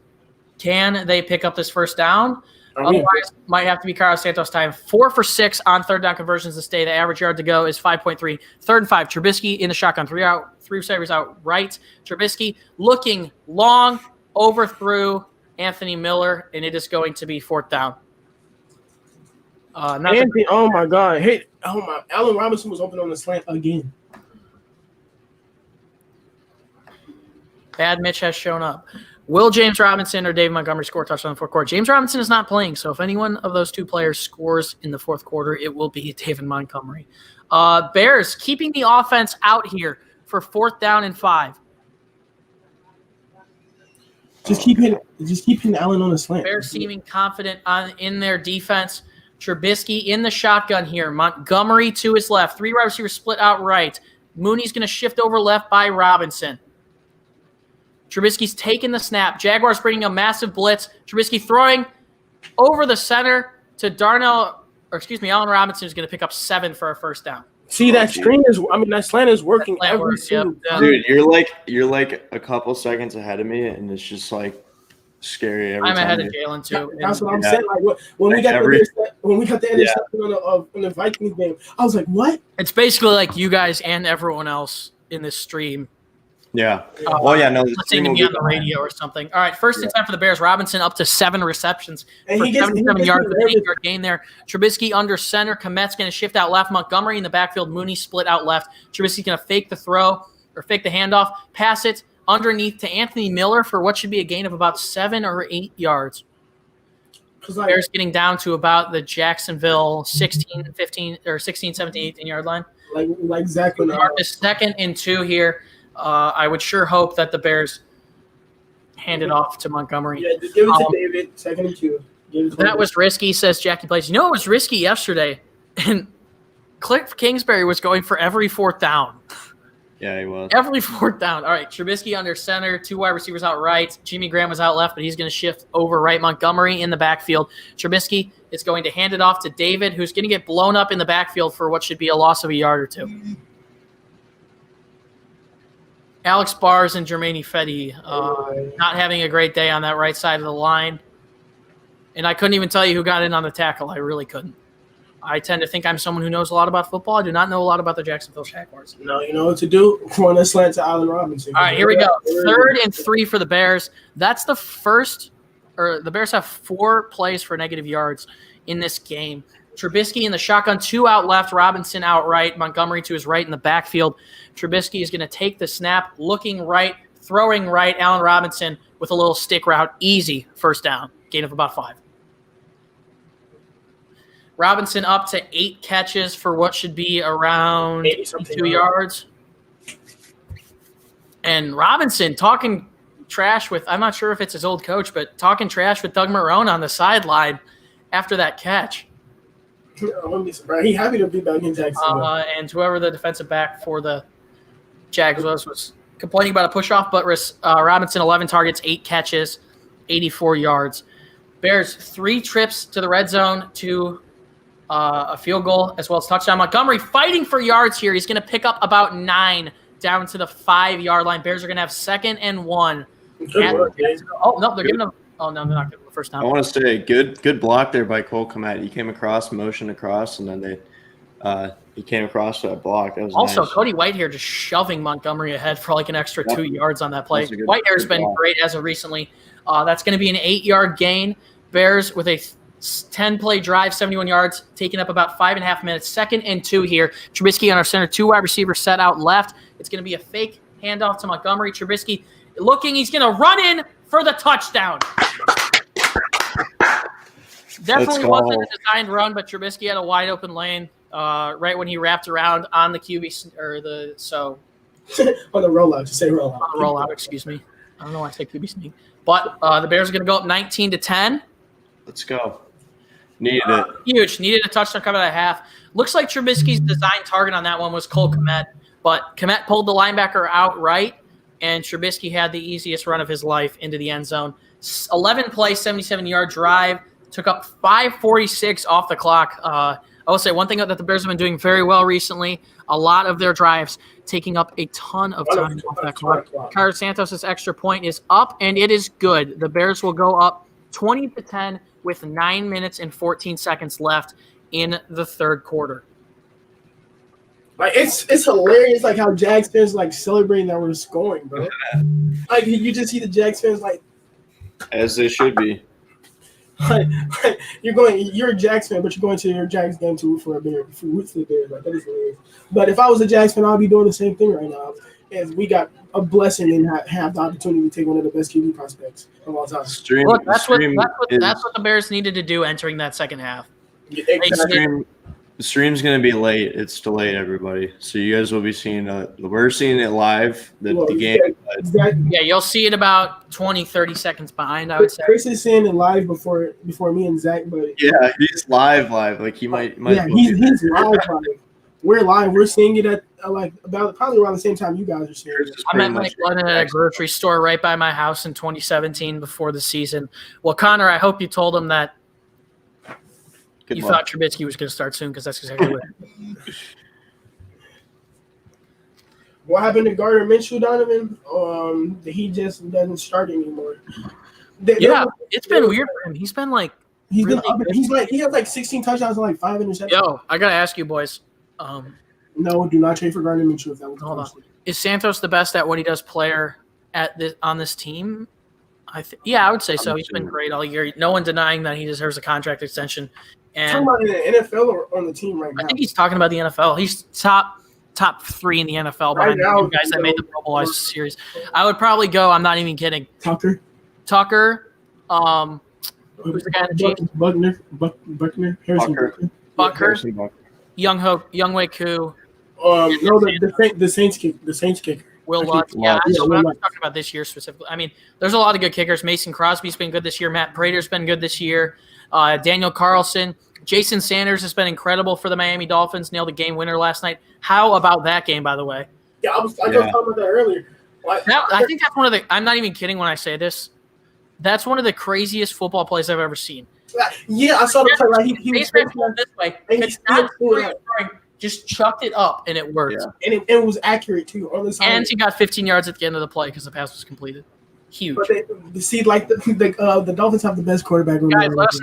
Can they pick up this first down? Otherwise, might have to be Carlos Santos time. 4 for 6 on 3rd down conversions this day. The average yard to go is 5.3. 3rd and 5. Trubisky in the shotgun. 3 receivers out right. Trubisky looking long, overthrew Anthony Miller, and it is going to be 4th down. Anthony, oh my God! Hey, Allen Robinson was open on the slant again. Bad Mitch has shown up. Will James Robinson or Dave Montgomery score a touchdown in the 4th quarter? James Robinson is not playing, so if any one of those 2 players scores in the 4th quarter, it will be David Montgomery. Bears keeping the offense out here for 4th down and 5. Just keep hitting Allen on the slant. Bears seeming confident in their defense. Trubisky in the shotgun here. Montgomery to his left. 3 wide receivers split out right. Mooney's going to shift over left by Robinson. Trubisky's taking the snap. Jaguars bringing a massive blitz. Trubisky throwing over the center to Allen Robinson is going to pick up 7 for a first down. See, that slant is working every single time. Dude, you're like a couple seconds ahead of me, and it's just like scary every I'm time. ahead of Jalen too. That's what I'm saying. Like when we got the interception on the Vikings game, I was like, "What?" It's basically like you guys and everyone else in this stream. Yeah. Listening to me on the radio or something. All right, 1st and 10 for the Bears. Robinson up to 7 receptions for 77 yards with an 8-yard gain there. Trubisky under center. Komet's going to shift out left. Montgomery in the backfield. Mooney split out left. Trubisky's going to fake the throw or fake the handoff, pass it underneath to Anthony Miller for what should be a gain of about 7 or 8 yards. Bears getting down to about the Jacksonville 16, 15, or 16, 17, 18-yard line. Like Zach Rimbos. Mark is 2nd and 2 here. I would sure hope that the Bears hand it off to Montgomery. Yeah, just give it to David. 2nd and 2. That was risky, says Jackie Blaze. You know, it was risky yesterday. And Cliff Kingsbury was going for every 4th down. Yeah, he was. Every 4th down. All right, Trubisky under center, 2 wide receivers out right. Jimmy Graham was out left, but he's going to shift over right. Montgomery in the backfield. Trubisky is going to hand it off to David, who's going to get blown up in the backfield for what should be a loss of a yard or 2. Alex Bars and Jermaine Fetty not having a great day on that right side of the line. And I couldn't even tell you who got in on the tackle. I really couldn't. I tend to think I'm someone who knows a lot about football. I do not know a lot about the Jacksonville Jaguars. No, you know what to do. Run a slant to Allen Robinson. All right, here we go. 3rd and 3 for the Bears. That's the first – or the Bears have 4 plays for negative yards in this game. Trubisky in the shotgun, 2 out left, Robinson out right, Montgomery to his right in the backfield. Trubisky is going to take the snap, looking right, throwing right. Allen Robinson with a little stick route, easy first down, gain of about 5. Robinson up to 8 catches for what should be around 2 yards. And Robinson talking trash with, I'm not sure if it's his old coach, but talking trash with Doug Marrone on the sideline after that catch. I wouldn't be surprised. He's happy to be back in Jacksonville. And whoever the defensive back for the Jags was complaining about a push-off, but Robinson, 11 targets, 8 catches, 84 yards. Bears 3 trips to the red zone to a field goal as well as touchdown. Montgomery fighting for yards here. He's going to pick up about 9 down to the 5-yard line. Bears are going to have 2nd and 1. Good work, Oh, no, they're giving him – oh, no, they're not giving him first I down. want to say good block there by Cole Kmet. He came across, motioned across, and then he came across that block. That was Also, nice. Cody Whitehair just shoving Montgomery ahead for like an extra Yep. 2 yards on that play. That's a good- Whitehair's good been block. great as of recently. That's going to be an 8-yard gain. Bears with a 10-play drive, 71 yards, taking up about 5.5 minutes. 2nd and 2 here. Trubisky on our center, 2 wide receivers set out left. It's going to be a fake handoff to Montgomery. Trubisky looking, he's going to run in for the touchdown. Definitely wasn't a designed run, but Trubisky had a wide open lane right when he wrapped around on the QB or the so On the rollout, just say rollout. on the rollout. Excuse me. I don't know why I say QB sneak, but the Bears are going to go up 19-10. Let's go. Needed it. Huge. Needed a touchdown coming at a half. Looks like Trubisky's design target on that one was Cole Kmet, but Kmet pulled the linebacker out right, and Trubisky had the easiest run of his life into the end zone. 11-play, 77-yard drive. Took up 5:46 off the clock. I will say one thing that the Bears have been doing very well recently, a lot of their drives taking up a ton of time off that clock. Carlos Santos' extra point is up, and it is good. The Bears will go up 20-10 with 9 minutes and 14 seconds left in the third quarter. Like it's hilarious, like how Jags fans like celebrating that we're scoring, bro. Like you just see the Jags fans like As they should be. you're a Jags fan, but you're going to your Jags game to root for a Bear, root for the Bears. Like that is hilarious. But if I was a Jags fan, I'd be doing the same thing right now. As we got a blessing and have the opportunity to take one of the best QB prospects of all time. Look, that's what the Bears needed to do entering that second half. The stream's going to be late. It's delayed, everybody. So you guys will be seeing we're seeing it live, the game. Yeah, you'll see it about 20, 30 seconds behind, I would say. Chris is seeing it live before me and Zach, but Yeah, he's live. Like he might yeah, he's live. We're live. We're seeing it at about probably around the same time you guys are seeing it. I met Mike Lennon at a grocery store right by my house in 2017 before the season. Well, Connor, I hope you told him that Good you luck. thought Trubisky was going to start soon because that's exactly what What happened to Gardner Minshew, Donovan? He just doesn't start anymore. Yeah, it's been weird for him. He's been like, He has like 16 touchdowns and like 5 interceptions. yo, I got to ask you boys. No, do not trade for Gardner Minshew if that was the Hold on. question. Is Santos the best at what he does player on this team? Yeah, I would say so. He's been great all year. No one denying that he deserves a contract extension. Talking And about in the NFL or on the team right now? I think he's talking about the NFL. He's top 3 in the NFL behind Right now, the guys that made the Pro Bowl series. I would probably go. I'm not even kidding. Tucker. Who's the guy in the Chiefs? Buckner. Harrison Bucker. Bucker. Younghoe Koo, No, the Saints kicker. Will Lutz. Lutz. Yeah, Yeah, I'm Will not Lutz. talking about this year specifically. I mean, there's a lot of good kickers. Mason Crosby's been good this year. Matt Prater's been good this year. Daniel Carlson. Jason Sanders has been incredible for the Miami Dolphins. Nailed a game winner last night. How about that game, by the way? Yeah, I was talking about that earlier. I think that's one of the – I'm not even kidding when I say this. That's one of the craziest football plays I've ever seen. Yeah, I saw the play. Like he was Face pulled this way. and he It's not still threw it out. just chucked it up, and it worked. Yeah. and it was accurate too on the side. And he got 15 yards at the end of the play because the pass was completed. Huge. But they see, like the Dolphins have the best quarterback. Guys, let us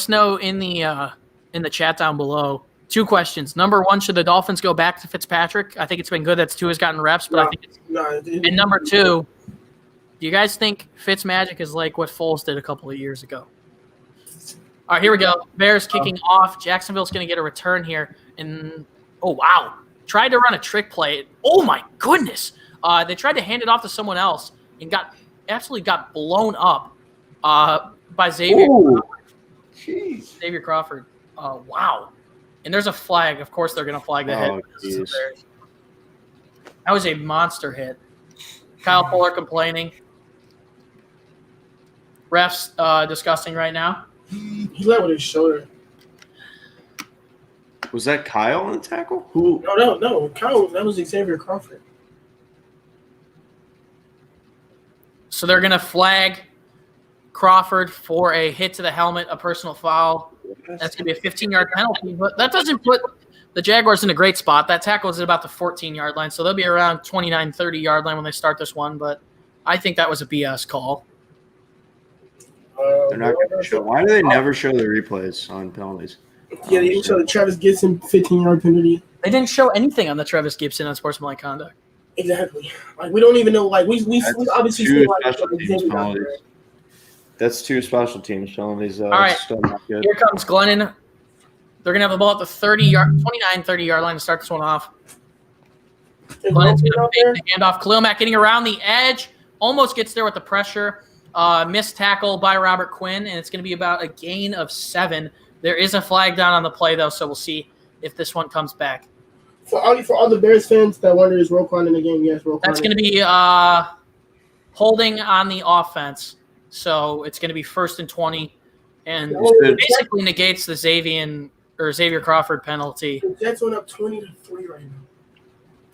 know in the chat down below. 2 questions. Number 1, should the Dolphins go back to Fitzpatrick? I think it's been good that Tua has gotten reps, but I think it's and number 2, do you guys think Fitzmagic is like what Foles did a couple of years ago? All right, here we go. Bears kicking off. Jacksonville's going to get a return here. And, oh, wow. Tried to run a trick play. Oh, my goodness. They tried to hand it off to someone else and absolutely got blown up by Xavier Crawford. Xavier Crawford. Wow. And there's a flag. Of course they're going to flag the hit. That was a monster hit. Kyle Fuller complaining. Refs discussing right now. He led with his shoulder. Was that Kyle on the tackle? Who? No. Kyle, that was Xavier Crawford. So they're going to flag Crawford for a hit to the helmet, a personal foul. That's going to be a 15-yard penalty. But that doesn't put the Jaguars in a great spot. That tackle is at about the 14-yard line. So they'll be around 29, 30-yard line when they start this one. But I think that was a BS call. They're not going to show. Why do they never show the replays on penalties? Yeah, they didn't show the Travis Gibson 15-yard penalty. They didn't show anything on the Travis Gibson unsportsmanlike conduct. Exactly. Like we don't even know. Like we obviously see like special teams penalties. That's 2 special teams penalties. All right, still not good. Here comes Glennon. They're gonna have the ball at the 30-yard line to start this one off. Glennon's gonna fake the handoff. Khalil Mack getting around the edge, almost gets there with the pressure. Missed tackle by Robert Quinn, and it's gonna be about a gain of 7. There is a flag down on the play though, so we'll see if this one comes back. For all the Bears fans that wonder is Roquan in the game, yes, Roquan. That's going to be holding on the offense. So it's going to be 1st and 20, and basically negates the Xavier Crawford penalty. The Jets went up 20-3 right now.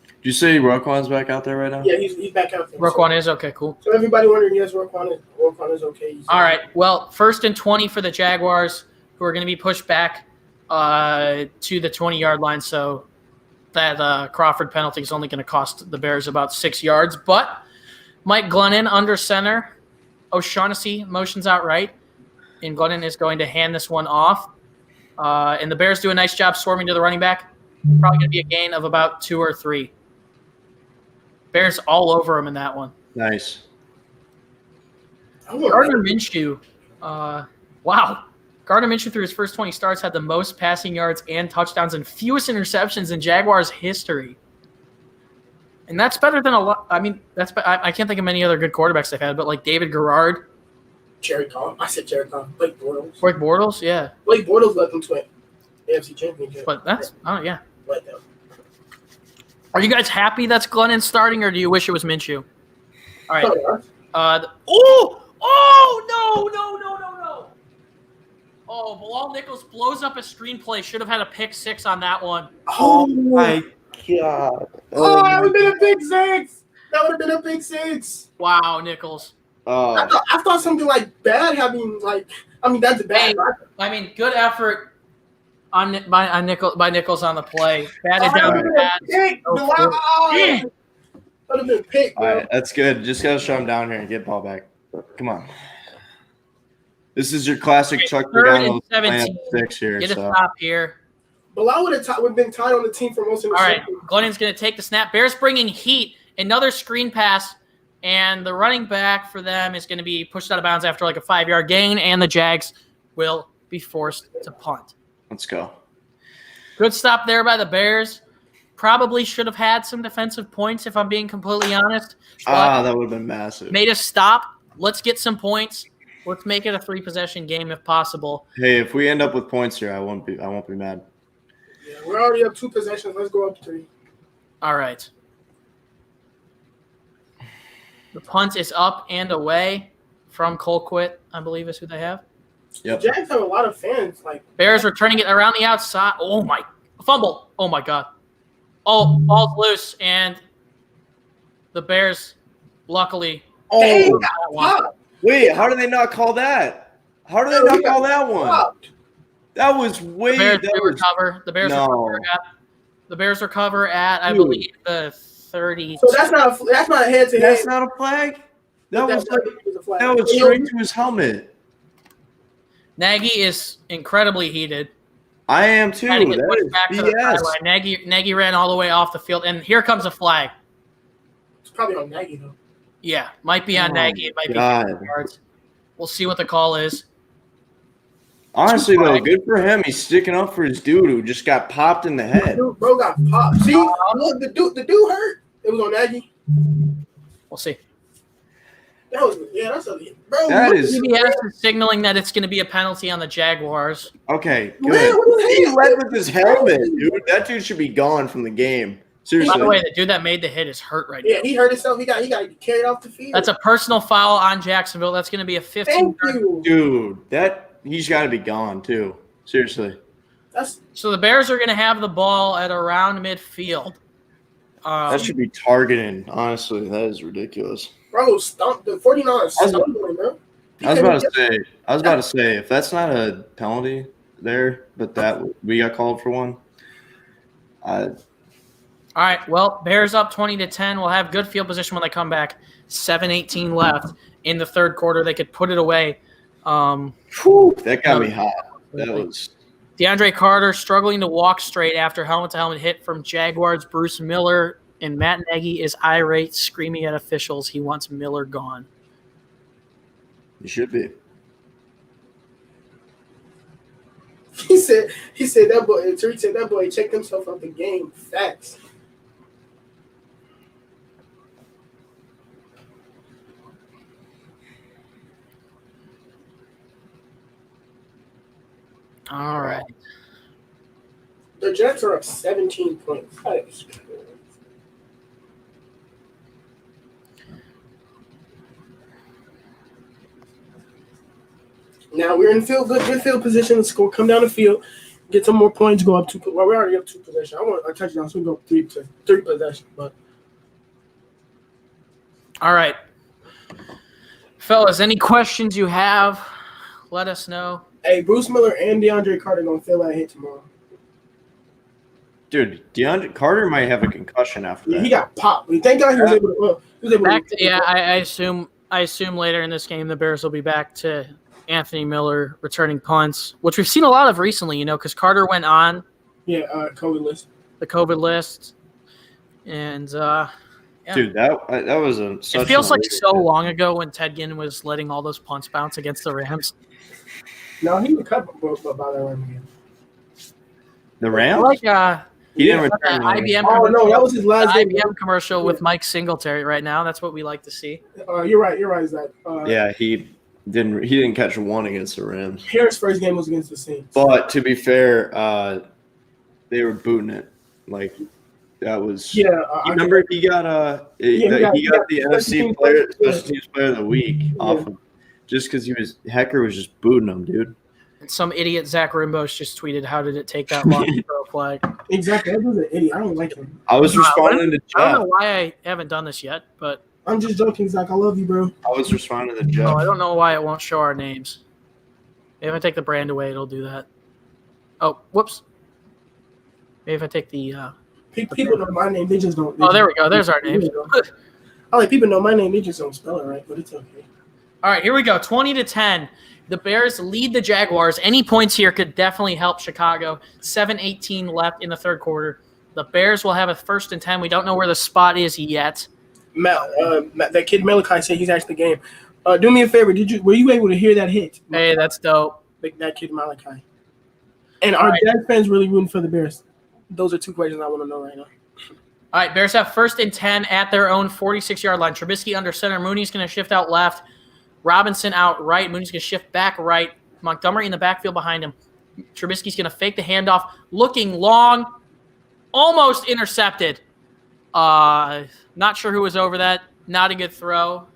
Did you say Roquan's back out there right now? Yeah, he's back out there. Roquan is okay, cool. So everybody wondering, yes, Roquan is okay. All right, well, 1st and 20 for the Jaguars, who are going to be pushed back to the 20-yard line. So that Crawford penalty is only going to cost the Bears about 6 yards. But Mike Glennon under center. O'Shaughnessy motions out right. And Glennon is going to hand this one off. And the Bears do a nice job swarming to the running back. Probably going to be a gain of about 2 or 3. Bears all over him in that one. Nice. Gardner Minshew. Wow. Gardner Minshew, through his first 20 starts, had the most passing yards and touchdowns and fewest interceptions in Jaguars history. And that's better than a lot. I mean, I can't think of many other good quarterbacks they've had, but like David Garrard. Jared Goff. I said Jared Goff. Blake Bortles. Blake Bortles, yeah. Blake Bortles led them to an AFC championship. But that's, yeah. Right now. Are you guys happy that's Glennon starting, or do you wish it was Minshew? All right. No. Oh, Bilal Nichols blows up a screenplay. Should have had a pick 6 on that one. Oh my God. Oh, that would have been a big 6. That would have been a big 6. Wow, Nichols. I thought something like bad having that's bad. I mean, good effort by Nichols on the play. Batted down the pad. That would have been picked. All right, that's good. Just gotta shove him down here and get ball back. Come on. This is your classic Chuck Pagano 6 here. Get a stop here. Bilal would have been tied on the team for most of the All right, Glennon's going to take the snap. Bears bringing heat. Another screen pass, and the running back for them is going to be pushed out of bounds after like a 5-yard gain, and the Jags will be forced to punt. Let's go. Good stop there by the Bears. Probably should have had some defensive points, if I'm being completely honest. That would have been massive. Made a stop. Let's get some points. Let's make it a 3-possession game if possible. Hey, if we end up with points here, I won't be mad. Yeah, we're already up 2 possessions. Let's go up 3. All right. The punt is up and away from Colquitt, I believe is who they have. Yep. The Jags have a lot of fans. Bears returning it around the outside. Oh, my. Fumble. Oh, my God. Oh, ball's loose, and the Bears, luckily. Wait, how do they not call that? How do they not call that one? That was way. The Bears recover at I believe the 30. So that's not a head-to-head. That's not a flag. That was straight to his helmet. Nagy is incredibly heated. I am too. That is BS. Nagy ran all the way off the field, and here comes a flag. It's probably on Nagy though. Yeah, might be on Nagy. It might be yards. We'll see what the call is. Honestly, though, good for him. He's sticking up for his dude who just got popped in the head. Bro got popped. See, look, the dude hurt. It was on Nagy. We'll see. That's a bro. CBS is signaling that it's going to be a penalty on the Jaguars. Okay, good. He led with his helmet, dude. That dude should be gone from the game. Seriously. By the way, the dude that made the hit is hurt right now. Yeah, he hurt himself. He got carried off the field. That's a personal foul on Jacksonville. That's going to be a 15. Dude, he's got to be gone too. Seriously. So the Bears are going to have the ball at around midfield. That should be targeting. Honestly, that is ridiculous. Bro, stump the 49ers stumbling, bro. I was about to say, if that's not a penalty there, but that we got called for one. All right, well, Bears up 20-10. We'll have good field position when they come back. 7:18 left in the third quarter. They could put it away. That got me hot. That was DeAndre Carter struggling to walk straight after helmet-to-helmet hit from Jaguars Bruce Miller, and Matt Nagy is irate, screaming at officials he wants Miller gone. you should be. He said that boy. Tariq said that boy checked himself out the game. Facts. All right. The Jets are up 17 points. That is crazy. Now we're in good field position to score. Come down the field, get some more points, go up 2. Well, we already up 2 possessions. I want a touchdown, so we go 3 possessions. But All right. Fellas, any questions you have, let us know. hey, Bruce Miller and DeAndre Carter gonna feel that hit tomorrow. Dude, DeAndre Carter might have a concussion after that. He got popped. Thank God he was able to. I assume later in this game the Bears will be back to Anthony Miller returning punts, which we've seen a lot of recently, because Carter went on COVID list. the COVID list. And Dude, that was it feels like so long ago when Ted Ginn was letting all those punts bounce against the Rams. No, he was cut by that Ram again. The Rams? Like He didn't return the IBM. Oh no, that was his last game. IBM commercial with Mike Singletary right now. That's what we like to see. You're right, Zach. Yeah, he didn't catch one against the Rams. Harris' first game was against the Saints. But to be fair, they were booting it. Like that was. Yeah. Remember he got he got the NFC special teams player of the week off of, just because Hecker was just booting him, dude. And some idiot Zach Rimbos just tweeted, "How did it take that long to throw a flag?" Exactly. That was an idiot. I don't like him. I was responding to Jeff. I don't know why I haven't done this yet, but I'm just joking, Zach. I love you, bro. I was responding to Jeff. I don't know why it won't show our names. Maybe if I take the brand away, it'll do that. Oh, whoops. Maybe if I take the people know my name. They just don't. there we go. There's our names. People know my name. They just don't spell it right, but it's okay. All right, here we go. 20-10. The Bears lead the Jaguars. Any points here could definitely help Chicago. 7:18 left in the third quarter. The Bears will have a 1st and 10. We don't know where the spot is yet. Matt, that kid Malachi said he's actually the game. Do me a favor. Were you able to hear that hit? Hey, that's dope. That kid Malachi. And are Jags fans really rooting for the Bears? Those are 2 questions I want to know right now. All right, Bears have 1st and 10 at their own 46-yard line. Trubisky under center. Mooney's going to shift out left. Robinson out right. Mooney's going to shift back right. Montgomery in the backfield behind him. Trubisky's going to fake the handoff. Looking long. Almost intercepted. Not sure who was over that. Not a good throw.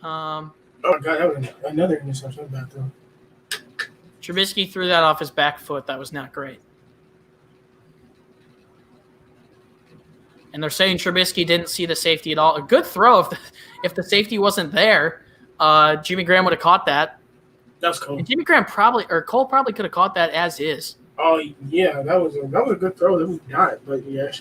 Oh, God, that was another interception. Bad throw. Trubisky threw that off his back foot. That was not great. And they're saying Trubisky didn't see the safety at all. A good throw if the safety wasn't there. Jimmy Graham would have caught that. That's cool. And Cole probably could have caught that as is. Oh yeah, that was a good throw. That was not, but yeah,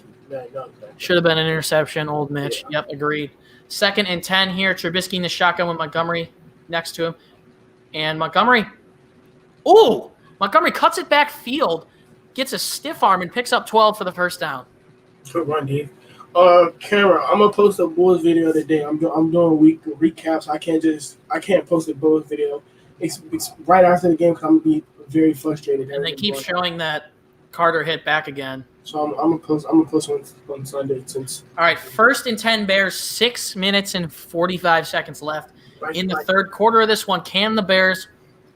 should have been an interception. Old Mitch. Yeah. Yep, agreed. 2nd and 10 here. Trubisky in the shotgun with Montgomery next to him, and Montgomery cuts it back field, gets a stiff arm and picks up 12 for the 1st down. Good run, Dave. Cameron, I'm gonna post a Bulls video today. I'm doing week recaps. I can't post a Bulls video. It's right after the game because I'm gonna be very frustrated. And they keep showing that Carter hit back again. So I'm gonna post on Sunday since. All right, 1st and 10 Bears. 6 minutes and 45 seconds left in the third quarter of this one. Can the Bears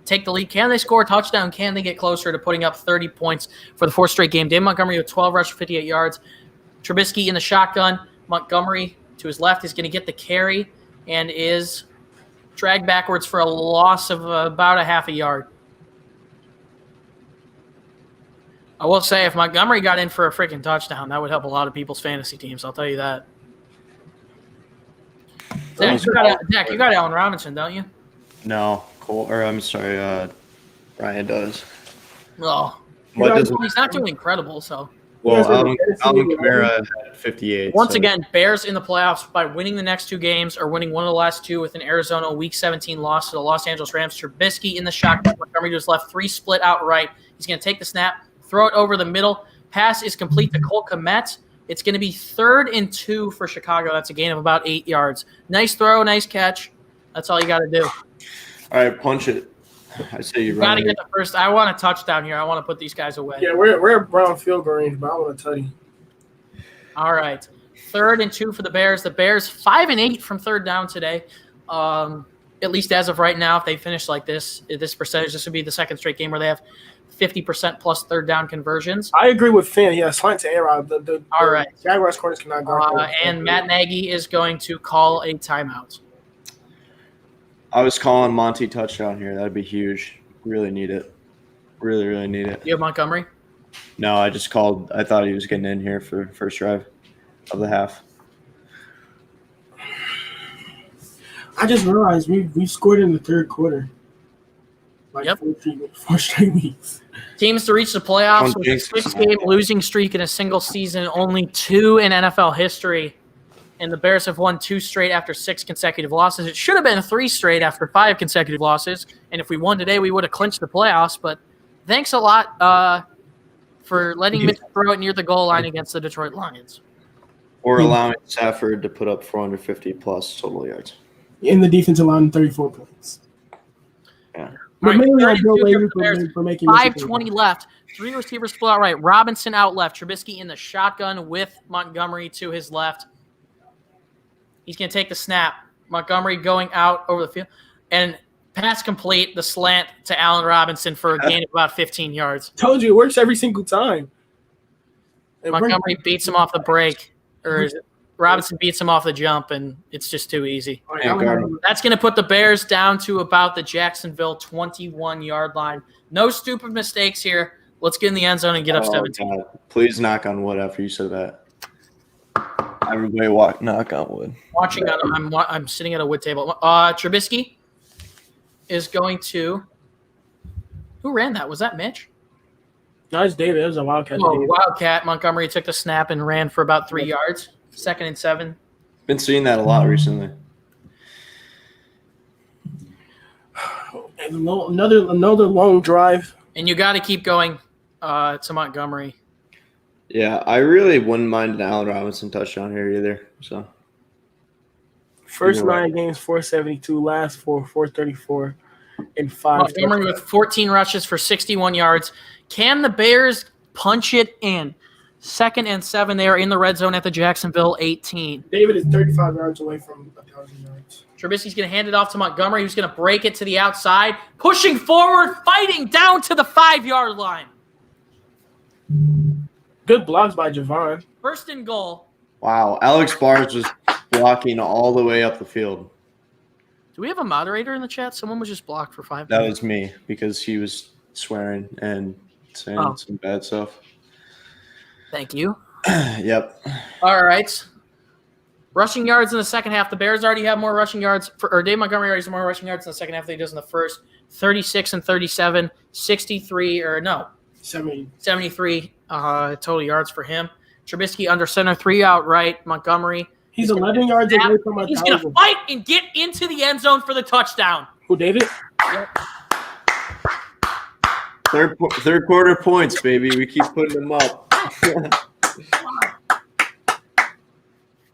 take the lead? Can they score a touchdown? Can they get closer to putting up 30 points for the 4th straight game? Dave Montgomery with 12 rush for 58 yards. Trubisky in the shotgun. Montgomery to his left is going to get the carry and is dragged backwards for a loss of about a half a yard. I will say if Montgomery got in for a freaking touchdown, that would help a lot of people's fantasy teams. I'll tell you that. Zach, you got Allen Robinson, don't you? No, Ryan does. Well, he's not doing incredible, so. Well, guys Alvin remember Kamara had 58. Once so- again, Bears in the playoffs by winning the next two games or winning one of the last two with an Arizona Week 17 loss to the Los Angeles Rams. Trubisky in the shotgun. Montgomery to his left, 3 split out right. He's going to take the snap, throw it over the middle. Pass is complete to Cole Kmet. It's going to be 3rd and 2 for Chicago. That's a gain of about 8 yards. Nice throw, nice catch. That's all you got to do. All right, punch it. I say you Got run to it. get the first. I want a touchdown here. I want to put these guys away. Yeah, we're at Brown field goal range, but I want to tell you. All right. 3rd and 2 for the Bears. The Bears 5 and 8 from third down today. At least as of right now, if they finish like this percentage, this would be the second straight game where they have 50% plus third down conversions. I agree with Finn. Yeah, slant to A-Rod. The All right. Jaguars corners cannot guard. And Matt Nagy is going to call a timeout. I was calling Monty touchdown here. That'd be huge. Really need it. Really, really need it. You have Montgomery? No, I just called. I thought he was getting in here for first drive of the half. I just realized we scored in the third quarter. Like Yep. 4 straight weeks. Teams to reach the playoffs with a Jinx. 6-game losing streak in a single season, only 2 in NFL history. And the Bears have won 2 straight after 6 consecutive losses. It should have been 3 straight after 5 consecutive losses. And if we won today, we would have clinched the playoffs. But thanks a lot for letting Mitch throw it near the goal line against the Detroit Lions. Or allowing Stafford to put up 450 plus total yards. In the defensive line, 34 points. Yeah. But All right, mainly I 32 Bill for Laver the Bears. for making 5:20 left. 3 receivers split out right. Robinson out left. Trubisky in the shotgun with Montgomery to his left. He's going to take the snap. Montgomery going out over the field. And pass complete, the slant to Allen Robinson for a gain of about 15 yards. Told you, it works every single time. It works. Montgomery beats him off the break. Or Robinson beats him off the jump, and it's just too easy. All right, Yeah, I'm gonna- guard. That's going to put the Bears down to about the Jacksonville 21-yard line. No stupid mistakes here. Let's get in the end zone and get up 17. God. Please knock on wood after you said that. Everybody knock on wood. I'm sitting at a wood table. Trubisky is going to. Who ran that? Was that Mitch? No, it's David. It was a Wildcat. Oh, David. Wildcat. Montgomery took the snap and ran for about 3 yards. 2nd and 7. Been seeing that a lot recently. And another long drive. And you got to keep going to Montgomery. Yeah, I really wouldn't mind an Allen Robinson touchdown here either. So First Either way. 9 games, 472. Last 434. And 5. Montgomery with 14 rushes for 61 yards. Can the Bears punch it in? 2nd and 7. They are in the red zone at the Jacksonville 18. David is 35 yards away from 1,000 yards. Trubisky's going to hand it off to Montgomery, who's going to break it to the outside, pushing forward, fighting down to the 5-yard line. Good blocks by Javon. 1st and goal. wow, Alex Barnes was blocking all the way up the field. Do we have a moderator in the chat? Someone was just blocked for 5 That minutes. was me because he was swearing and saying Oh. some bad stuff. Thank you. Yep. All right. Rushing yards in the second half. The Bears already have more rushing yards, or Dave Montgomery already has more rushing yards in the second half than he does in the first. 36 and 37, 63, or no, 73 total yards for him. Trubisky under center, 3 out right. Montgomery. He's 11 yards away from He's going to 1,000. fight and get into the end zone for the touchdown. Who, David? Third quarter points, baby. We keep putting them up.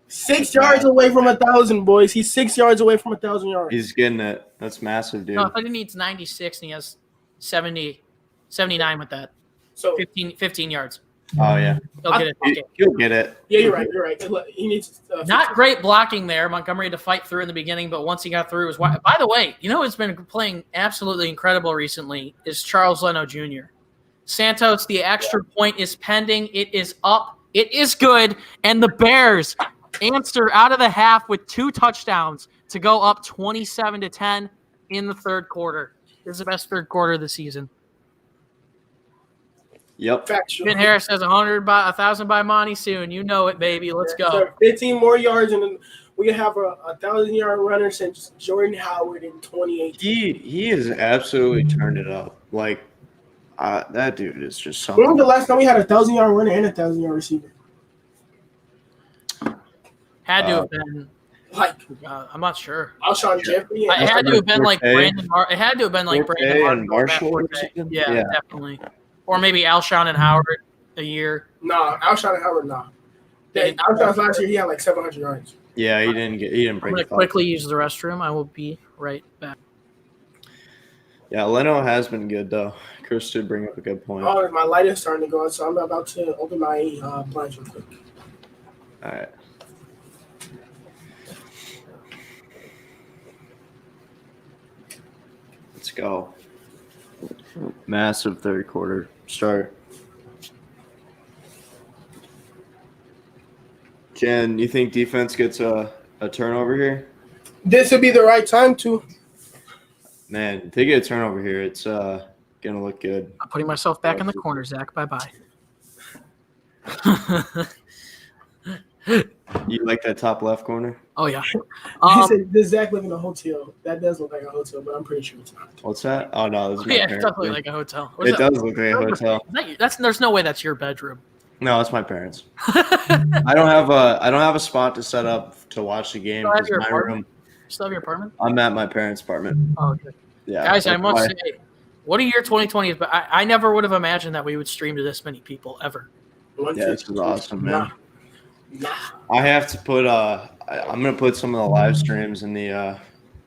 6 yards away from 1,000, boys. He's 6 yards away from 1,000 yards. He's getting it. That's massive, dude. No, I think he needs 96, and he has 79 with that. So 15 yards. Oh yeah, He'll get it. Okay. he'll get it. yeah, you're right. You're right. He needs Not great blocking there. Montgomery had to fight through in the beginning, but once he got through, it was wide. By the way, you know who's been playing absolutely incredible recently is Charles Leno Jr. Santos, the extra point is pending. It is up. It is good. And the Bears answer out of the half with 2 touchdowns to go up 27-10 in the third quarter. This is the best third quarter of the season. Yep. factual. Ben Harris has 1,000 by Monty soon. You know it, baby. Let's go. So 15 more yards, and then we have a 1,000-yard runner since Jordan Howard in 2018. He has absolutely turned it up. Like That dude is just When was something. the last time we had a 1,000-yard runner and a 1,000-yard receiver? Had to have been. Like I'm not sure. Alshon Jeffrey. It had to have been like Forte. Brandon. It had to have been like Forte Brandon and Marshall or something? Yeah, Yeah. definitely. Or maybe Alshon and Howard a year. Nah, Alshon and Howard, nah. Alshon's last year, he had like 700 yards. Yeah, he didn't I'm break going to the quickly use the restroom. I will be right back. Yeah, Leno has been good though. Chris did bring up a good point. Oh, my light is starting to go out, so I'm about to open my blinds real quick. All right. Let's go. Massive third quarter start. Jen, you think defense gets a turnover here? This would be the right time to. Man, if they get a turnover here, it's gonna look good. I'm putting myself back in the corner, Zach. Bye-bye. You like that top left corner? Oh, yeah. He said, does Zach live in a hotel? That does look like a hotel, but I'm pretty sure it's not. What's that? Oh no, this is my Yeah, it parents' does look room. like a hotel. What is It that? does look like a hotel. There's no way that's your bedroom. No, it's my parents. I don't have a spot to set up to watch the game. You still have 'cause your my apartment? room. You still have your apartment? I'm at my parents' apartment. Oh, okay. Yeah, Guys, I that's must why- say, what a year 2020 is. But I never would have imagined that we would stream to this many people ever. Yeah, this is awesome, man. Nah. I have to put I'm gonna put some of the live streams in the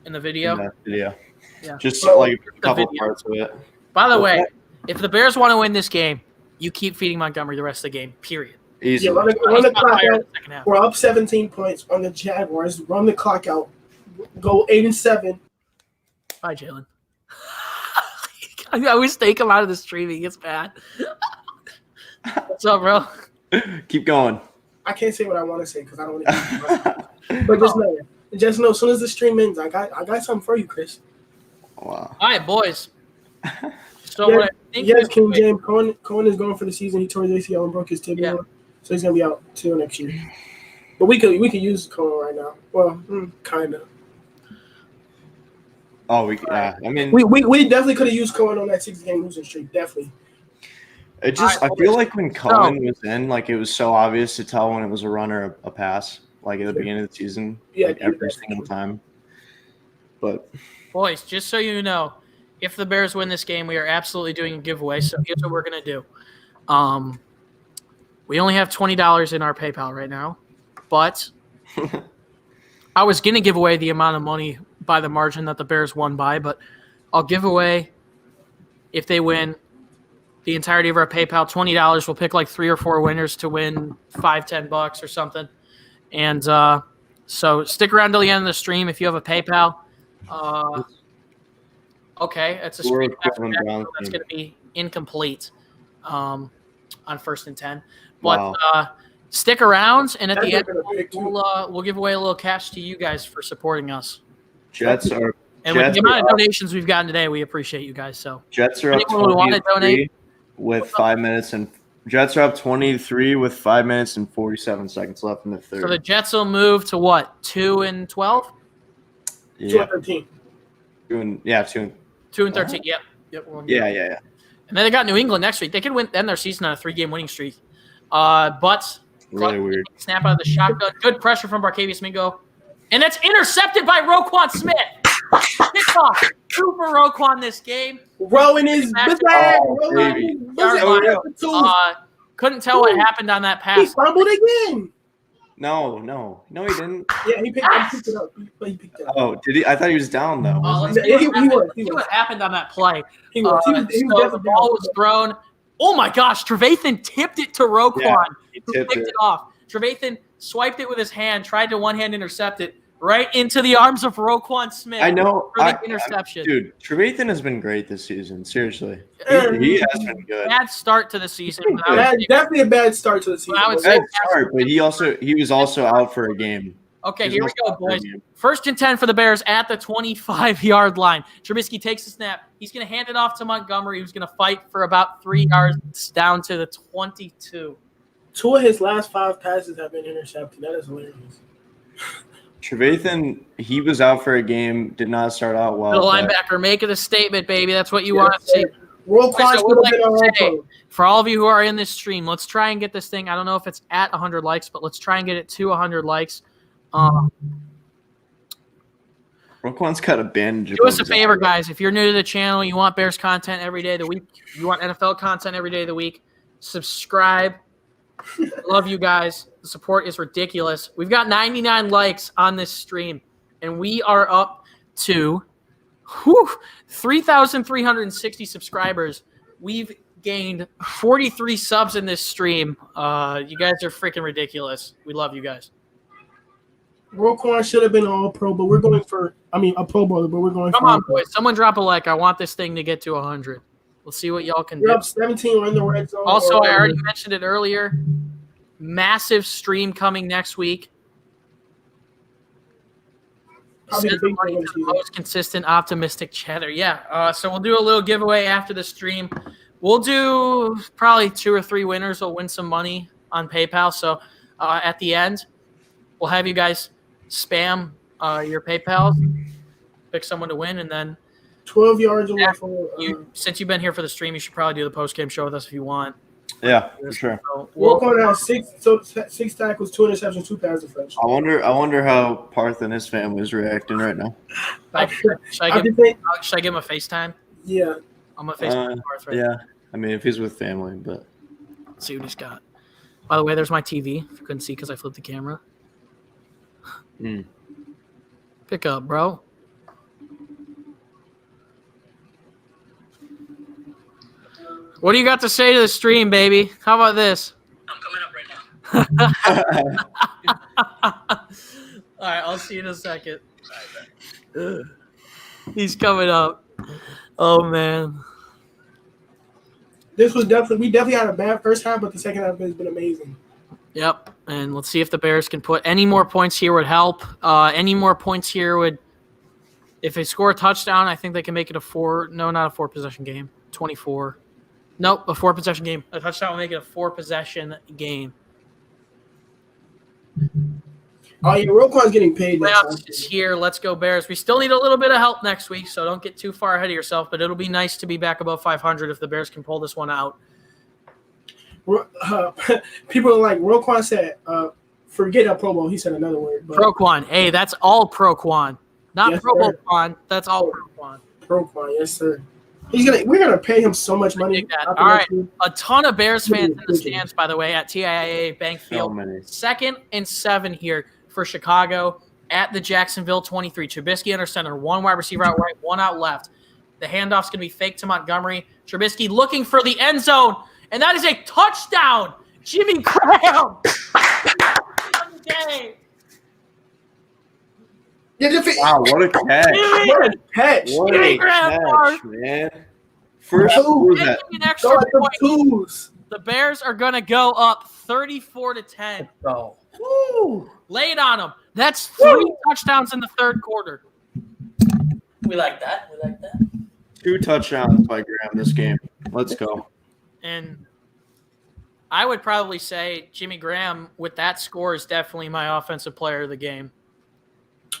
In the video. video. Yeah. Just Well, like a couple video. parts of it. By the way, if the Bears want to win this game, you keep feeding Montgomery the rest of the game. Period. Easy. Yeah, run the He's clock not fired in out. the second half. We're up 17 points on the Jaguars. Run the clock out. Go 8-7. Bye, Jaylen. I always take him out of the streaming. It's bad. What's up, bro? Keep going. I can't say what I want to say because I don't want to. But just know, as soon as the stream ends, I got something for you, Chris. Wow. All right, boys. So Yeah, what I think Yes, King James Cohen is going for the season. He tore his ACL and broke his tibia, Yeah. so he's gonna be out till next year. But we could use Cohen right now. Well, kind of. Oh, I mean, We definitely could have used Cohen on that 6-game losing streak. Definitely. it just, I Alright, feel like when Cohen was in, like it was so obvious to tell when it was a run or a pass, like at the beginning of the season, Yeah, like dude, every that's single true. time. But Boys, just so you know, if the Bears win this game, we are absolutely doing a giveaway. So here's what we're going to do. We only have $20 in our PayPal right now, but I was going to give away the amount of money by the margin that the Bears won by, but I'll give away, if they win, the entirety of our PayPal, $20. We'll pick like 3 or 4 winners to win $5-10 or something. And so stick around till the end of the stream if you have a PayPal. Okay, it's a screen pass Cleveland back, Browns so that's team. going to be incomplete on 1st and 10. But Wow. stick around, and at the end, That's not gonna pick too. we'll give away a little cash to you guys for supporting us. Jets are And with Jets the amount are of up. donations we've gotten today, we appreciate you guys. So Jets are up Anyone who wanna 23 donate? with 5 minutes and Jets are up 23 with 5 minutes and 47 seconds left in the third. so the Jets will move to what, 2-12? yeah, 2-13. 2 and 2-13. Yep. yeah. And then they got New England next week. They could end their season on a 3-game winning streak. But Really weird. snap out of the shotgun. Good pressure from Barkevius Mingo. And that's intercepted by Roquan Smith. Kickoff. 2 for Roquan this game. Rowan is Back to- baby. Couldn't tell what happened on that He pass. fumbled again. No, he didn't. Yeah, he picked it up. He picked it up. Oh, did he? I thought he was down though. Let's Yeah, see what he see was. what happened on that play. He was. He was So the definitely ball down. was thrown. Oh my gosh, Trevathan tipped it to Roquan, Yeah, he who tipped picked it. it off. Trevathan swiped it with his hand, tried to one-hand intercept it right into the arms of Roquan Smith. I know. For the interception. Dude, Trevathan has been great this season. Seriously, Uh, he has been good. Bad start to the season. but I would say- Definitely a bad start to the season. I would say- Bad start, but he was also out for a game. Okay, He here we was go, out for a boys. game. 1st and 10 for the Bears at the 25-yard line. Trubisky takes the snap. He's going to hand it off to Montgomery, who's going to fight for about 3 yards down to the 22. 2 of his last 5 passes have been intercepted. That is hilarious. Trevathan, he was out for a game. Did not start out well. The but linebacker making a statement, baby. That's what you want to see. Roquan So should we'd have like been to all say, pro. for all of you who are in this stream, let's try and get this thing. I don't know if it's at 100 likes, but let's try and get it to 100 likes. Roquan's got a bandage. Do us a favor, guys. If you're new to the channel, you want Bears content every day of the week, you want NFL content every day of the week, subscribe. Love you guys. The support is ridiculous. We've got 99 likes on this stream, and we are up to 3,360 subscribers. We've gained 43 subs in this stream. You guys are freaking ridiculous. We love you guys. Roquan should have been all pro, but we're going for a pro bowler, but we're going Come for on, boys. Someone drop a like. I want this thing to get to 100. We'll see what y'all can You're do. up 17. We're in the red zone. Also, I already mentioned it earlier. Massive stream coming next week. Probably Send the the big money thing to this the most consistent, optimistic chatter. Yeah. So we'll do a little giveaway after the stream. We'll do probably 2 or 3 winners will win some money on PayPal. So at the end, we'll have you guys spam your PayPal, pick someone to win, and then 12 yards away from since you've been here for the stream, you should probably do the post-game show with us if you want. Yeah, for sure. So Roquan has 6 tackles, 2 interceptions, 2 pass defense. I wonder how Parth and his family is reacting right now. should I give him a FaceTime? Yeah. I'm going to FaceTime Parth right now. Yeah, I mean if he's with family, but Let's see what he's got. By the way, there's my TV. If you couldn't see because I flipped the camera. Pick up, bro. What do you got to say to the stream, baby? How about this? I'm coming up right now. All right, I'll see you in a second. He's coming up. Oh, man. We definitely had a bad first half, but the second half has been amazing. Yep, and let's see if the Bears can put any more points here would help. Any more points here would – if they score a touchdown, I think they can make it a 4-possession game, 24. Nope, a 4-possession game. A touchdown will make it a 4-possession game. Oh, yeah, Roquan's getting paid. Playoffs is here. Let's go, Bears. We still need a little bit of help next week, so don't get too far ahead of yourself, but it'll be nice to be back above 500 if the Bears can pull this one out. People are like, Roquan said, forget a Pro Bowl. He said another word. But Proquan. Hey, that's all Proquan. Not Yes, Pro Bowl sir. Quan. That's all Proquan. Roquan, yes, sir. We're gonna pay him so much money. All right. A ton of Bears fans in the stands, by the way, at TIAA Bank Field. 2nd and 7 here for Chicago at the Jacksonville 23. Trubisky under center. 1 wide receiver out right, 1 out left. The handoff's going to be fake to Montgomery. Trubisky looking for the end zone, and that is a touchdown. Jimmy Graham. wow, what a catch! What a catch! What Jimmy a Graham, catch, man! First, Go. what was that? Taking an extra Go at the point. twos. The Bears are going to go up 34-10. Bro. Woo. Lay it on them. That's 3 touchdowns in the third quarter. We like that. 2 touchdowns by Graham this game. Let's go. And I would probably say Jimmy Graham, with that score, is definitely my offensive player of the game.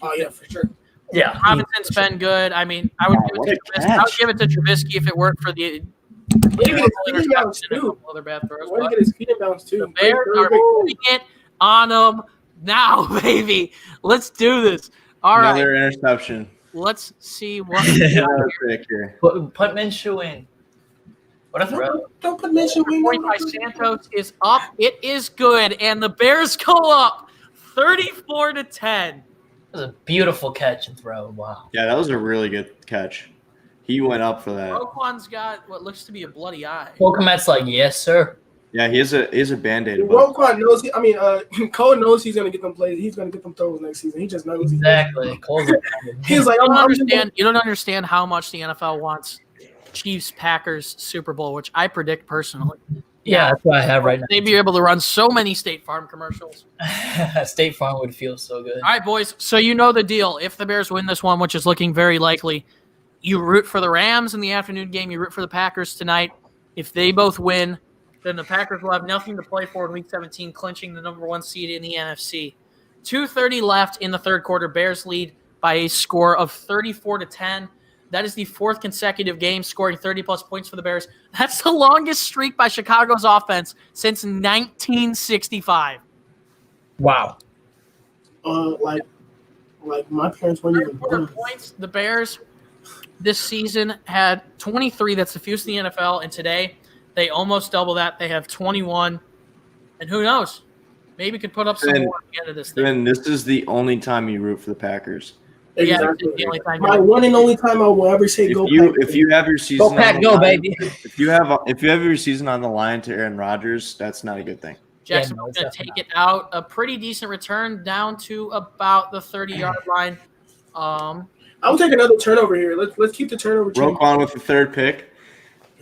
Oh yeah, for sure. Yeah. Robinson's been good. I mean, I would give it to Trubisky if it weren't for the other bad throws. Get his feet in bounds too. The Bears are putting it on them now, baby. Let's do this. All right. Another interception. Let's see what Another pick here. Put Minshew in. What a throw. Don't put Minshew in. point by Santos is up. It is good, and the Bears go up 34-10. That was a beautiful catch and throw. Wow. Yeah, that was a really good catch. He went up for that. Roquan's got what looks to be a bloody eye. Kokomet's like, yes, sir. Yeah, he has a Band-Aid. Roquan knows. Cole knows he's gonna get them plays. He's gonna get them throws next season. He just knows. Exactly. Cole's He's like, You don't understand how much the NFL wants Chiefs Packers Super Bowl, which I predict personally. yeah, that's what I have right now. They'd be able to run so many State Farm commercials. State Farm would feel so good. All right, boys. So you know the deal. If the Bears win this one, which is looking very likely, you root for the Rams in the afternoon game. You root for the Packers tonight. If they both win, then the Packers will have nothing to play for in Week 17, clinching the number 1 seed in the NFC. 2:30 left in the third quarter. Bears lead by a score of 34-10. That is the 4th consecutive game scoring 30-plus points for the Bears. That's the longest streak by Chicago's offense since 1965. Wow. Like my parents weren't even born. Points. The Bears this season had 23. That's the fewest in the NFL. And today, they almost double that. They have 21. And who knows? Maybe could put up some more at the end of this thing. And this is the only time you root for the Packers. Exactly. Yeah, the only time My one and only time I will ever say go Pack. If you have your season Go Pack, go, baby. If you have your season on the line to Aaron Rodgers, that's not a good thing. Jacksonville's going to take it out. A pretty decent return down to about the 30-yard line. I will take another turnover here. Let's keep the turnover chain. Roquan with the 3rd pick.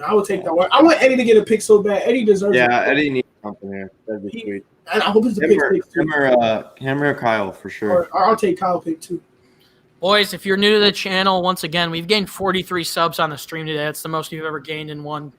I will take that one. I want Eddie to get a pick so bad. Eddie deserves it. Yeah, Eddie needs something here. That'd be sweet. And I hope it's a pick six too. Him or Kyle for sure. Or I'll take Kyle pick too. Boys, if you're new to the channel, once again, we've gained 43 subs on the stream today. That's the most we've ever gained in one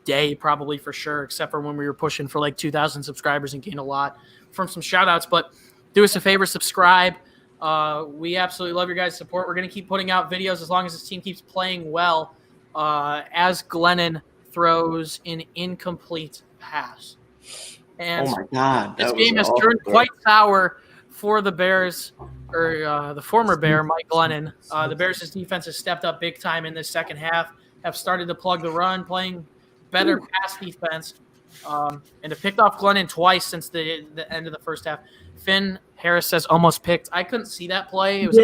day, probably for sure, except for when we were pushing for like 2,000 subscribers and gained a lot from some shout-outs. But do us a favor, subscribe. We absolutely love your guys' support. We're going to keep putting out videos as long as this team keeps playing well as Glennon throws an incomplete pass. And oh, my God. This game has turned quite sour for the Bears, or the former Bear, Mike Glennon. The Bears' defense has stepped up big time in this second half, have started to plug the run, playing better pass defense, and have picked off Glennon twice since the end of the first half. Finn Harris says almost picked. I couldn't see that play. It was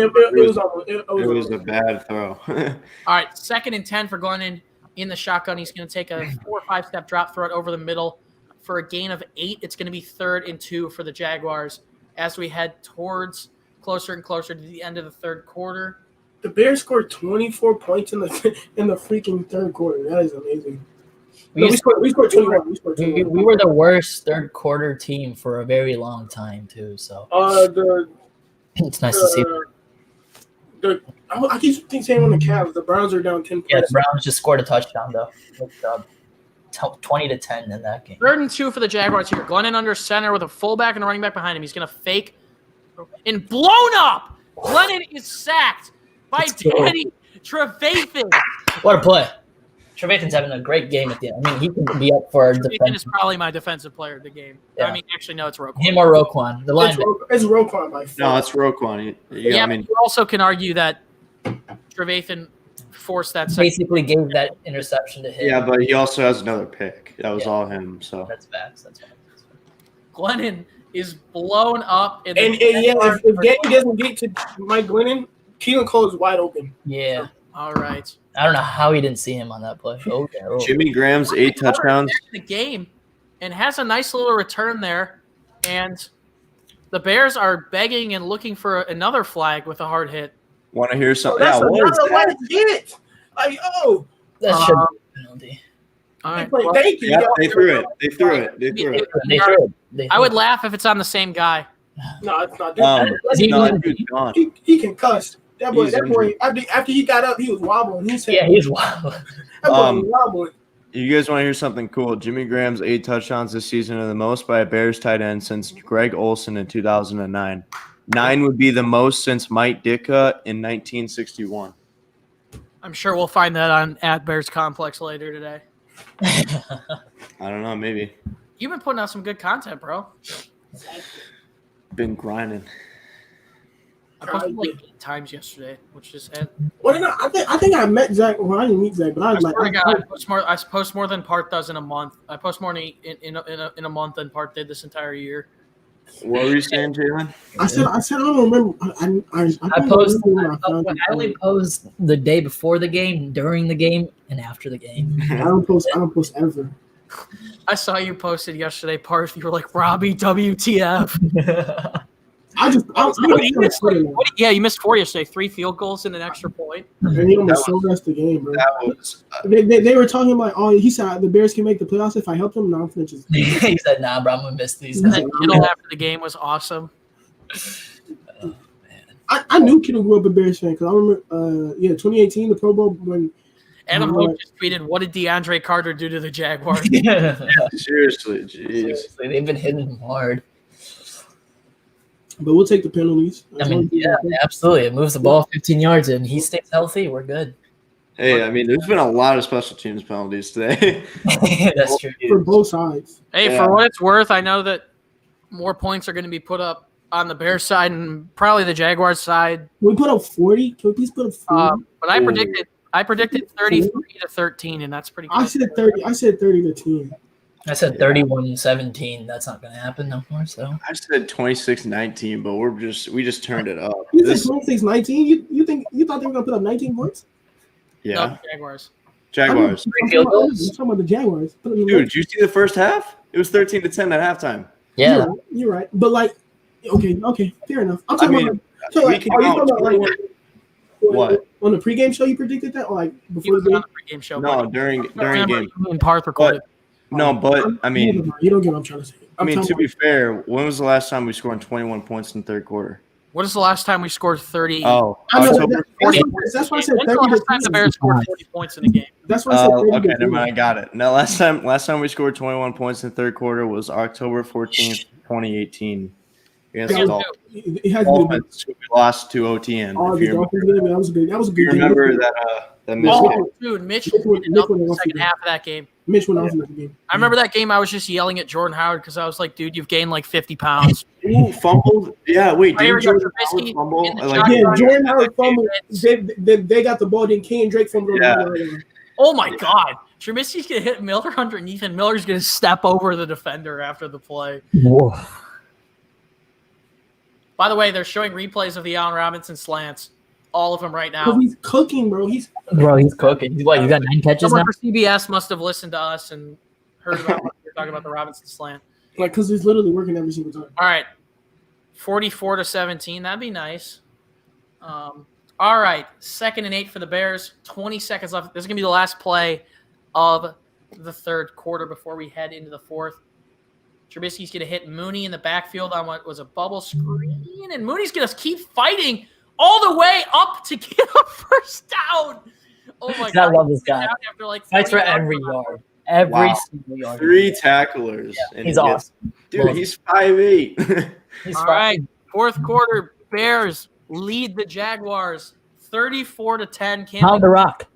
a bad throw. All right, 2nd and 10 for Glennon in the shotgun. He's going to take a 4 or 5 step drop, throw it over the middle for a gain of 8. It's going to be 3rd and 2 for the Jaguars as we head towards closer and closer to the end of the third quarter. The Bears scored 24 points in the freaking third quarter. That is amazing. We scored 21. We were the worst third quarter team for a very long time too. So it's nice to see. I keep saying on the Cavs, the Browns are down 10 points. Yeah, the Browns just scored a touchdown though. 20-10 in that game. 3rd and 2 for the Jaguars here. Glennon under center with a fullback and a running back behind him. He's going to fake and blown up. Glennon is sacked by Danny Trevathan. What a play. Trevathan's having a great game at the end. I mean, he can be up for defense. Trevathan is probably my defensive player of the game. Yeah. I mean, actually, no, it's Roquan. Him or Roquan. The line. It's Roquan by far. No, it's Roquan. Yeah, I mean, you also can argue that Trevathan forced that. Basically gave that interception to him. Yeah, but he also has another pick. That was all him. So that's facts. Glennon is blown up. If Danny doesn't get to Mike Glennon, Keelan Cole is wide open. Yeah. All right. I don't know how he didn't see him on that play. Jimmy Graham's 8 touchdowns. The game and has a nice little return there. And the Bears are begging and looking for another flag with a hard hit. Want to hear something? Yeah, what is that? Hit. Like, that should be a penalty. All right. Thank you. Yeah, they threw it. I would laugh if it's on the same guy. No, it's not. He can cuss. That boy. After he got up, he was wobbling. He said, he was wobbling. That boy was wobbling. You guys want to hear something cool? Jimmy Graham's 8 touchdowns this season are the most by a Bears tight end since Greg Olsen in 2009. 9 would be the most since Mike Ditka in 1961. I'm sure we'll find that on at Bears Complex later today. I don't know, maybe. You've been putting out some good content, bro. Been grinding. I posted like 8 times yesterday, which is it. Well, no, I think I met Zach. Well, I didn't meet Zach, but I post more than Parth does in a month. I post more in a month than Parth did this entire year. What were you saying, Jaylen? I said I don't remember. I only post the day before the game, during the game, and after the game. I don't post ever. I saw you posted yesterday, Parth. You were like, Robbie, WTF. You missed 4 yesterday. 3 field goals and an extra point. And he almost showed us the game, bro. They were talking about, he said the Bears can make the playoffs if I help them. No, I'm just. He said, nah, bro, I'm going to miss these. And then Kittle after the game was awesome. Oh, man. I knew Kittle grew up a Bears fan because I remember, 2018, the Pro Bowl when. Adam Hope just tweeted, what did DeAndre Carter do to the Jaguars? Seriously, jeez. Seriously, they've been hitting him hard. But we'll take the penalties. I mean, yeah, absolutely. It moves the ball 15 yards and he stays healthy. We're good. Hey, I mean, there's been a lot of special teams penalties today. That's true. For both sides. Hey, Yeah. for what it's worth, I know that more points are going to be put up on the Bears side and probably the Jaguars side. Can we put up 40? Can we please put up 40? But I predicted 33-13, and that's pretty good. I said 30. I said 30 to 10. I said 31-17. That's not going to happen no more. So I said 26-19, but we just turned it up. You said 26-19? You thought they were gonna put up 19 points? Yeah, No, Jaguars. I'm Jaguars. field goals? talking about the Jaguars. Dude, did you see the first half? It was 13-10 at halftime. yeah, You're right. But like, okay, fair enough. I'm I talking mean, about. So we like, came are you out talking about like What? on the pregame show? You predicted that, or like He before was the on game? the pregame show. No, but during I remember game. you and Parth recorded. No, but I mean, you don't get what I'm trying to say. I mean, talking to be about- fair, when was the last time we scored 21 points in the third quarter? What is the last time we scored 30? Oh, I know, October. that's why I said When's the 30 last to time the 10. Bears scored 40 points in a game? That's why I said 30 to Okay, 10. never mind. I got it. Now, last time we scored 21 points in the third quarter was October 14th, 2018, against Yeah, the Dolphins. It has to be. Dolphins, who we lost to OTN. Oh, If the you remember, Dolphins game, that was a good. That was a good you game. remember that missed kick. Oh, dude, Mitch Nick went- ended up in Nick the went second off half of that game. Mitch went off in the game. I remember that game. I was just yelling at Jordan Howard because I was like, dude, you've gained like 50 pounds. Ooh, fumbled. Yeah, wait, Here didn't we go, Jordan Trubisky Howard fumble? in the Like, shotgun. Yeah, Jordan Howard fumbled. It's- They got the ball. Then King and Drake fumbled. Yeah. Oh, my God. Trubisky's going to hit Miller underneath, and Miller's going to step over the defender after the play. whoa. By the way, they're showing replays of the Allen Robinson slants. All of them right now. Because he's cooking, bro. He's Cooking. What, you got 9 catches Someone now? for CBS must have listened to us and heard about what we were talking about the Robinson slant. like, because he's literally working every single time. All right. 44-17. That'd be nice. All right. 2nd and 8 for the Bears. 20 seconds left. This is going to be the last play of the third quarter before we head into the fourth. Trubisky's going to hit Mooney in the backfield on what was a bubble screen. And Mooney's going to keep fighting all the way up to get a first down. Oh, my God. I love this guy. After like Fights for 30 every yards. yard. Every Wow. single yard. 3 tacklers. And He's he gets- awesome. Dude, he's 5'8". He's All fine. right. Fourth quarter, Bears lead the Jaguars 34-10. Pound the rock.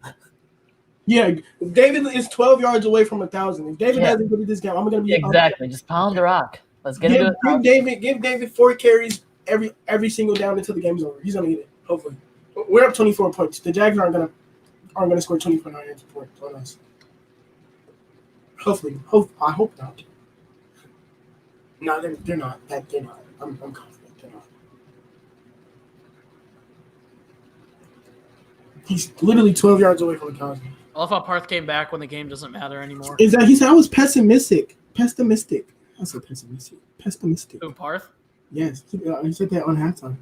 Yeah, David is 12 yards away from 1,000. If David Yeah. doesn't go to this game, I'm gonna be Exactly. Just pound the rock. Let's get into it. Give David 4 carries every single down until the game's over. He's gonna get it. Hopefully, we're up 24 points. The Jags aren't gonna score 24 points on us. Hopefully, I hope not. No, they're not. They're not. I'm confident they're not. He's literally 12 yards away from 1,000. I love how Parth came back when the game doesn't matter anymore. Is that he said I was pessimistic? I said pessimistic. Who, Parth? Yes, he said that on halftime.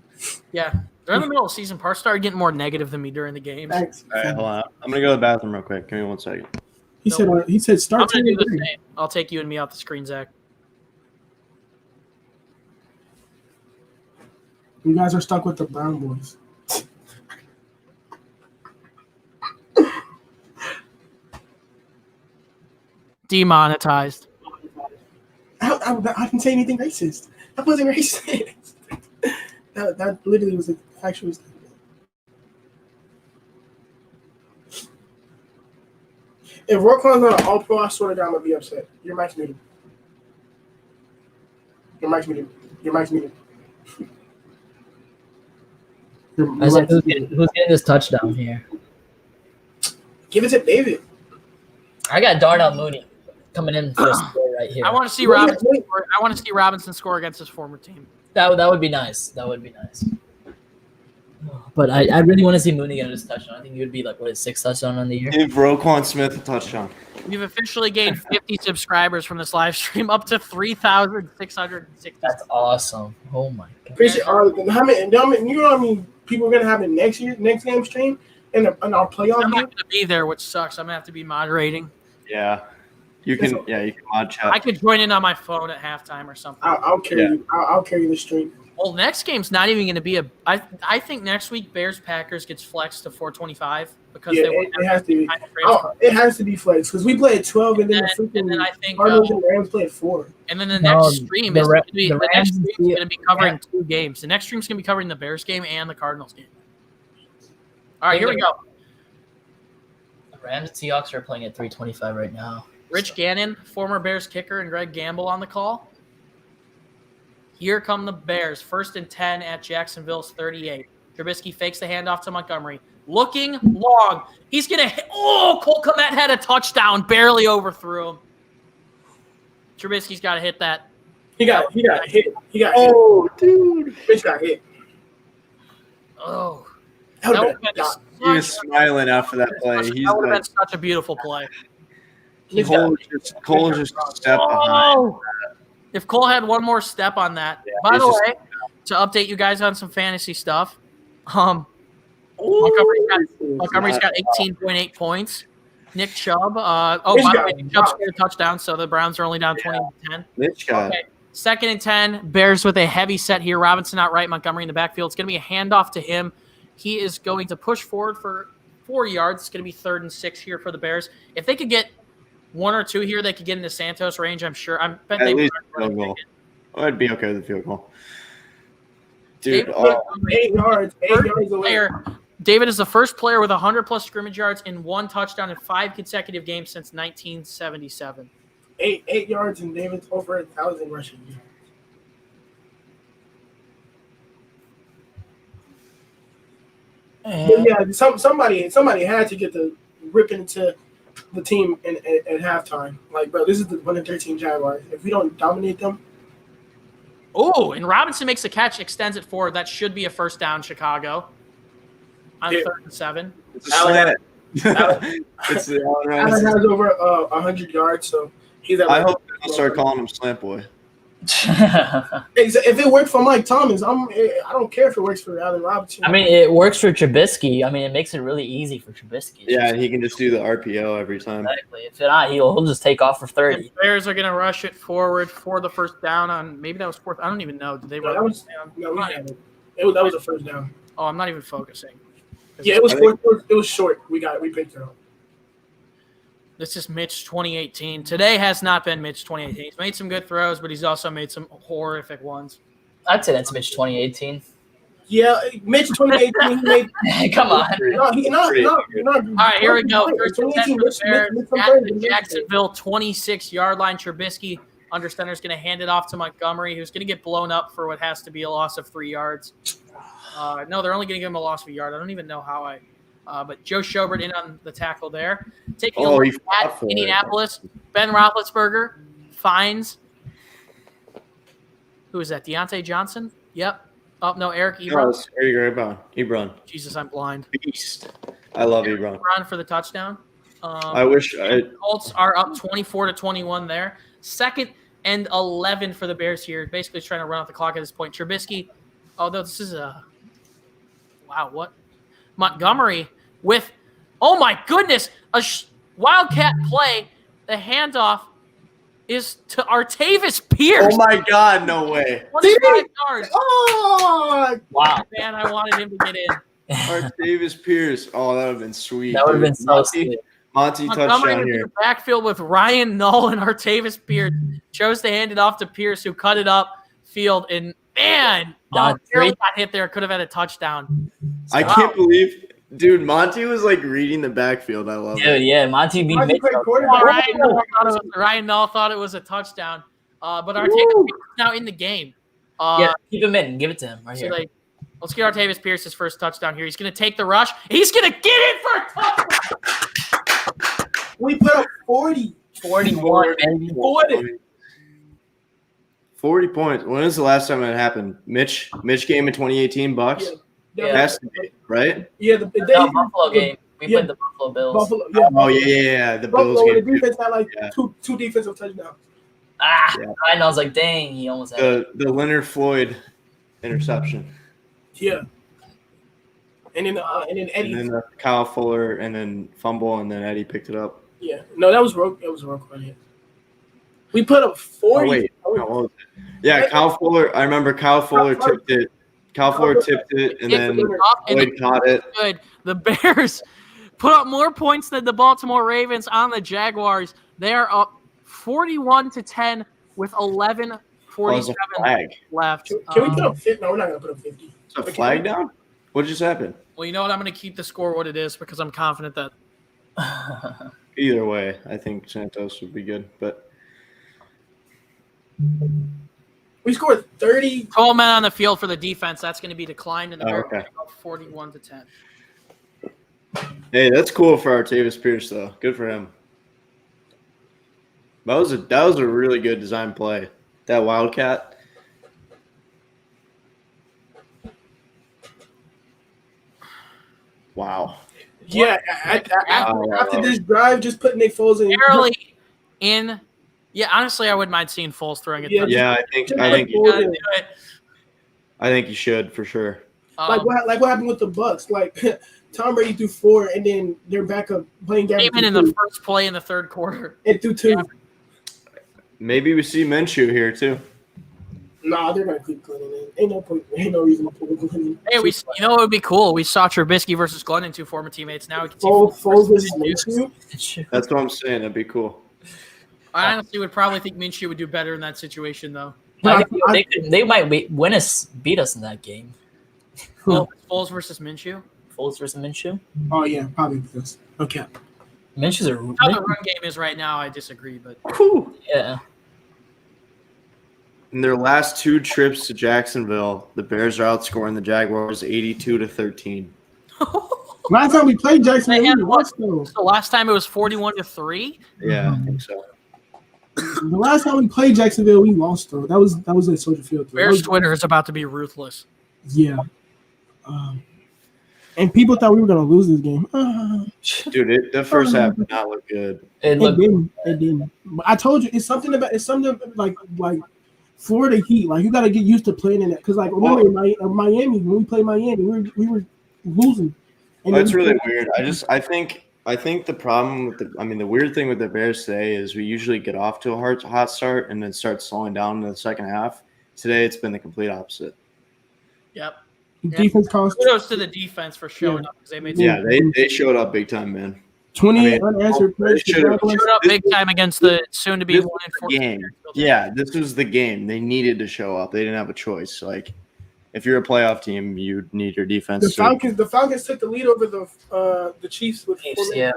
Yeah. During the middle of the season, Parth started getting more negative than me during the games. Thanks. All right, hold on. I'm going to go to the bathroom real quick. Give me 1 second. He said I'm start going to do the turning. same. I'll take you and me off the screen, Zach. You guys are stuck with the Brown boys. Demonetized. I didn't say anything racist. That wasn't racist. that literally was an actual statement. If Roquan's not an all-pro, I swear to God, I'm going to be upset. Your mic's muted. Your mic's muted. Your I said, mic's who's muted. getting this touchdown here? Give it to David. I got Darnell Mooney coming in for a score right here. I want to see Wait, Robinson. wait. I want to see Robinson score against his former team. That would be nice. That would be nice. But I really want to see Mooney get his touchdown. I think he would be like, what, his 6th touchdown on the year? Give Roquan Smith a touchdown. We've officially gained 50 subscribers from this live stream, up to 3,660. That's awesome. Oh my god. Appreciate how many, you know how many people are going to have it next game stream in our playoff I'm game? not going to be there, which sucks. I'm going to have to be moderating. Yeah. You can mod chat. I could join in on my phone at halftime or something. I'll carry you. I'll carry the stream. Well, next game's not even going to be I think next week Bears-Packers gets flexed to 425 because Yeah, they won't it have has to be. time to transfer. It has to be flex because we play at 12 and then And then I think Cardinals and Rams play at 4. and then the No, next stream the is Ra- going to be the the next Rams- stream's going to be covering 2 games. The next stream's going to be covering the Bears game and the Cardinals game. All right, here we go. Rams and Seahawks are playing at 3:25 right now. Rich Gannon, former Bears kicker, and Greg Gamble on the call. Here come the Bears. 1st and 10 at Jacksonville's 38. Trubisky fakes the handoff to Montgomery. Looking long. He's going to hit. Oh, Cole Kmet had a touchdown. Barely overthrew him. Trubisky's got to hit that. He got hit. Oh, dude. Bitch got hit. Oh. That That would've would been have done. He was smiling after that play. He's been like, such a beautiful play. Cole just stepped behind. Oh. If Cole had one more step on that. Yeah, By the he's way, to update you guys on some fantasy stuff, Montgomery's got 18.8 points. Nick Chubb. By the way, Nick Chubb scored a touchdown, so the Browns are only down 20-10. Mitch got Okay. 2nd and 10. Bears with a heavy set here. Robinson outright. Montgomery in the backfield. It's going to be a handoff to him. He is going to push forward for 4 yards. It's going to be 3rd and 6 here for the Bears. If they could get 1 or 2 here, they could get into Santos range, I'm sure. I bet at they least would. field goal. I'd be okay with the field goal. Dude, David, 8 yards away. David is the first player with 100-plus scrimmage yards in 1 touchdown in 5 consecutive games since 1977. 8 yards, and David's over 1,000 rushing yards. But yeah, somebody had to get the rip into the team at halftime. Like, bro, this is the 1-13 Jaguars. If we don't dominate them, Oh, and Robinson makes a catch, extends it forward. That should be a first down, Chicago. On 3rd and 7. it's a slant. It's the Allen Allen Robinson. has over 100 yards, so he's at. I hope they'll start calling him Slant Boy. If it worked for Mike Thomas, I don't care if it works for Allen Robinson. I mean, it works for Trubisky. I mean, it makes it really easy for Trubisky. Yeah, and he can just do the RPO every time. Exactly. If not, he'll just take off for 30. The Bears are going to rush it forward for the first down on maybe that was 4th. I don't even know. Did they No, run that was- down? no, we had it. That was a first down. Oh, I'm not even focusing. Yeah, it was fourth. It was short. We picked it up. This is Mitch 2018. Today has not been Mitch 2018. He's made some good throws, but he's also made some horrific ones. I'd say that's Mitch 2018. Yeah, Mitch 2018. He made, Come on. no, he not. All right, here we go. First and 10 for the Bears at the Jacksonville. Jacksonville 26-yard line. Trubisky under center is going to hand it off to Montgomery, who's going to get blown up for what has to be a loss of 3 yards. No, they're only going to give him a loss of a yard. I don't even know how but Joe Schobert in on the tackle there. Taking a look at Indianapolis, Ben Roethlisberger finds – who is that, Deontay Johnson? Yep. Oh, no, Eric Ebron. Ebron. Jesus, I'm blind. Beast. I love Ebron. Ebron for the touchdown. I wish Colts are up 24-21 there. 2nd and 11 for the Bears here. Basically trying to run out the clock at this point. Trubisky, although this is wow, what? Montgomery with, oh my goodness, a wildcat play. The handoff is to Artavis Pierce. Oh my God, no way. 25 yards. Oh, Wow. Man, I wanted him to get in. Davis Pierce. Oh, that would have been sweet. That would have been so sweet. Monty Montgomery touchdown in here. the backfield with Ryan Null and Artavis Pierce. Chose to hand it off to Pierce, who cut it up field. And, man, barely got hit there. Could have had a touchdown. I can't believe, dude, Monty was like reading the backfield. I love it. Dude, yeah, Monty beat Monty Mitch. played quarterback. Ryan Null thought it was a touchdown. But Artavis Pierce is now in the game. Yeah, keep him in. Give it to him right So here. let's get Artavis Pierce's first touchdown here. He's going to take the rush. He's going to get it for a touchdown. We put up 40. 41, baby. 40 points. When was the last time that happened? Mitch game in 2018 Bucks? Yeah, Yeah. Has to be, right? yeah. The Buffalo game. We played the Buffalo Bills. Buffalo, yeah. Oh, yeah. The Bills Buffalo, the game. defense had like Yeah. two defensive touchdowns. Yeah. I know. I was like, dang, he almost had it. The Leonard Floyd interception. Yeah. And then Eddie. And then Kyle Fuller, and then fumble, and then Eddie picked it up. Yeah. No, that was Roquan. Yeah. We put up 40. Oh, wait. No, what was it? Yeah, Kyle Fuller. I remember Kyle Fuller tipped it. And then Floyd caught it. Good. The Bears put up more points than the Baltimore Ravens on the Jaguars. They are up 41-10 with 11:47 left. Can we put up 50? No, we're not going to put up 50. Is a flag down? What just happened? Well, you know what? I'm going to keep the score what it is because I'm confident that Either way, I think Santos would be good. But We scored 30. 12 men on the field for the defense. That's going to be declined, and the Bears okay. are up 41-10. Hey, that's cool for Artavis Pierce, though. Good for him. That was a really good design play. That Wildcat. Wow. Yeah, after this drive, just put Nick Foles in. Barely in. Yeah, honestly, I wouldn't mind seeing Foles throwing it. Yeah, I think you should for sure. Like what happened with the Bucks? Like Tom Brady threw 4, and then they're back up playing down. Came in the first play in the third quarter. And threw 2. Yeah. Maybe we see Minshew here too. Nah, they're gonna keep Glennon in. Ain't no point. Ain't no reason to put Glennon. Hey, you know what would be cool? We saw Trubisky versus Glennon, 2 former teammates. Now we can see Foles versus Minshew. That's what I'm saying. That'd be cool. I honestly would probably think Minshew would do better in that situation, though. They might beat us in that game. Oh, Foles versus Minshew? Foles versus Minshew? Oh yeah, probably this. Okay. Minshew's a How the run game is right now, I disagree, but yeah. In their last 2 trips to Jacksonville, the Bears are outscoring the Jaguars 82-13. Last time we played Jacksonville, They had we lost though. the last time it was 41-3. Yeah, I think so. The last time we played Jacksonville, we lost though. That was at Soldier Field. Bears Twitter is about to be ruthless. Yeah. And people thought we were gonna lose this game. Dude, the first half did not look good. It didn't. But I told you, it's something like Florida Heat. Like you got to get used to playing in that because like remember in Miami when we played Miami, we were losing. And That's really weird. I think the problem with the weird thing with the Bears today is we usually get off to a hot start and then start slowing down in the second half. Today it's been the complete opposite. Yep. Defense cost. Kudos to the defense for showing up because they made. Yeah, they showed up big time, man. 20 unanswered plays. Showed up big time against the soon-to-be 1-4 game. Yeah, this was the game. They needed to show up. They didn't have a choice. Like, if you're a playoff team, you need your defense. The Falcons took the lead over the Chiefs with 4 minutes. Yeah.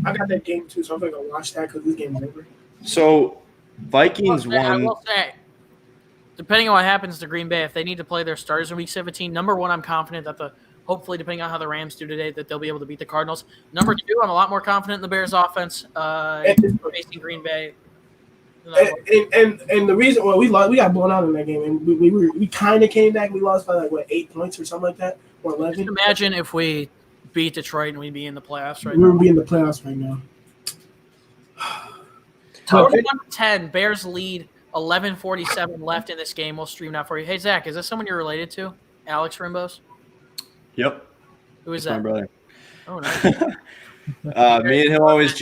I got that game too, so I'm gonna watch that because this game is over. So, Vikings I won. will say, depending on what happens to Green Bay, if they need to play their starters in Week 17, number 1, I'm confident that hopefully, depending on how the Rams do today, that they'll be able to beat the Cardinals. Number 2, I'm a lot more confident in the Bears' offense facing Green Bay. And the reason we got blown out in that game, and we kind of came back. We lost by 8 points or something like that, or 11. Just imagine if we beat Detroit and we'd be in the playoffs right we now. would be in the playoffs right now. 21-10, Bears lead. 11:47 left in this game. We'll stream that for you. Hey Zach, is this someone you're related to? Alex Rimbos? Yep. Who is That's that? my brother. Oh, nice. Me and him always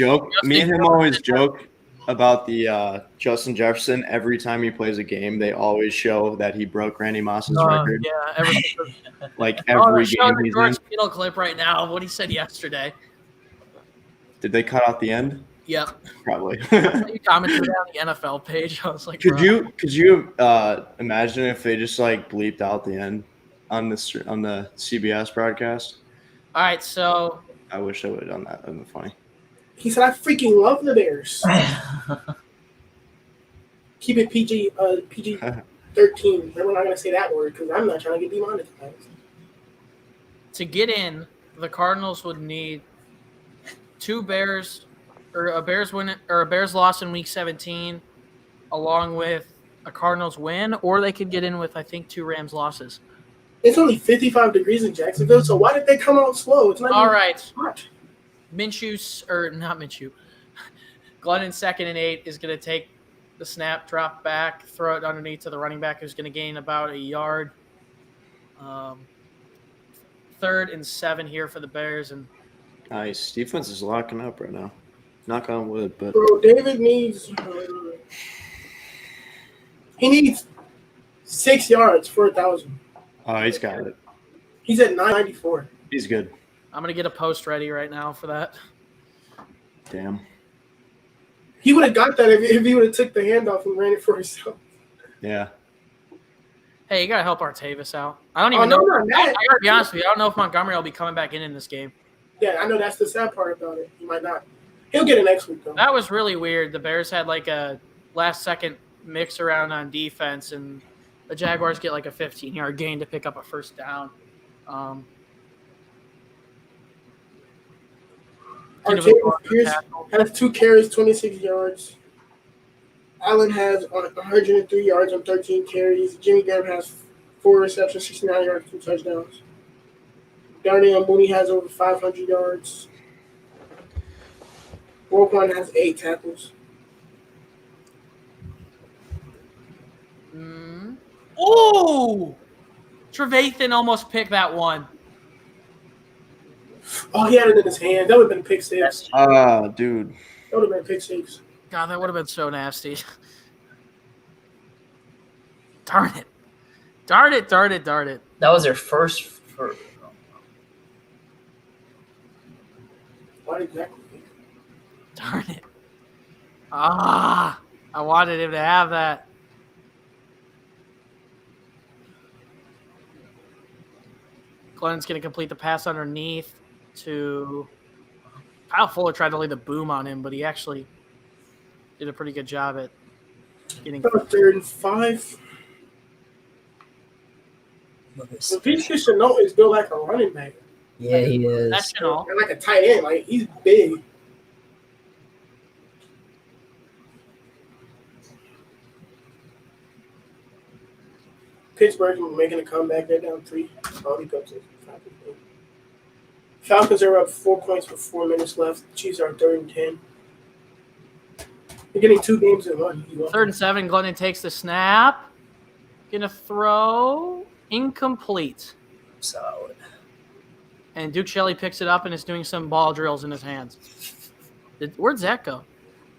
joke. About the Justin Jefferson. Every time he plays a game, they always show that he broke Randy Moss's record. Yeah, Like every game he's George in. Kittle clip right now of what he said yesterday. Did they cut out the end? Yep. Probably. You commented on the NFL page. I was like, Could you imagine if they just bleeped out the end on the CBS broadcast? All right, so I wish I would have done that. That would have been funny. He said, "I freaking love the Bears." Keep it PG 13. We're not gonna say that word because I'm not trying to get demonetized. to get in, the Cardinals would need 2 Bears or a Bears win or a Bears loss in Week 17, along with a Cardinals win, or they could get in with 2 Rams losses. It's only 55 degrees in Jacksonville, so why did they come out slow? It's not All even right. hot. Glennon 2nd and 8 is going to take the snap, drop back, throw it underneath to the running back who's going to gain about a yard. 3rd and 7 here for the Bears. And Nice. Defense is locking up right now. Knock on wood, but Bro, David needs he needs 6 yards for 1,000. oh, he's got it. He's at 994. He's good. I'm going to get a post ready right now for that. Damn. He would have got that if he would have took the handoff and ran it for himself. Yeah. Hey, you got to help Artavis out. I don't even know. No, I got to be honest with you. I don't know if Montgomery will be coming back in this game. Yeah, I know that's the sad part about it. He might not. He'll get it next week, though. That was really weird. The Bears had like a last-second mix around on defense, and the Jaguars get like a 15-yard gain to pick up a first down. Pierce has 2 carries, 26 yards. Allen has 103 yards on 13 carries. Jimmy Graham has 4 receptions, 69 yards, 2 touchdowns. Darnell Mooney has over 500 yards. Roquan has 8 tackles. Oh! Trevathan almost picked that one. Oh, he had it in his hand. That would have been pick six. Dude. That would have been pick six. God, that would have been so nasty. Darn it. Darn it. That was their first. What exactly? Darn it. I wanted him to have that. Glenn's going to complete the pass underneath to Kyle Fuller. Tried to lay the boom on him, but he actually did a pretty good job at getting 3rd and 5. The Peach should know is built like a running back. Yeah, he is. professional. And like a tight end. Like, he's big. Pittsburgh making a comeback. They're down 3. Probably go to 5. Falcons are up 4 points with 4 minutes left. Chiefs are 3rd and 10. They're getting 2 games in 1. 3rd and 7. Glennon takes the snap. Gonna throw. Incomplete. Solid. And Duke Shelley picks it up and is doing some ball drills in his hands. Where'd Zach go?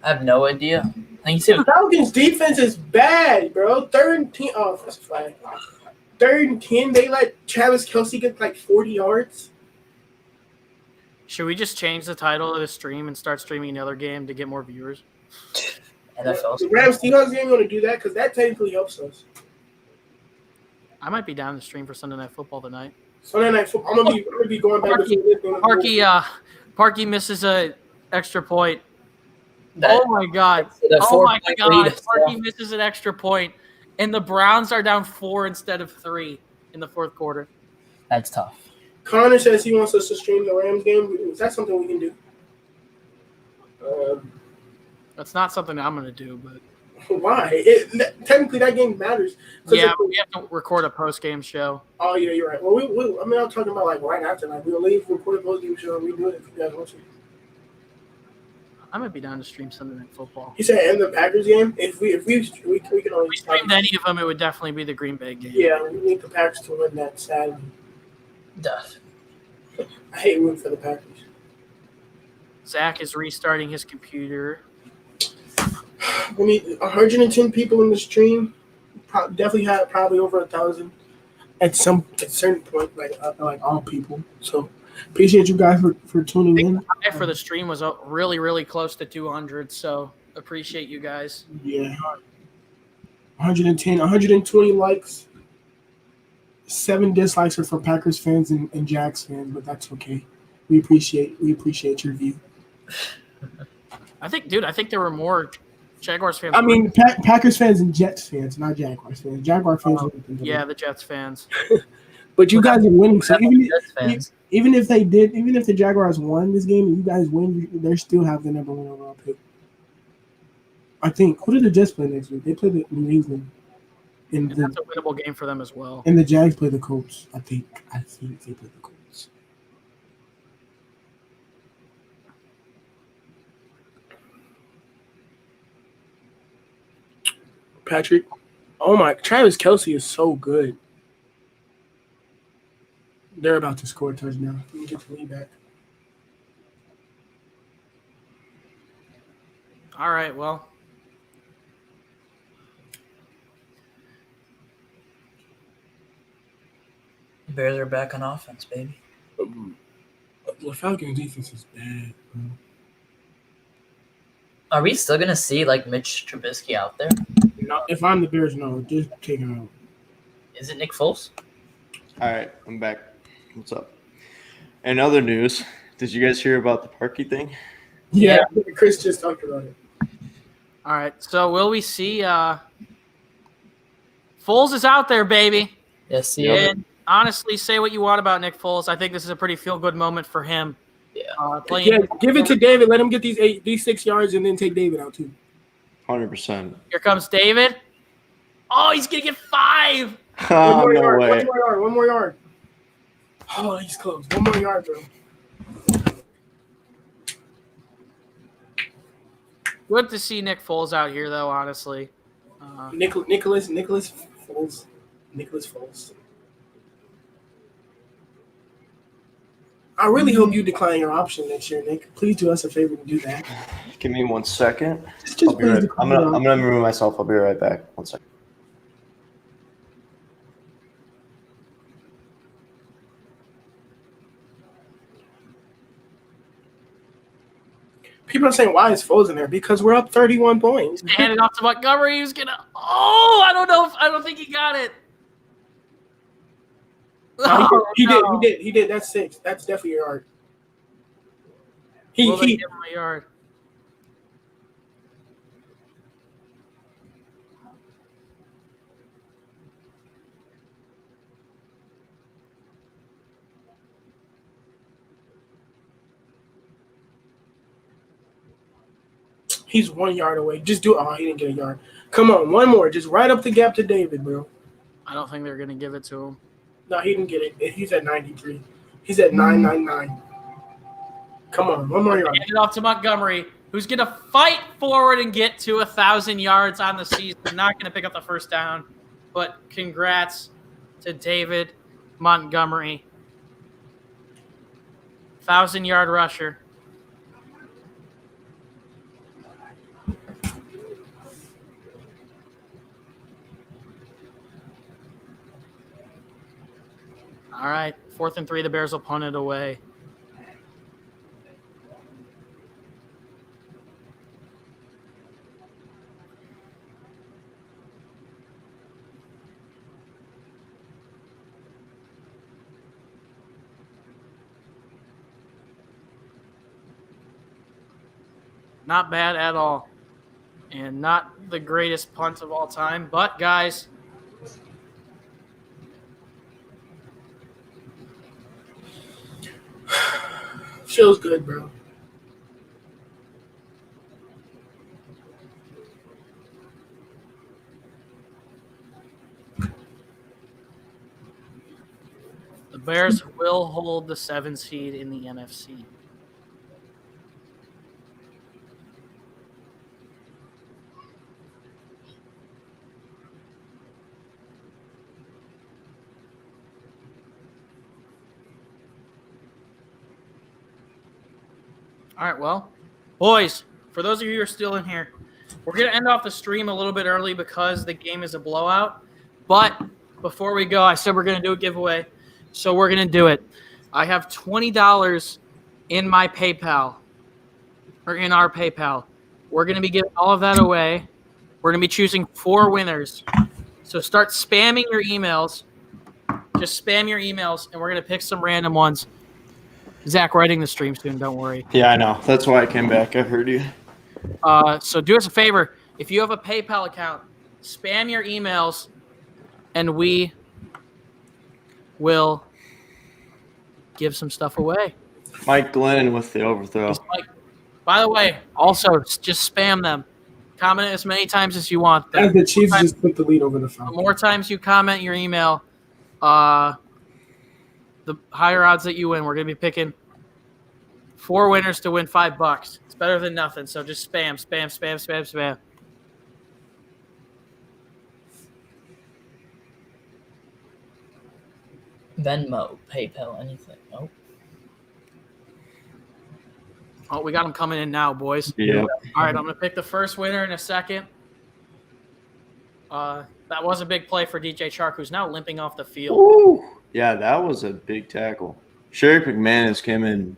I have no idea. I think he's The Falcons' defense is bad, bro. 3rd and 10. Oh, that's a flag. 3rd and 10. They let Travis Kelce get like 40 yards. Should we just change the title of the stream and start streaming another game to get more viewers? NFL. The Rams Seahawks game going to do that because that technically helps us. I might be down the stream for Sunday Night Football tonight. Sunday Night Football. I'm gonna be going back to Parky misses a extra point. That- Oh my god! The Oh my 4-point god! lead. Parky misses an extra point, and the Browns are down 4 instead of 3 in the 4th quarter. That's tough. Connor says he wants us to stream the Rams game. Is that something we can do? That's not something I'm going to do, but Why? Technically, that game matters. yeah, we have to record a post-game show. Oh, yeah, you're right. Well, I'm talking about like right after. Like, we'll leave, record a post-game show, and we do it if you guys want to. I might be down to stream Sunday Night Football. He said, "And the Packers game. If we can always If we streamed any of them, it would definitely be the Green Bay game. Yeah, we need the Packers to win that Saturday. Duff. I hate rooting for the Packers. Zach is restarting his computer. We need 110 people in the stream. Definitely had probably over 1,000 at certain point, like all people. So appreciate you guys for tuning in. The high for the stream was really, really close to 200, so appreciate you guys. Yeah, 110, 120 likes. 7 dislikes are for Packers fans and Jags fans, but that's okay. We appreciate your view. I think there were more Jaguars fans. I mean, Packers fans and Jets fans, not Jaguars fans. Jaguar fans. Yeah, the Jets fans. But you guys are winning, so Jets fans. even if the Jaguars won this game and you guys win, they still have the number 1 overall pick. I think. Who did the Jets play next week? They play the New England. And that's a winnable game for them as well. And the Jags play the Colts. I think they play the Colts. Patrick, oh my, Travis Kelce is so good. They're about to score a touchdown. Let me get the lead back. All right, well. Bears are back on offense, baby. The Falcons' defense is bad, bro. Are we still gonna see like Mitch Trubisky out there? No, if I'm the Bears, no, just take him out. Is it Nick Foles? All right, I'm back. What's up? In other news, Did you guys hear about the Parkey thing? Yeah, Chris just talked about it. All right. So will we see Foles is out there, baby. Yes, he Yep. is. And honestly, say what you want about Nick Foles. I think this is a pretty feel-good moment for him. Yeah. Playing Yeah, give it to David. Let him get these 6 yards and then take David out too. 100%. Here comes David. Oh, he's going to get 5. Oh, One no more way. yard. One more yard. Oh, he's close. One more yard, bro. Good to see Nick Foles out here, though, honestly. Nicholas Foles. Nicholas Foles. I really hope you decline your option next year, Nick. Please do us a favor and do that. Give me 1 second. Just I'll be please right, decline I'm your gonna remove myself. I'll be right back. 1 second. People are saying, why is Foles in there? Because we're up 31 points. Hand it off to Montgomery. He's going to – oh, I don't think he got it. He did. That's 6. That's definitely your yard. Will they give him a yard? He's 1 yard away. Just do it. Oh, he didn't get a yard. Come on, one more. Just right up the gap to David, bro. I don't think they're going to give it to him. No, he didn't get it. He's at 93. He's at 999. Come on, one more yard. Hand it off to Montgomery, who's going to fight forward and get to 1,000 yards on the season. Not going to pick up the first down, but congrats to David Montgomery. 1,000-yard rusher. All right, 4th and 3. The Bears will punt it away. Not bad at all. And not the greatest punt of all time. But, guys, Feels good, bro. the Bears will hold the 7th seed in the NFC. All right, well, boys, for those of you who are still in here, we're going to end off the stream a little bit early because the game is a blowout. But before we go, I said we're going to do a giveaway, so we're going to do it. I have $20 in my PayPal, or in our PayPal. We're going to be giving all of that away. We're going to be choosing 4 winners. So start spamming your emails. Just spam your emails, and we're going to pick some random ones. Zach, writing the stream soon, don't worry. Yeah, I know. That's why I came back. I heard you. So do us a favor. If you have a PayPal account, spam your emails, and we will give some stuff away. Mike Glenn with the overthrow. By the way, also, just spam them. Comment as many times as you want. As the Chiefs just put the lead over the The Falcons. more times you comment your email, the higher odds that you win. We're going to be picking 4 winners to win $5. It's better than nothing. So just spam. Venmo, PayPal, anything. Oh, Oh, we got them coming in now, boys. Yeah. All right, I'm going to pick the first winner in a second. That was a big play for DJ Chark, who's now limping off the field. Ooh. Yeah, that was a big tackle. Sherrick McManus came in,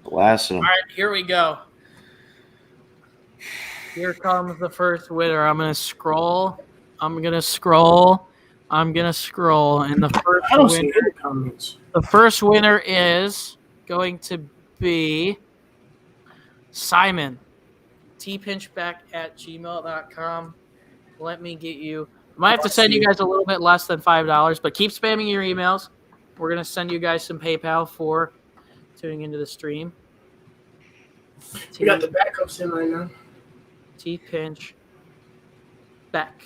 blasted him. All right, here we go. Here comes the first winner. I'm going to scroll. And the I don't see any comments. the first winner is going to be Simon, tpinchback@gmail.com. Let me get you. I might have to send you guys a little bit less than $5, but keep spamming your emails. We're going to send you guys some PayPal for tuning into the stream. We got the backups in right now. Tpinch back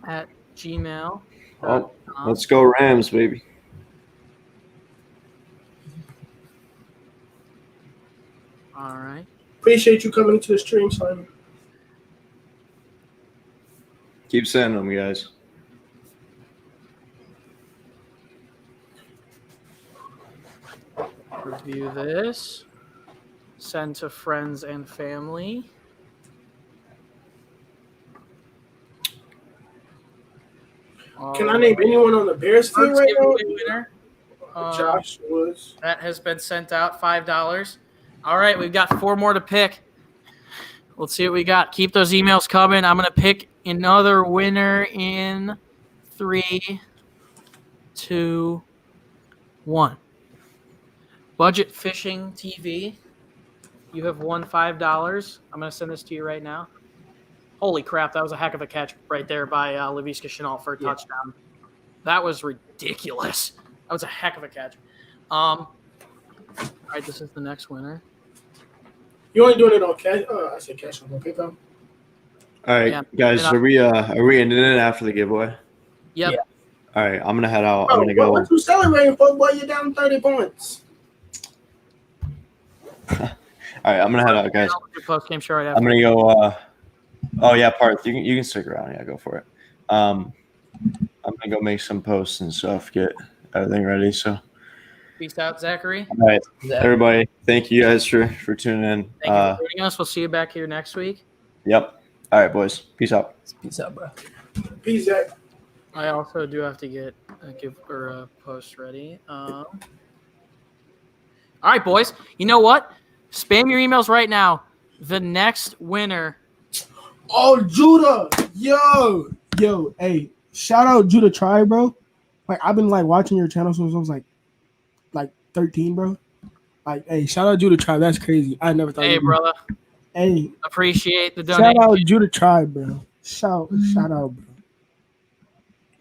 at Gmail. Oh, let's go Rams, baby. All right. Appreciate you coming into the stream, Simon. Keep sending them, guys. Review this. Send to friends and family. Can I name anyone on the Bears team First right now? giveaway winner. Josh Woods. That has been sent out, $5. All right, we've got 4 more to pick. Let's see what we got. Keep those emails coming. I'm going to pick another winner in 3, 2, 1. Budget Fishing TV. You have won $5. I'm going to send this to you right now. Holy crap, that was a heck of a catch right there by Laviska Shenault for a touchdown. That was ridiculous. That was a heck of a catch. All right, this is the next winner. You only doing it on cash? I said cash on PayPal. All right, Yeah. guys, are we ending it after the giveaway? Yep. Yeah. All right, I'm gonna head out. Bro, I'm gonna go. what you celebrating for, boy? You're down 30 points. All right, I'm gonna head out, guys. Your post-game show right after. I'm gonna go. Oh yeah, Parth, you can stick around. Yeah, go for it. I'm gonna go make some posts and stuff. Get everything ready. So. Peace out, Zachary. All right, everybody. Thank you guys for tuning in. Thank you for joining us. We'll see you back here next week. Yep. All right, boys. Peace out. Peace out, bro. Peace, Zach. I also do have to get a post ready. All right, boys. You know what? Spam your emails right now. The next winner. Oh, Judah. Yo. Hey, shout out Judah Tribe, bro. Like, I've been, like, watching your channel since I was, like 13, bro. Like, hey, shout out Judah Tribe. That's crazy. I never thought. Hey, brother. Hey, Appreciate the donation. shout out Judah Tribe, bro. Shout out,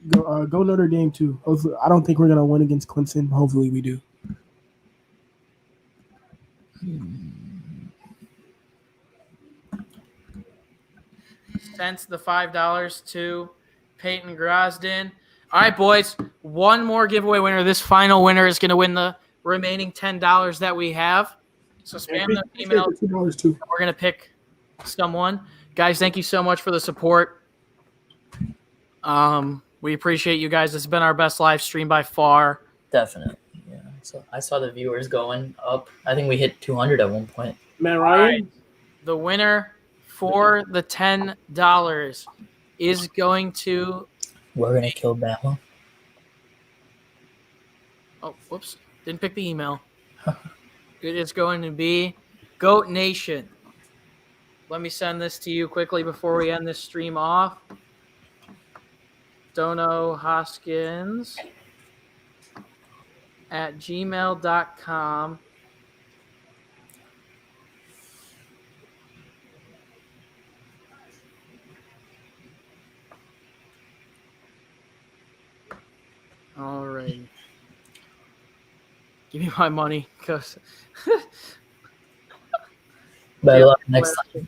bro. Go Notre Dame too. Hopefully, I don't think we're gonna win against Clemson. Hopefully, we do. Sent the $5 to Peyton Grosden. All right, boys. One more giveaway winner. This final winner is going to win the remaining $10 that we have. So spam the email. $2 too. We're going to pick someone. Guys, thank you so much for the support. We appreciate you guys. This has been our best live stream by far. Definitely. Yeah. So I saw the viewers going up. I think we hit 200 at one point. Matt All Ryan. right. The winner for the $10 is going to We're gonna kill Bama. Oh, whoops. Didn't pick the email. It is going to be Goat Nation. Let me send this to you quickly before we end this stream off. Dono Hoskins at gmail.com. All right. Give me my money, because Better luck next time.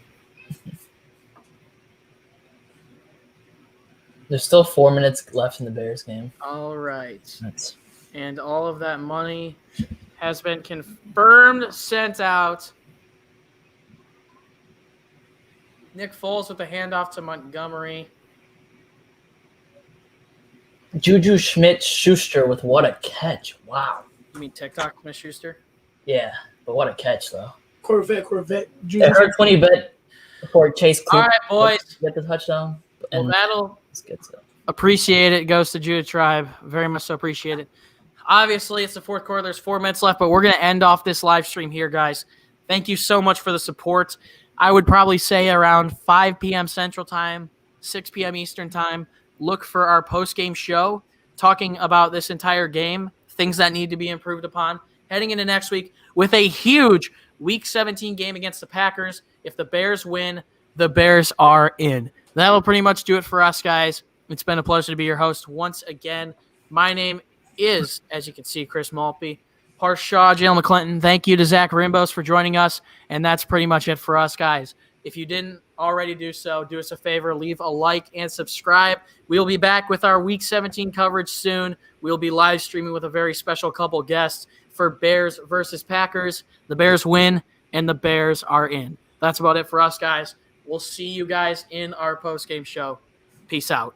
There's still 4 minutes left in the Bears game. all right. That's And all of that money has been confirmed, sent out. Nick Foles with the handoff to Montgomery. Juju Smith-Schuster with what a catch. Wow. You mean TikTok, Smith Schuster? Yeah, but what a catch, though. Corvette. It hurts when you bet before Chase All Cooper right, boys. get the touchdown. Well, And that'll it's good stuff. appreciate it. Goes to Judah Tribe. Very much so appreciate it. Obviously, it's the fourth quarter. There's 4 minutes left, but we're going to end off this live stream here, guys. Thank you so much for the support. I would probably say around 5 p.m. Central Time, 6 p.m. Eastern Time, look for our post-game show talking about this entire game. things that need to be improved upon heading into next week with a huge Week 17 game against the Packers. If the Bears win, the Bears are in. That'll pretty much do it for us, guys. It's been a pleasure to be your host once again. My name is, as you can see, Chris Maltby. Parth Shah, Jaylen McClinton, thank you to Zach Rimbos for joining us, and that's pretty much it for us, guys. If you didn't already do so, do us a favor, leave a like and subscribe. We'll be back with our Week 17 coverage soon. We'll be live streaming with a very special couple guests for Bears versus Packers. The Bears win, and the Bears are in. That's about it for us, guys. We'll see you guys in our post-game show. Peace out.